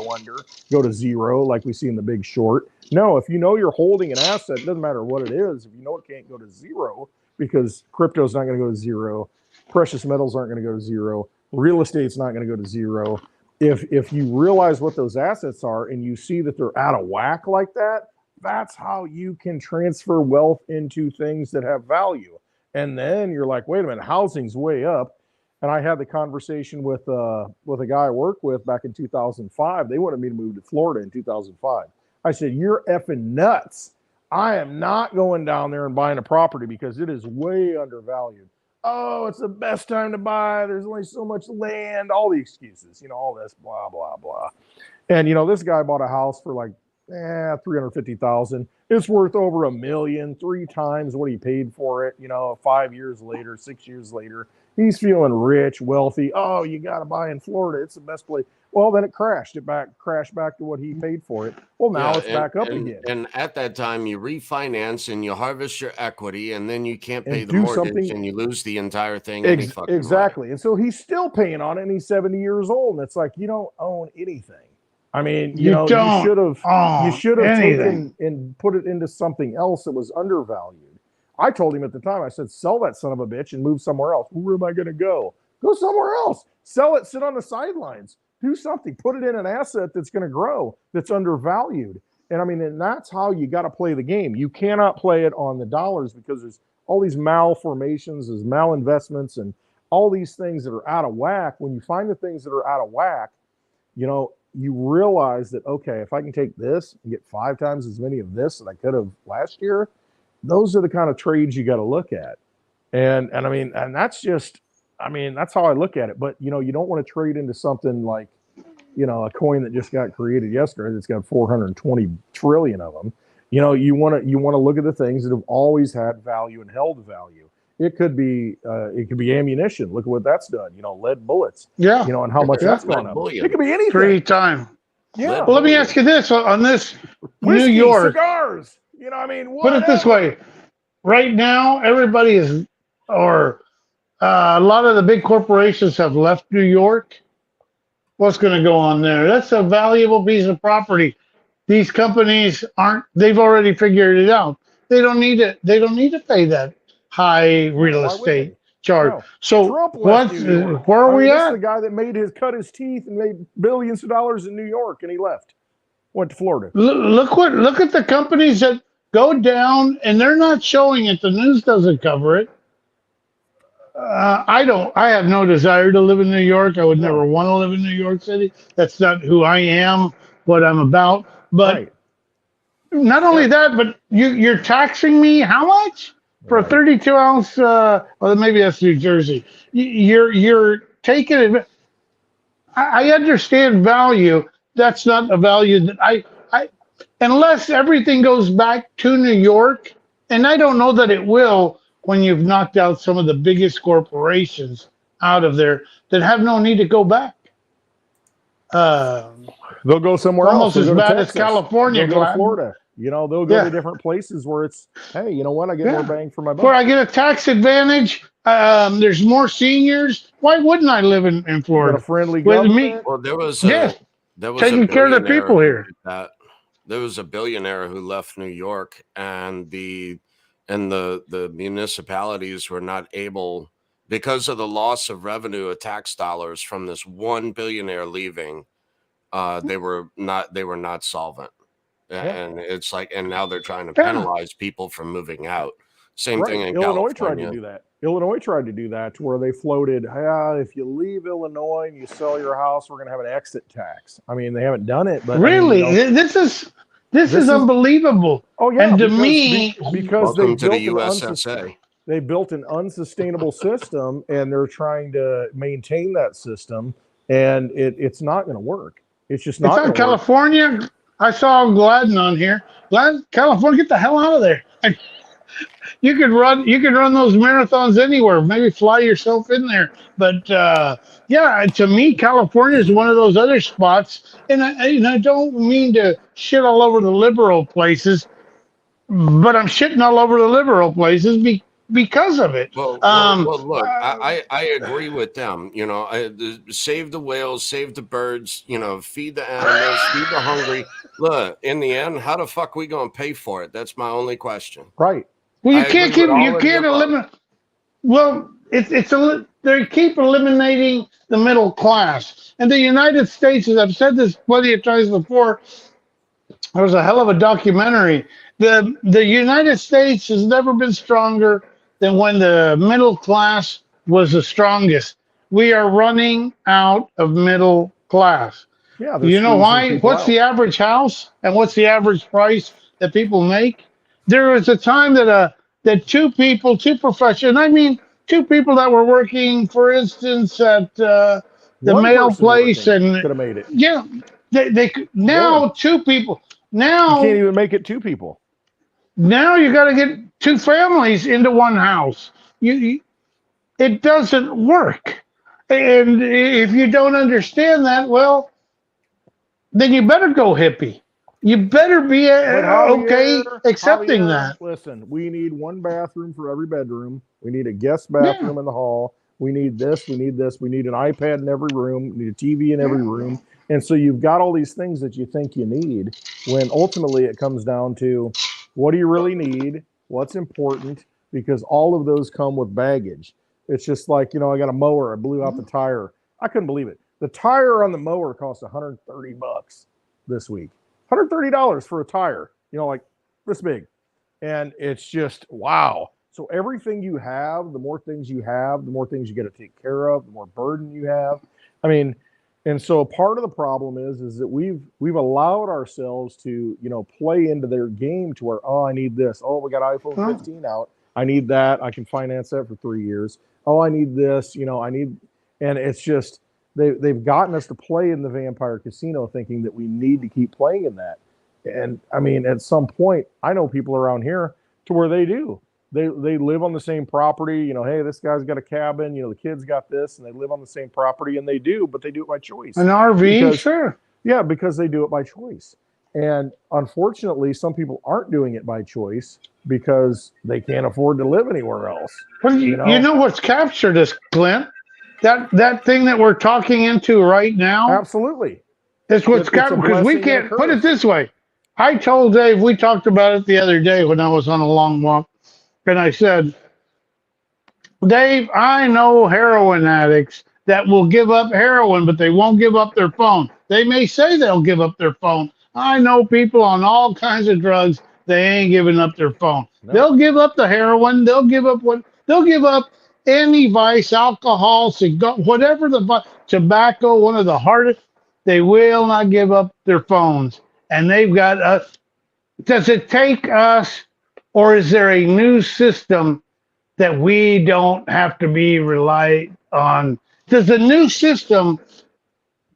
go to zero, like we see in The Big Short. No, if you're holding an asset, it doesn't matter what it is. If it can't go to zero, because crypto's not going to go to zero, precious metals aren't going to go to zero, real estate's not going to go to zero. If you realize what those assets are and you see that they're out of whack like that, that's how you can transfer wealth into things that have value. And then you're like, wait a minute, housing's way up. And I had the conversation with a guy I worked with back in 2005. They wanted me to move to Florida in 2005. I said, you're effing nuts. I am not going down there and buying a property because it is way undervalued. Oh, it's the best time to buy. There's only so much land, all the excuses, all this, blah, blah, blah. And, this guy bought a house for like, $350,000. It's worth over $1 million, 3 times what he paid for it. 5 years later, 6 years later, He's feeling rich, wealthy. Oh, you got to buy in Florida. It's the best place. Well, then it crashed. Crashed back to what he paid for it. Well, now it's back up again. And at that time, you refinance and you harvest your equity, and then you can't pay And the do mortgage, something- and you lose the entire thing. Exactly. And so he's still paying on it, and he's 70 years old. And it's like, you don't own anything. I mean, you should have taken and put it into something else that was undervalued. I told him at the time, I said, sell that son of a bitch and move somewhere else. Where am I going to go? Go somewhere else. Sell it, sit on the sidelines, do something, put it in an asset that's going to grow, that's undervalued. And I mean, and that's how you got to play the game. You cannot play it on the dollars because there's all these malformations, there's malinvestments, and all these things that are out of whack. When you find the things that are out of whack, you realize that, okay, if I can take this and get 5 times as many of this that I could have last year, those are the kind of trades you got to look at. And I mean, and that's just, I mean, that's how I look at it. But, you don't want to trade into something like, a coin that just got created yesterday that's got 420 trillion of them. You want to look at the things that have always had value and held value. It could be ammunition. Look at what that's done. Lead bullets. Yeah. And how much that's gone up. It could be anything. Free time. Yeah. Well, let me ask you this on this Whiskey, New York. Cigars. Put it this way. Right now, everybody is, or a lot of the big corporations have left New York. What's going to go on there? That's a valuable piece of property. These companies they've already figured it out. They don't need it. They don't need to pay that high real estate charge. No. So where are we at? The guy that cut his teeth and made billions of dollars in New York, and he left, went to Florida. Look at the companies that go down, and they're not showing it. The news doesn't cover it. I have no desire to live in New York. I would never want to live in New York City. That's not who I am, what I'm about. But not only that, but you're taxing me how much for a 32 ounce? Well, maybe that's New Jersey. You're taking it. I understand value. That's not a value that I unless everything goes back to New York, and I don't know that it will when you've knocked out some of the biggest corporations out of there that have no need to go back. They'll go somewhere almost else. Almost as bad as California. They'll go to Florida. They'll go to different places where it's, hey, you know what? I get more bang for my buck. Where I get a tax advantage. There's more seniors. Why wouldn't I live in Florida? Got a friendly government. Well, there was taking care of the people here. There was a billionaire who left New York, and the municipalities were not able, because of the loss of revenue of tax dollars from this one billionaire leaving. They were not solvent, and it's like, and now they're trying to penalize people from moving out. Same thing in Illinois California. tried to do that. Illinois tried to do that, to where they floated, if you leave Illinois and you sell your house, we're going to have an exit tax. I mean, they haven't done it, but really, this is unbelievable. Oh yeah, and because welcome to the USSA. They built an unsustainable system, and they're trying to maintain that system, and it's not going to work. It's just not. It's not California. Work. I saw Gladden on here. California, get the hell out of there. You could run those marathons anywhere. Maybe fly yourself in there. But to me, California is one of those other spots. And I don't mean to shit all over the liberal places, but I'm shitting all over the liberal places because of it. Well, look, I agree with them. Save the whales, save the birds. Feed the animals, feed the hungry. Look, in the end, how the fuck we gonna pay for it? That's my only question. Right. Well, you can't eliminate. Well, they keep eliminating the middle class, and the United States, as I've said this plenty of times before, there was a hell of a documentary. The United States has never been stronger than when the middle class was the strongest. We are running out of middle class. Yeah. You know why? What's the average house and what's the average price that people make? There was a time that two professionals, I mean, two people that were working, for instance, at the mail place, and could have made it. Yeah, they now two people. Now you can't even make it two people. Now you got to get two families into one house. It's It doesn't work. And if you don't understand that, well, then you better go hippie. You better be But okay accepting Javier, that. listen, we need one bathroom for every bedroom. We need a guest Yeah. bathroom in the hall. We need this. We need this. We need an iPad in every room. We need a TV in every room. And so you've got all these things that you think you need when ultimately it comes down to what do you really need? What's important? Because all of those come with baggage. It's just like, I got a mower. I blew out the tire. I couldn't believe it. The tire on the mower cost $130 this week. $130 for a tire, like this big. And it's just, wow. So everything you have, the more things you have, the more things you got to take care of, the more burden you have. I mean, and so part of the problem is that we've allowed ourselves to, play into their game to where, oh, I need this. Oh, we got iPhone 15 out. I need that. I can finance that for 3 years. Oh, I need this. And it's just, they've gotten us to play in the vampire casino thinking that we need to keep playing in that. And I mean, at some point, I know people around here to where they do. They live on the same property. Hey, this guy's got a cabin. The kid's got this, and they live on the same property, and they do, but they do it by choice. An RV, sure. Yeah, because they do it by choice. And unfortunately, some people aren't doing it by choice because they can't afford to live anywhere else. Well, you know what's captured us, Clint? That thing that we're talking into right now. Absolutely. That's what's captured, because we can't put it this way. I told Dave, we talked about it the other day when I was on a long walk, and I said, Dave, I know heroin addicts that will give up heroin, but they won't give up their phone. They may say they'll give up their phone. I know people on all kinds of drugs, they ain't giving up their phone. No. They'll give up the heroin. They'll give up any vice, alcohol, cigar, whatever tobacco, one of the hardest. They will not give up their phones. And they've got us. Does it take us, or is there a new system that we don't have to be relied on? Does the new system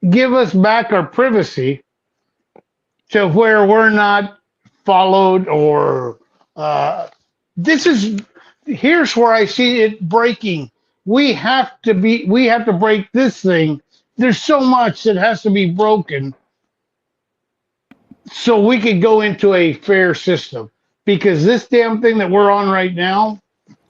give us back our privacy to where we're not followed, or here's where I see it breaking. We have to break this thing. There's so much that has to be broken so we could go into a fair system, because this damn thing that we're on right now,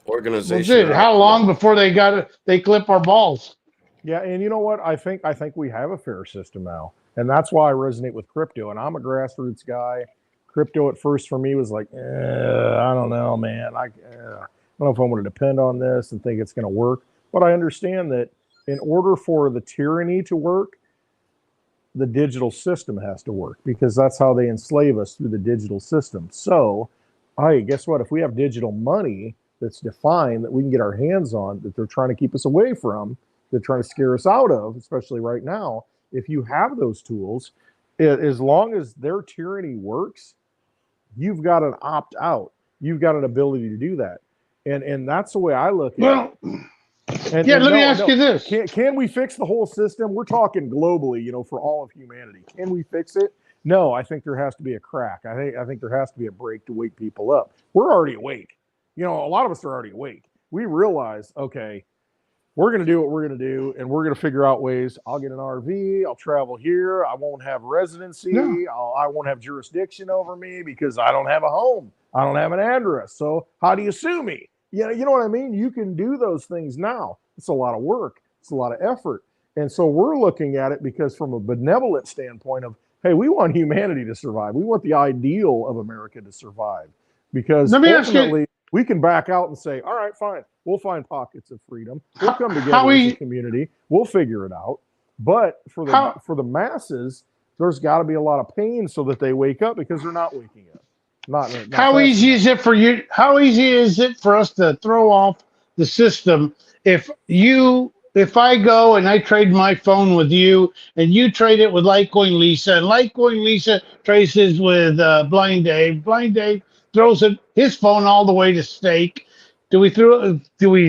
organization. How long before they clip our balls? Yeah, and you know what? I think we have a fair system now, and that's why I resonate with crypto. And I'm a grassroots guy. Crypto at first for me was like, I don't know, man. I don't know if I want to depend on this and think it's going to work. But I understand that in order for the tyranny to work, the digital system has to work, because that's how they enslave us, through the digital system. So, hey, guess what? If we have digital money that's defined, that we can get our hands on, that they're trying to keep us away from, they're trying to scare us out of, especially right now, if you have those tools, as long as their tyranny works, you've got an opt out. You've got an ability to do that. And that's the way I look at it. Let me ask you this. Can we fix the whole system? We're talking globally, for all of humanity. Can we fix it? No, I think there has to be a crack. I think there has to be a break to wake people up. We're already awake. A lot of us are already awake. We realize, okay, we're going to do what we're going to do, and we're going to figure out ways. I'll get an RV. I'll travel here. I won't have residency. No. I won't have jurisdiction over me because I don't have a home. I don't have an address. So how do you sue me? You know what I mean? You can do those things now. It's a lot of work. It's a lot of effort. And so we're looking at it because from a benevolent standpoint of, hey, we want humanity to survive. We want the ideal of America to survive. Because ultimately, we can back out and say, all right, fine. We'll find pockets of freedom. We'll come together as a community. We'll figure it out. But for the masses, there's got to be a lot of pain so that they wake up, because they're not waking up. How easy is it for you? How easy is it for us to throw off the system if I go and I trade my phone with you, and you trade it with Litecoin Lisa, and Litecoin Lisa traces with Blind Dave. Blind Dave throws his phone all the way to stake. Do we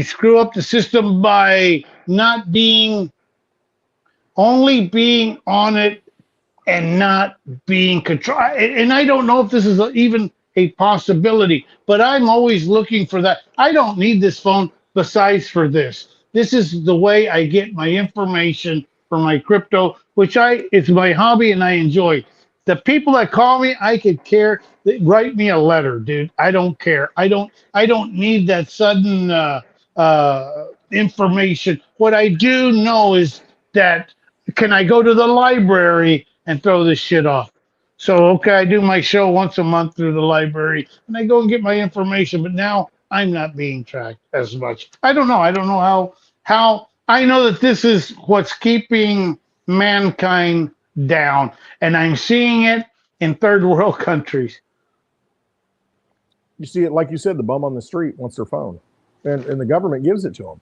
screw up the system by not only being on it and not being controlled? And I don't know if this is even a possibility, but I'm always looking for that. I don't need this phone besides for this. This is the way I get my information for my crypto, which it's my hobby and I enjoy. The people that call me, I could care. They write me a letter, dude. I don't care. I don't need that sudden information. What I do know is that can I go to the library and throw this shit off? So okay, I do my show once a month through the library, and I go and get my information. But now I'm not being tracked as much. I don't know. I don't know how. I know that this is what's keeping mankind down, and I'm seeing it in third world countries. You see it, like you said, the bum on the street wants their phone, and the government gives it to them.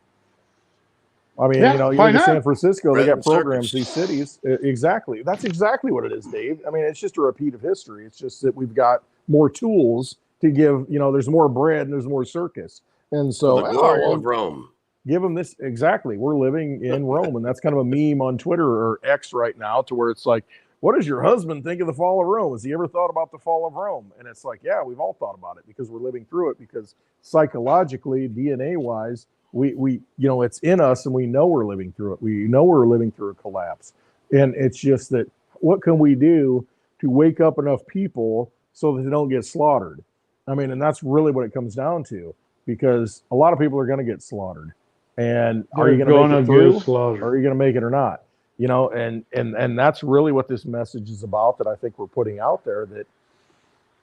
I mean, Yeah, you know, why even in not? San Francisco, they Bread got and circus. programs, these cities. Exactly. That's exactly what it is, Dave. I mean, it's just a repeat of history. It's just that we've got more tools to give, you know, there's more bread and there's more circus. And so, For the glory of Rome. give them this. Exactly. We're living in Rome. And that's kind of a meme on Twitter or X right now, to where it's like, what does your husband think of the fall of Rome? Has he ever thought about the fall of Rome? And it's like, yeah, we've all thought about it because we're living through it, because psychologically, DNA wise, we you know, it's in us, and we know we're living through it. We know we're living through a collapse. And it's just that, what can we do to wake up enough people so that they don't get slaughtered? I mean, and that's really what it comes down to, because a lot of people are going to get slaughtered. And are you going to make it through, or are you going to make it or not? You know, and that's really what this message is about, that I think we're putting out there, that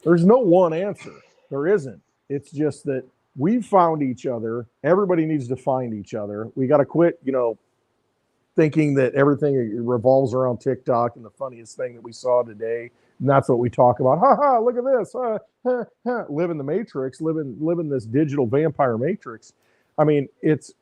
there's no one answer. There isn't. It's just that we've found each other. Everybody needs to find each other. We got to quit, you know, thinking that everything revolves around TikTok and the funniest thing that we saw today. And that's what we talk about. Ha ha, look at this. Live in the matrix, live in this digital vampire matrix. I mean, it's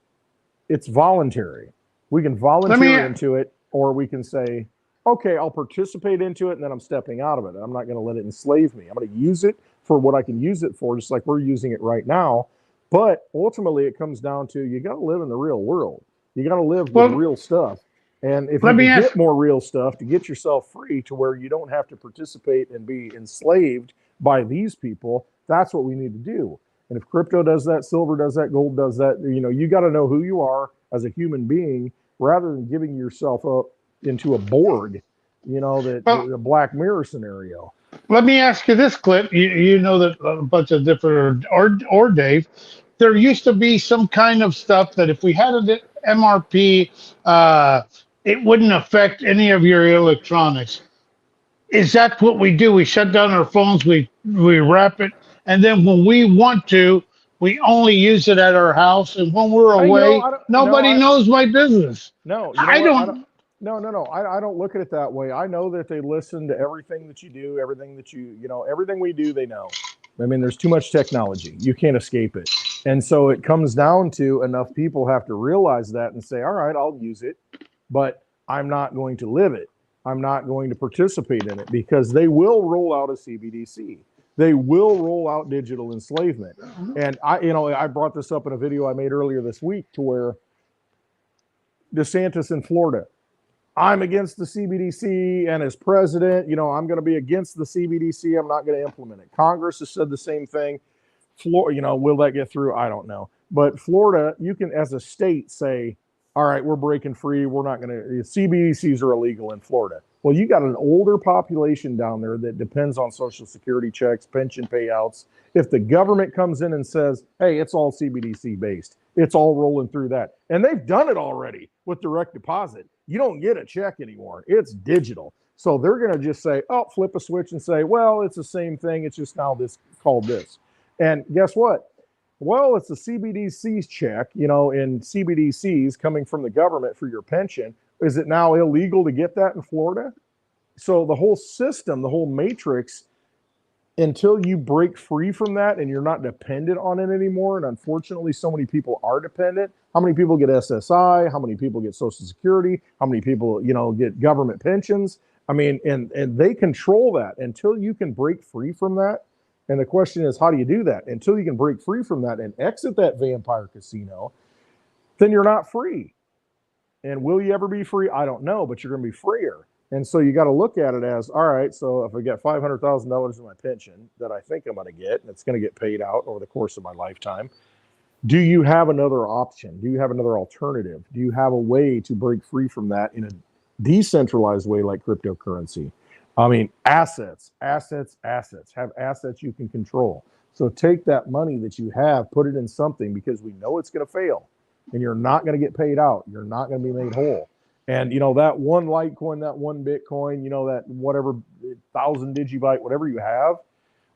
voluntary. We can volunteer into it, or we can say, okay, I'll participate into it, and then I'm stepping out of it. I'm not going to let it enslave me. I'm going to use it for what I can use it for, just like we're using it right now. But ultimately, it comes down to, you got to live in the real world. You got to live with real stuff. And if you can get more real stuff to get yourself free, to where you don't have to participate and be enslaved by these people, that's what we need to do. And if crypto does that, silver does that, gold does that, you know, you got to know who you are as a human being, rather than giving yourself up into a Borg, you know, the Black Mirror scenario. Let me ask you this, Clip. You know that a bunch of different, or Dave, there used to be some kind of stuff that if we had an MRP, it wouldn't affect any of your electronics. Is that what we do? We shut down our phones, we wrap it, and then when we want to, we only use it at our house. And when we're away, nobody knows my business. No, I don't. No. I don't look at it that way. I know that they listen to everything that you do, everything that you know, everything we do, they know. I mean, there's too much technology. You can't escape it. And so it comes down to, enough people have to realize that and say, all right, I'll use it, but I'm not going to live it. I'm not going to participate in it, because they will roll out a CBDC. They will roll out digital enslavement. And I brought this up in a video I made earlier this week, to where DeSantis in Florida, I'm against the CBDC, and as president, you know, I'm going to be against the CBDC. I'm not going to implement it. Congress has said the same thing. Florida, you know, will that get through? I don't know. But Florida, you can, as a state, say, all right, we're breaking free. We're not going to, CBDCs are illegal in Florida. Well, you got an older population down there that depends on Social Security checks, pension payouts. If the government comes in and says, hey, it's all CBDC based, it's all rolling through that. And they've done it already with direct deposit. You don't get a check anymore. It's digital. So they're going to just say, oh, flip a switch and say, well, it's the same thing. It's just now this called this. And guess what? Well, it's a CBDC check, you know, in CBDCs coming from the government for your pension. Is it now illegal to get that in Florida? So the whole system, the whole matrix, until you break free from that and you're not dependent on it anymore, and unfortunately so many people are dependent. How many people get SSI? How many people get Social Security? How many people, you know, get government pensions? I mean, and they control that. Until you can break free from that, and the question is, how do you do that? Until you can break free from that and exit that vampire casino, then you're not free. And will you ever be free? I don't know, but you're going to be freer. And so you got to look at it as, all right, so if I get $500,000 in my pension that I think I'm going to get, and it's going to get paid out over the course of my lifetime, Do you have another option? Do you have another alternative? Do you have a way to break free from that in a decentralized way like cryptocurrency? I mean, assets. Have assets you can control. So take that money that you have, put it in something, because we know it's going to fail and you're not going to get paid out. You're not going to be made whole. And, that one Litecoin, that one Bitcoin, that whatever 1,000 digibyte, whatever you have,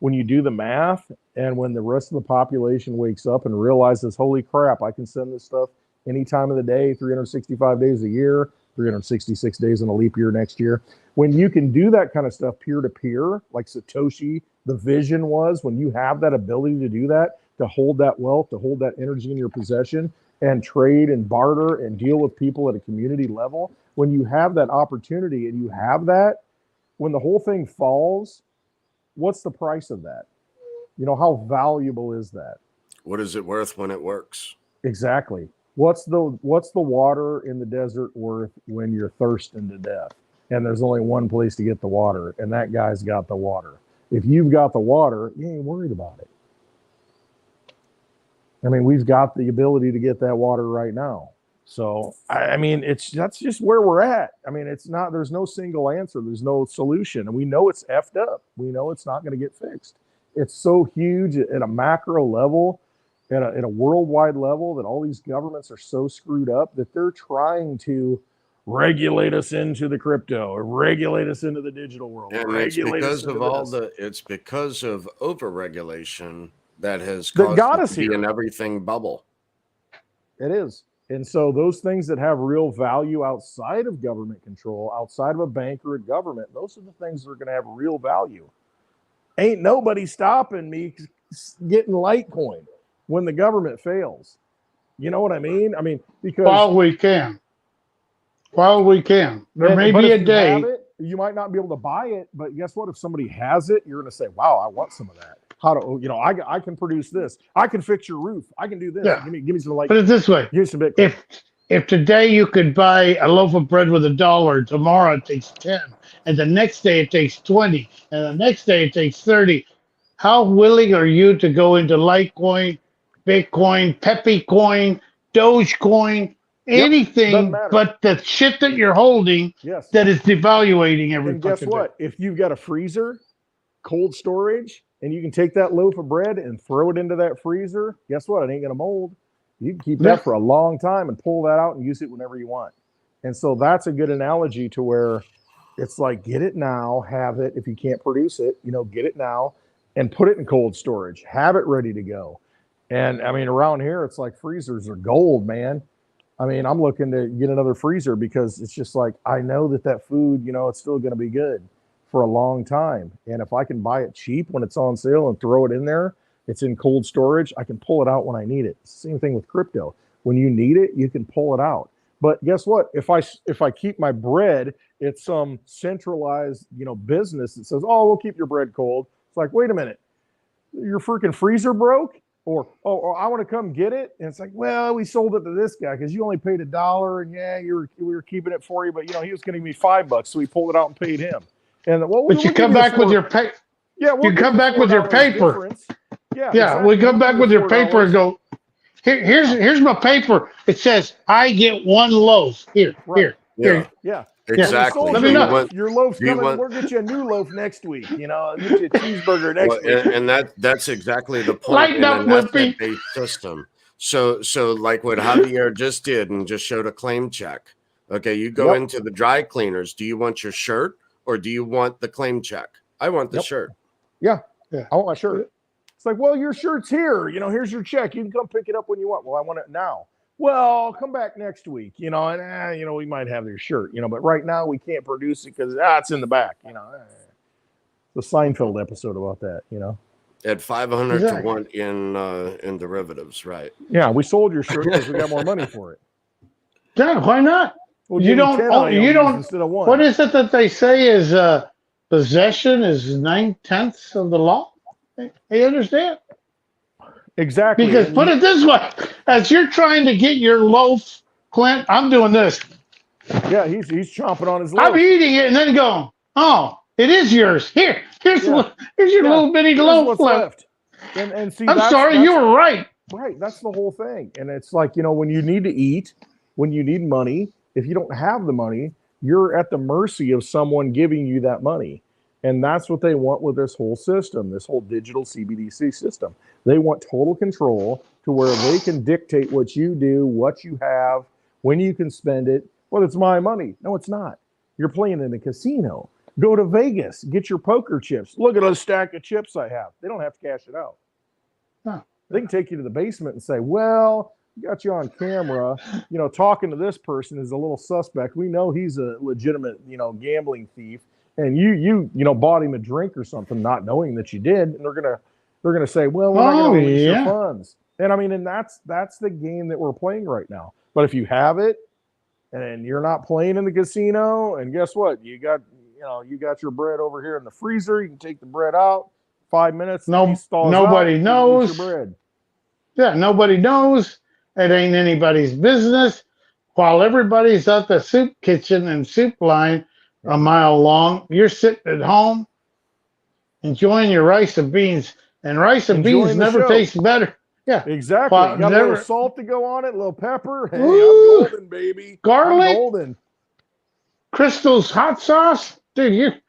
when you do the math and when the rest of the population wakes up and realizes, holy crap, I can send this stuff any time of the day, 365 days a year, 366 days in a leap year next year. When you can do that kind of stuff peer to peer, like Satoshi, the vision was, when you have that ability to do that, to hold that wealth, to hold that energy in your possession and trade and barter and deal with people at a community level, when you have that opportunity and you have that, when the whole thing falls, what's the price of that? How valuable is that? What is it worth when it works? Exactly. What's the water in the desert worth when you're thirsting to death and there's only one place to get the water, and that guy's got the water? If you've got the water, you ain't worried about it. I mean, we've got the ability to get that water right now. So, I mean, that's just where we're at. I mean, there's no single answer. There's no solution. And we know it's effed up. We know it's not going to get fixed. It's so huge at a macro level, at a worldwide level, that all these governments are so screwed up that they're trying to regulate us into the crypto or regulate us into the digital world. And it's because of over-regulation that has caused got us to be here. an everything bubble. It is. And so those things that have real value outside of government control, outside of a bank or a government, those are the things that are going to have real value. Ain't nobody stopping me getting Litecoin when the government fails. You know what I mean? I mean, because while we can, there may be a day. You might not be able to buy it, but guess what? If somebody has it, you're going to say, wow, I want some of that. I can produce this. I can fix your roof. I can do this. Yeah. Give me some Litecoin. Put it this way. Give me some Bitcoin. If today you could buy a loaf of bread with $1, tomorrow it takes 10, and the next day it takes 20, and the next day it takes 30, how willing are you to go into Litecoin, Bitcoin, Pepecoin, Dogecoin, anything but the shit that you're holding that is devaluating every And guess what? If you've got a freezer, cold storage, and you can take that loaf of bread and throw it into that freezer, guess what? It ain't going to mold. You can keep that for a long time and pull that out and use it whenever you want. And so that's a good analogy to where it's like, get it now, have it. If you can't produce it, get it now and put it in cold storage. Have it ready to go. And I mean, around here, it's like freezers are gold, man. I mean, I'm looking to get another freezer because it's just like, I know that food, it's still going to be good for a long time. And if I can buy it cheap when it's on sale and throw it in there, it's in cold storage, I can pull it out when I need it. Same thing with crypto. When you need it, you can pull it out. But guess what? If I keep my bread, it's some centralized, business that says, oh, we'll keep your bread cold. It's like, wait a minute, your freaking freezer broke? Or, oh, I want to come get it. And it's like, well, we sold it to this guy because you only paid $1. And yeah, we were keeping it for you, but he was going to give me $5. So we pulled it out and paid him. And but you come back with your pay. Yeah, you come back with your paper. Yeah, exactly. We come back with your paper and go, here's my paper. It says I get one loaf. Here. Yeah. Exactly. Let me know. Your loaf's coming. We'll get you a new loaf next week. Get you a cheeseburger next week. And that's exactly the point in an asset-based system. So like what Javier just did and just showed a claim check. Okay, you go into the dry cleaners. Do you want your shirt or do you want the claim check? I want the shirt. Yeah. I want my shirt. It's like, well, your shirt's here. Here's your check. You can come pick it up when you want. Well, I want it now. Well, come back next week, and we might have your shirt, but right now we can't produce it because it's in the back, The Seinfeld episode about that, At 500 to 1 in derivatives, right? Yeah, we sold your shirt because we got more money for it. Yeah, why not? Well, you don't instead of 1. What is it that they say is possession is 9/10 of the law? You understand? Exactly. Because put it this way, as you're trying to get your loaf, Clint, I'm doing this. Yeah, he's chomping on his loaf. I'm eating it and then going, oh, it is yours. Here's your little bitty loaf left. And see, I'm sorry, you were right. Right. That's the whole thing. And it's like, when you need to eat, when you need money, if you don't have the money, you're at the mercy of someone giving you that money. And that's what they want with this whole system, this whole digital CBDC system. They want total control to where they can dictate what you do, what you have, when you can spend it. Well, it's my money. No, it's not. You're playing in a casino. Go to Vegas, get your poker chips. Look at a stack of chips I have. They don't have to cash it out. Huh. They can take you to the basement and say, well, we got you on camera, talking to this person is a little suspect. We know he's a legitimate, gambling thief. And you bought him a drink or something, not knowing that you did. And they're gonna say, well, we're not gonna release your funds. And I mean, and that's the game that we're playing right now. But if you have it and you're not playing in the casino, and guess what? You got your bread over here in the freezer. You can take the bread out. 5 minutes. Nobody knows. Yeah, nobody knows. It ain't anybody's business. While everybody's at the soup kitchen and soup line a mile long, you're sitting at home enjoying your rice and beans. And rice and beans never taste better. Yeah, exactly. You got a little salt to go on it, a little pepper. Hey, I'm golden, baby. Garlic, I'm golden. Crystal's hot sauce, dude.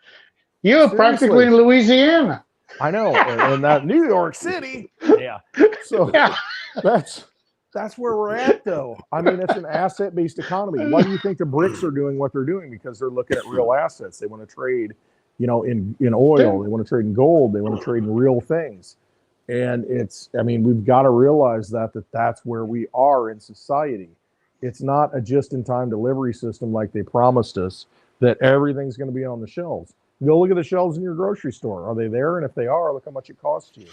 You're practically in Louisiana. I know, and that New York City. Yeah. So that's where we're at, though. I mean, it's an asset-based economy. Why do you think the BRICS are doing what they're doing? Because they're looking at real assets. They want to trade, in oil. They want to trade in gold. They want to trade in real things. And we've got to realize that's where we are in society. It's not a just-in-time delivery system like they promised us that everything's going to be on the shelves. Go look at the shelves in your grocery store. Are they there? And if they are, look how much it costs you.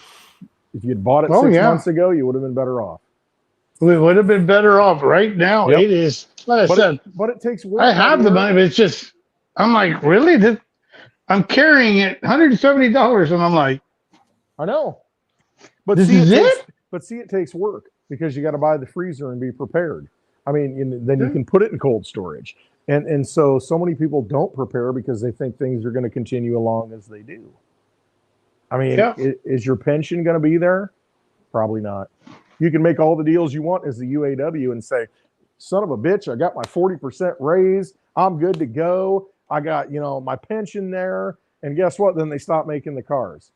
If you'd bought it 6 months ago, you would have been better off. We would have been better off right now. Yep. It is, like I said, but it takes work. I have the money, but it's just, I'm like, really? I'm carrying it $170, and I'm like, I know. But this is it? But see, it takes work because you got to buy the freezer and be prepared. I mean, then you can put it in cold storage. And so many people don't prepare because they think things are going to continue along as they do. I mean, is your pension going to be there? Probably not. You can make all the deals you want as the UAW and say, son of a bitch, I got my 40% raise. I'm good to go. I got, my pension there. And guess what? Then they stop making the cars.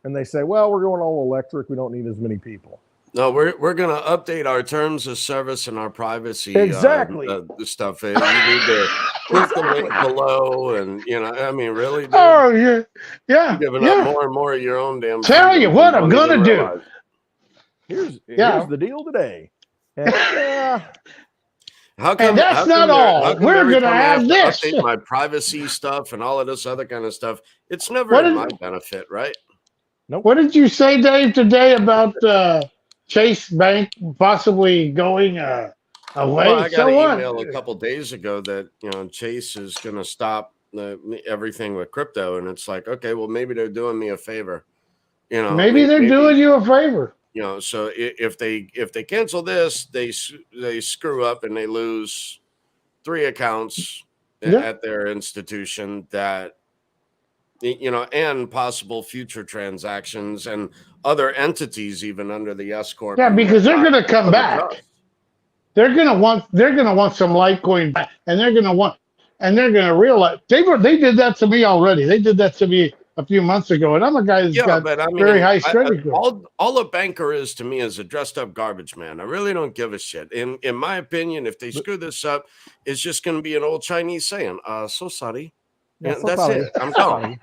And they say, well, we're going all electric. We don't need as many people. No, we're going to update our terms of service and our privacy. Exactly. Stuff. You need to click the link below, and really. Dude, oh yeah. You're giving up more and more of your own damn. Tell you what I'm gonna do. Here's the deal today. And, how come? And that's not all. We're gonna have this. Update my privacy stuff and all of this other kind of stuff. It's never in my benefit, right? Nope. What did you say, Dave, today about Chase Bank possibly going away? Well, I got an email a couple days ago that Chase is going to stop everything with crypto, and it's like, okay, well, maybe they're doing me a favor. Maybe they're doing you a favor. So if they cancel this, they screw up and they lose 3 accounts at their institution that. And possible future transactions and other entities even under the S corp. Yeah, because they're going to come back. They're going to want some Litecoin back, and they're going to realize they did that to me already. They did that to me a few months ago, and I'm a guy that's got very high credit score. All a banker is to me is a dressed up garbage man. I really don't give a shit. In my opinion, if they screw this up, it's just going to be an old Chinese saying, so sorry. Yeah, that's it. I'm gone.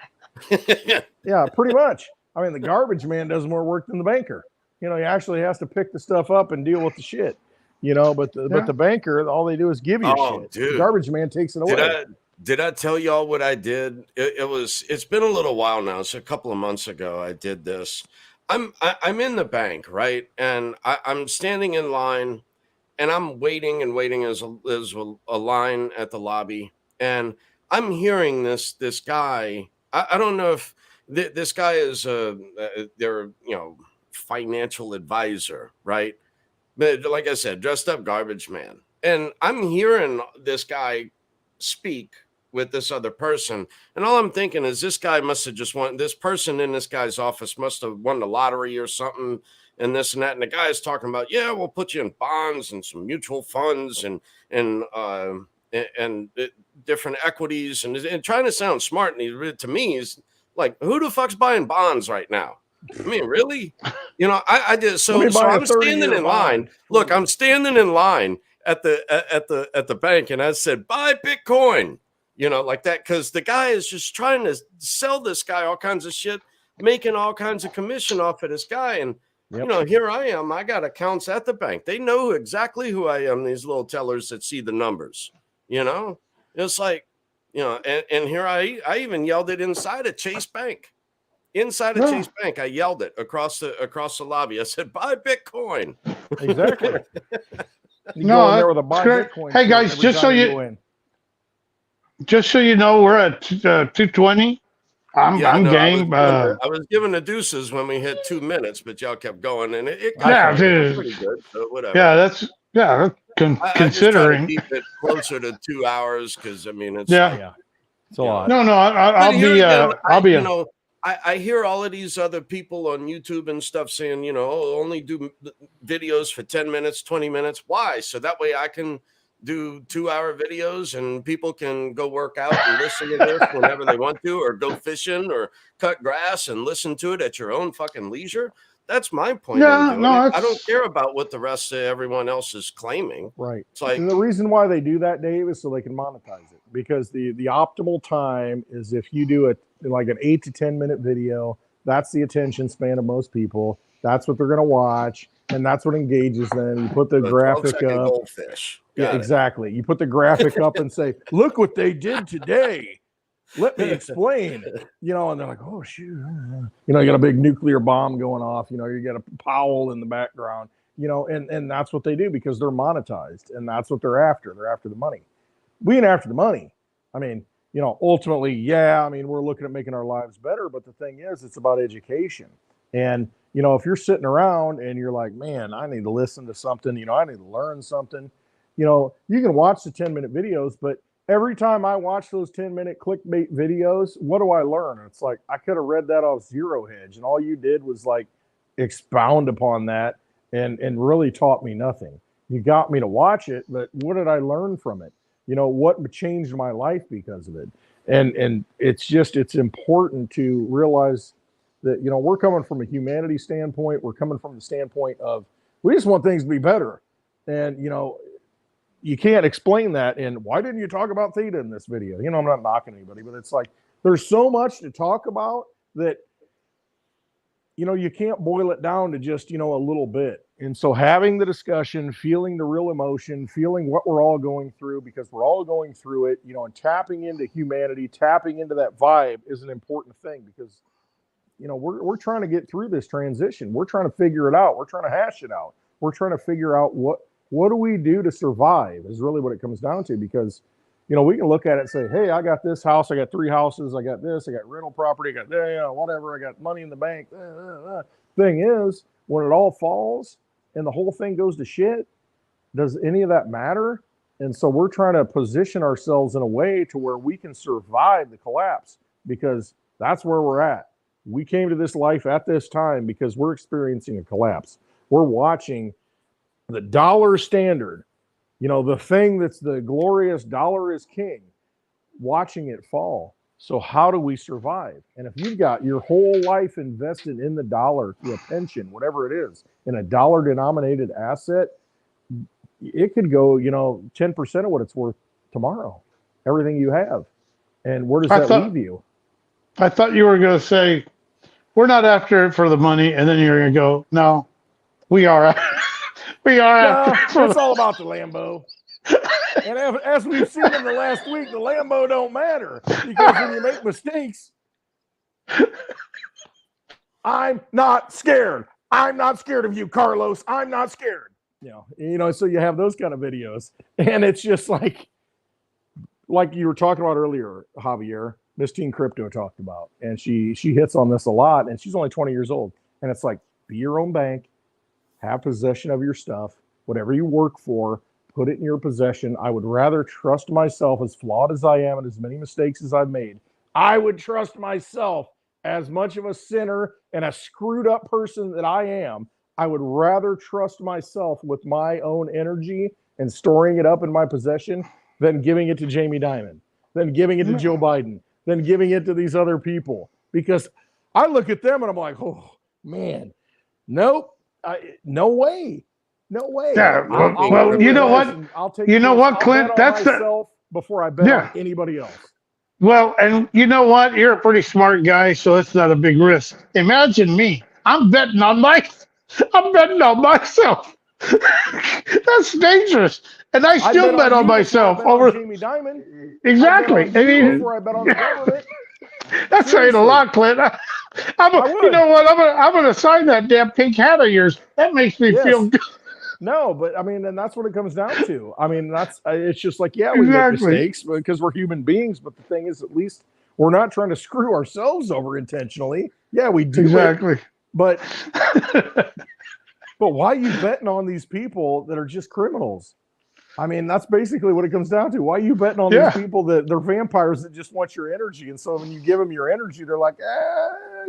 Yeah, pretty much. I mean, the garbage man does more work than the banker. He actually has to pick the stuff up and deal with the shit. But the banker, all they do is give you shit. Dude. The garbage man takes it away. Did I tell y'all what I did? It's been a little while now. It's a couple of months ago I did this. I'm in the bank, right? And I'm standing in line, and I'm waiting as a line at the lobby, and I'm hearing this guy. I don't know if this guy is their financial advisor, right? But like I said, dressed up garbage man, and I'm hearing this guy speak with this other person, and all I'm thinking is this guy must have just won. This person in this guy's office must have won the lottery or something, and this and that. And the guy is talking about, yeah, we'll put you in bonds and some mutual funds and different equities and trying to sound smart. And to me, he's like, who the fuck's buying bonds right now? I mean, really? You know, I did. So I'm standing in line. Look, I'm standing in line at the bank, and I said, buy Bitcoin. You know, like that, because the guy is just trying to sell this guy all kinds of shit, making all kinds of commission off of this guy. And, you know, here I am. I got accounts at the bank. They know exactly who I am, these little tellers that see the numbers. You know, it's like, you know, and here I even yelled it inside of Chase Bank. Inside of Chase Bank, I yelled it across the lobby. I said, buy Bitcoin. Exactly. You No, go in there with a buy Bitcoin. Hey, guys, just so you know, we're at 220. I'm game. I was giving the deuces when we hit 2 minutes, but y'all kept going, and it pretty good. So whatever. Yeah, considering I keep it closer to 2 hours because I mean it's it's a lot. No, I'll be. You know, I hear all of these other people on YouTube and stuff saying, you know, only do videos for 10 minutes, 20 minutes. Why? So that way I can do 2-hour videos and people can go work out and listen to this whenever they want to, or go fishing or cut grass and listen to it at your own fucking leisure. That's my point. I don't care about what the rest of everyone else is claiming. Right. It's like, and the reason why they do that, Dave, is so they can monetize it, because the optimal time is if you do like an 8 to 10 minute video. That's the attention span of most people. That's what they're going to watch, and that's what engages them. You put the graphic up. Goldfish. Exactly. You put the graphic up and say, "Look what they did today. Let me explain." You know, and they're like, "Oh shoot!" You know, you got a big nuclear bomb going off. You know, you got a Powell in the background. You know, and that's what they do because they're monetized, and that's what they're after. They're after the money. We ain't after the money. I mean, you know, ultimately, I mean, we're looking at making our lives better, but the thing is, it's about education. And you know, if you're sitting around and you're like, "Man, I need to listen to something. You know, I need to learn something." You know, you can watch the 10-minute videos, but every time I watch those 10-minute clickbait videos, what do I learn? It's like, I could have read that off Zero Hedge, and all you did was like expound upon that and really taught me nothing. You got me to watch it, but what did I learn from it? You know, what changed my life because of it? And it's important to realize that, you know, we're coming from a humanity standpoint. We're coming from the standpoint of, we just want things to be better. And, you know, you can't explain that. And why didn't you talk about theta in this video? You know, I'm not knocking anybody, but it's like, there's so much to talk about that, you know, you can't boil it down to just, you know, a little bit. And so having the discussion, feeling the real emotion, feeling what we're all going through, because we're all going through it, you know, and tapping into humanity, tapping into that vibe is an important thing, because, you know, we're trying to get through this transition. We're trying to figure it out. We're trying to hash it out. We're trying to figure out what do we do to survive is really what it comes down to. Because, you know, we can look at it and say, hey, I got this house, I got 3 houses, I got this, I got rental property, I got, you know, whatever, I got money in the bank. Thing is, when it all falls and the whole thing goes to shit, does any of that matter? And so we're trying to position ourselves in a way to where we can survive the collapse, because that's where we're at. We came to this life at this time because we're experiencing a collapse. We're watching the dollar standard, you know, the thing that's the glorious dollar is king, watching it fall. So how do we survive? And if you've got your whole life invested in the dollar through a pension, whatever it is, in a dollar denominated asset, it could go, you know, 10% of what it's worth tomorrow, everything you have. And where does that leave you? I thought you were going to say, we're not after it for the money. And then you're going to go, no, we are. We are. No, it's all about the Lambo. And as we've seen in the last week, the Lambo don't matter, because when you make mistakes, I'm not scared. I'm not scared of you, Carlos. I'm not scared. You know, so you have those kind of videos, and it's just like you were talking about earlier, Javier, Miss Teen Crypto talked about, and she hits on this a lot, and she's only 20 years old, and it's like, be your own bank. Have possession of your stuff, whatever you work for, put it in your possession. I would rather trust myself, as flawed as I am and as many mistakes as I've made. I would trust myself, as much of a sinner and a screwed up person that I am. I would rather trust myself with my own energy and storing it up in my possession than giving it to Jamie Dimon, than giving it to Joe Biden, than giving it to these other people. Because I look at them and I'm like, oh, man, nope, no way. No way. Yeah, I'll you know what? I'll take You know what, I'll Clint? bet on That's myself before I bet Yeah. on anybody else. Well, and you know what? You're a pretty smart guy, so it's not a big risk. Imagine me. I'm betting on myself. That's dangerous. And I still bet on myself over Jamie Dimon. Exactly. I before I bet on the government. That's saying a lot, Clint. You know what? I'm gonna sign that damn pink hat of yours. That makes me feel good. No, but I mean, and that's what it comes down to. I mean, it's just like, yeah, we make mistakes because we're human beings. But the thing is, at least we're not trying to screw ourselves over intentionally. Yeah, we do exactly. But why are you betting on these people that are just criminals? I mean, that's basically what it comes down to. Why are you betting on these people that they're vampires that just want your energy? And so when you give them your energy, they're like,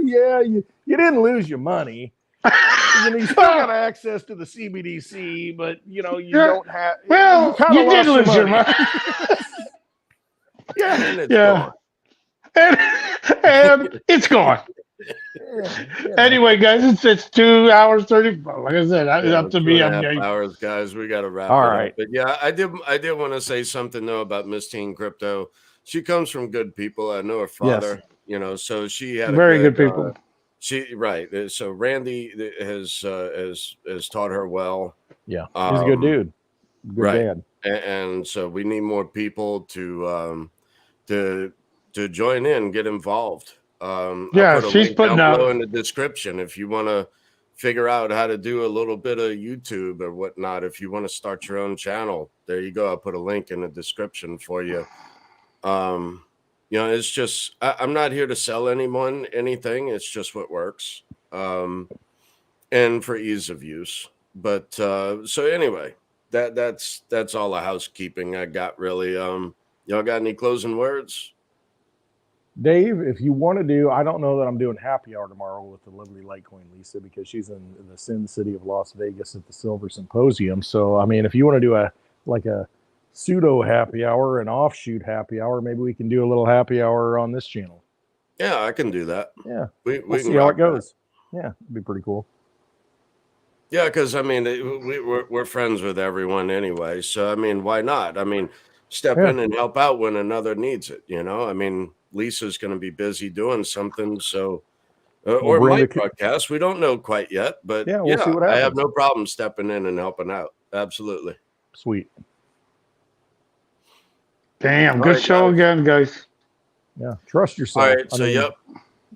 yeah, you didn't lose your money. You still got access to the CBDC, but you don't have. Well, you did lose your money. Gone. And it's gone. Anyway, guys, it's 2 hours 30. Like I said, it's up to me. 2.5 hours, guys. We got to wrap it up. But yeah, I did want to say something though about Miss Teen Crypto. She comes from good people. I know her father. So she had very good people. So Randy has taught her well. Yeah, he's a good dude. Good dad. And so we need more people to join in, get involved. She's putting down below in the description if you want to figure out how to do a little bit of YouTube or whatnot. If you want to start your own channel, there you go. I'll put a link in the description for you. It's just I'm not here to sell anyone anything. It's just what works, and for ease of use. But so anyway, that's all the housekeeping I got. Really, y'all got any closing words? Dave, if you want to do, I don't know that I'm doing happy hour tomorrow with the lovely Litecoin Lisa because she's in the Sin City of Las Vegas at the Silver Symposium. So, I mean, if you want to do a pseudo happy hour, an offshoot happy hour, maybe we can do a little happy hour on this channel. Yeah, I can do that. Yeah, we'll see how it goes. That. Yeah, it'd be pretty cool. Yeah, because I mean, we're friends with everyone anyway. So, I mean, why not? I mean, step in and help out when another needs it. I mean, Lisa's going to be busy doing something, so or might broadcast. We don't know quite yet, but we'll see what happens. I have no problem stepping in and helping out. Absolutely. Sweet. Damn, good show again, guys. Yeah, trust yourself. All right,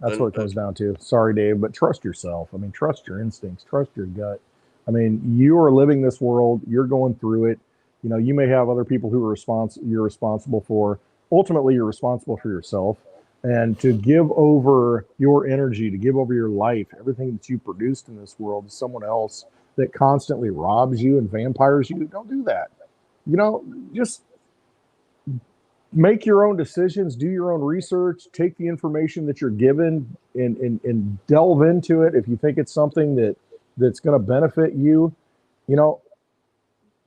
that's what it comes down to. Sorry, Dave, but trust yourself. I mean, trust your instincts, trust your gut. I mean, you are living this world. You're going through it. You may have other people who you're responsible for. Ultimately, you're responsible for yourself, and to give over your energy, to give over your life, everything that you produced in this world to someone else that constantly robs you and vampires you, don't do that. Just make your own decisions, do your own research, take the information that you're given and delve into it. If you think it's something that's going to benefit you,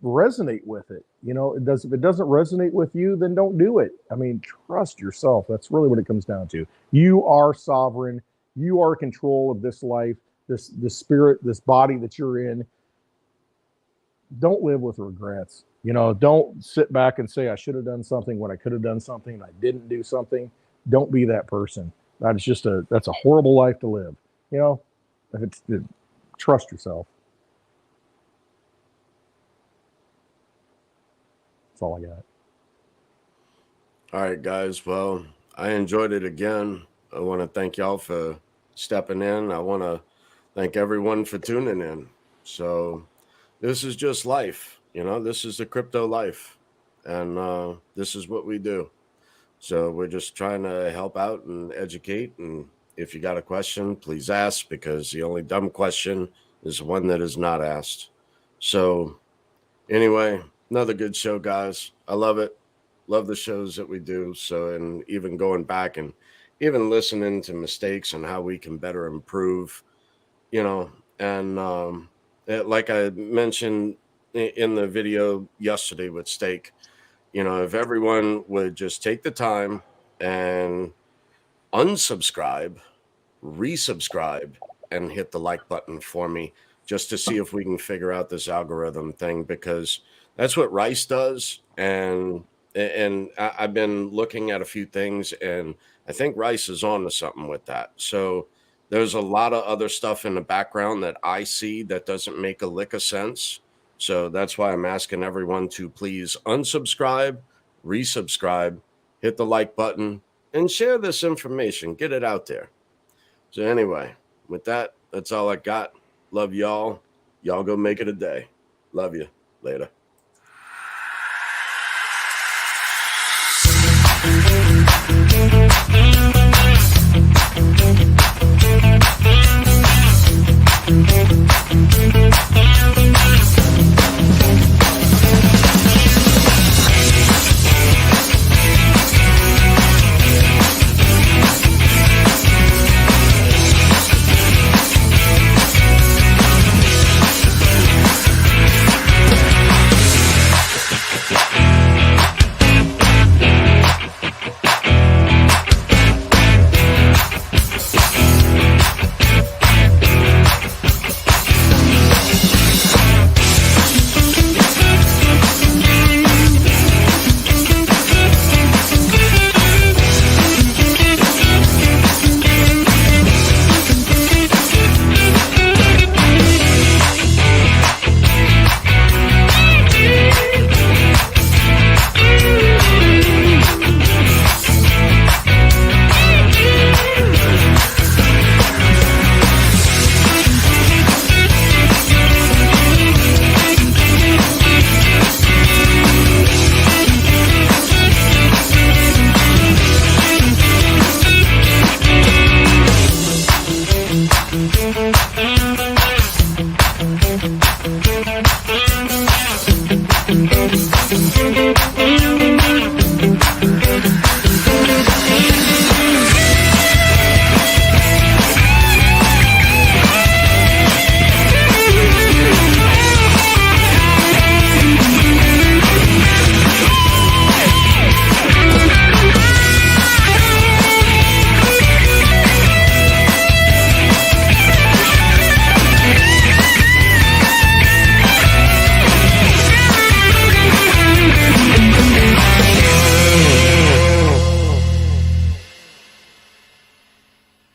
resonate with it. If it doesn't resonate with you, then don't do it. I mean, trust yourself. That's really what it comes down to. You are sovereign. You are in control of this life, this spirit, this body that you're in. Don't live with regrets. Don't sit back and say, I should have done something when I could have done something and I didn't do something. Don't be that person. That's a horrible life to live. Trust yourself. That's all I got. All right, guys. Well, I enjoyed it again. I want to thank y'all for stepping in. I want to thank everyone for tuning in. So this is just life. This is the crypto life. And this is what we do. So we're just trying to help out and educate. And if you got a question, please ask, because the only dumb question is one that is not asked. So anyway, another good show, guys. I love it. Love the shows that we do. So, and even going back and even listening to mistakes and how we can better improve, and like I mentioned in the video yesterday with Steak, if everyone would just take the time and unsubscribe, resubscribe, and hit the like button for me, just to see if we can figure out this algorithm thing, because that's what Rice does. And I've been looking at a few things, and I think Rice is on to something with that. So there's a lot of other stuff in the background that I see that doesn't make a lick of sense. So that's why I'm asking everyone to please unsubscribe, resubscribe, hit the like button, and share this information. Get it out there. So anyway, with that, that's all I got. Love y'all. Y'all go make it a day. Love you. Later.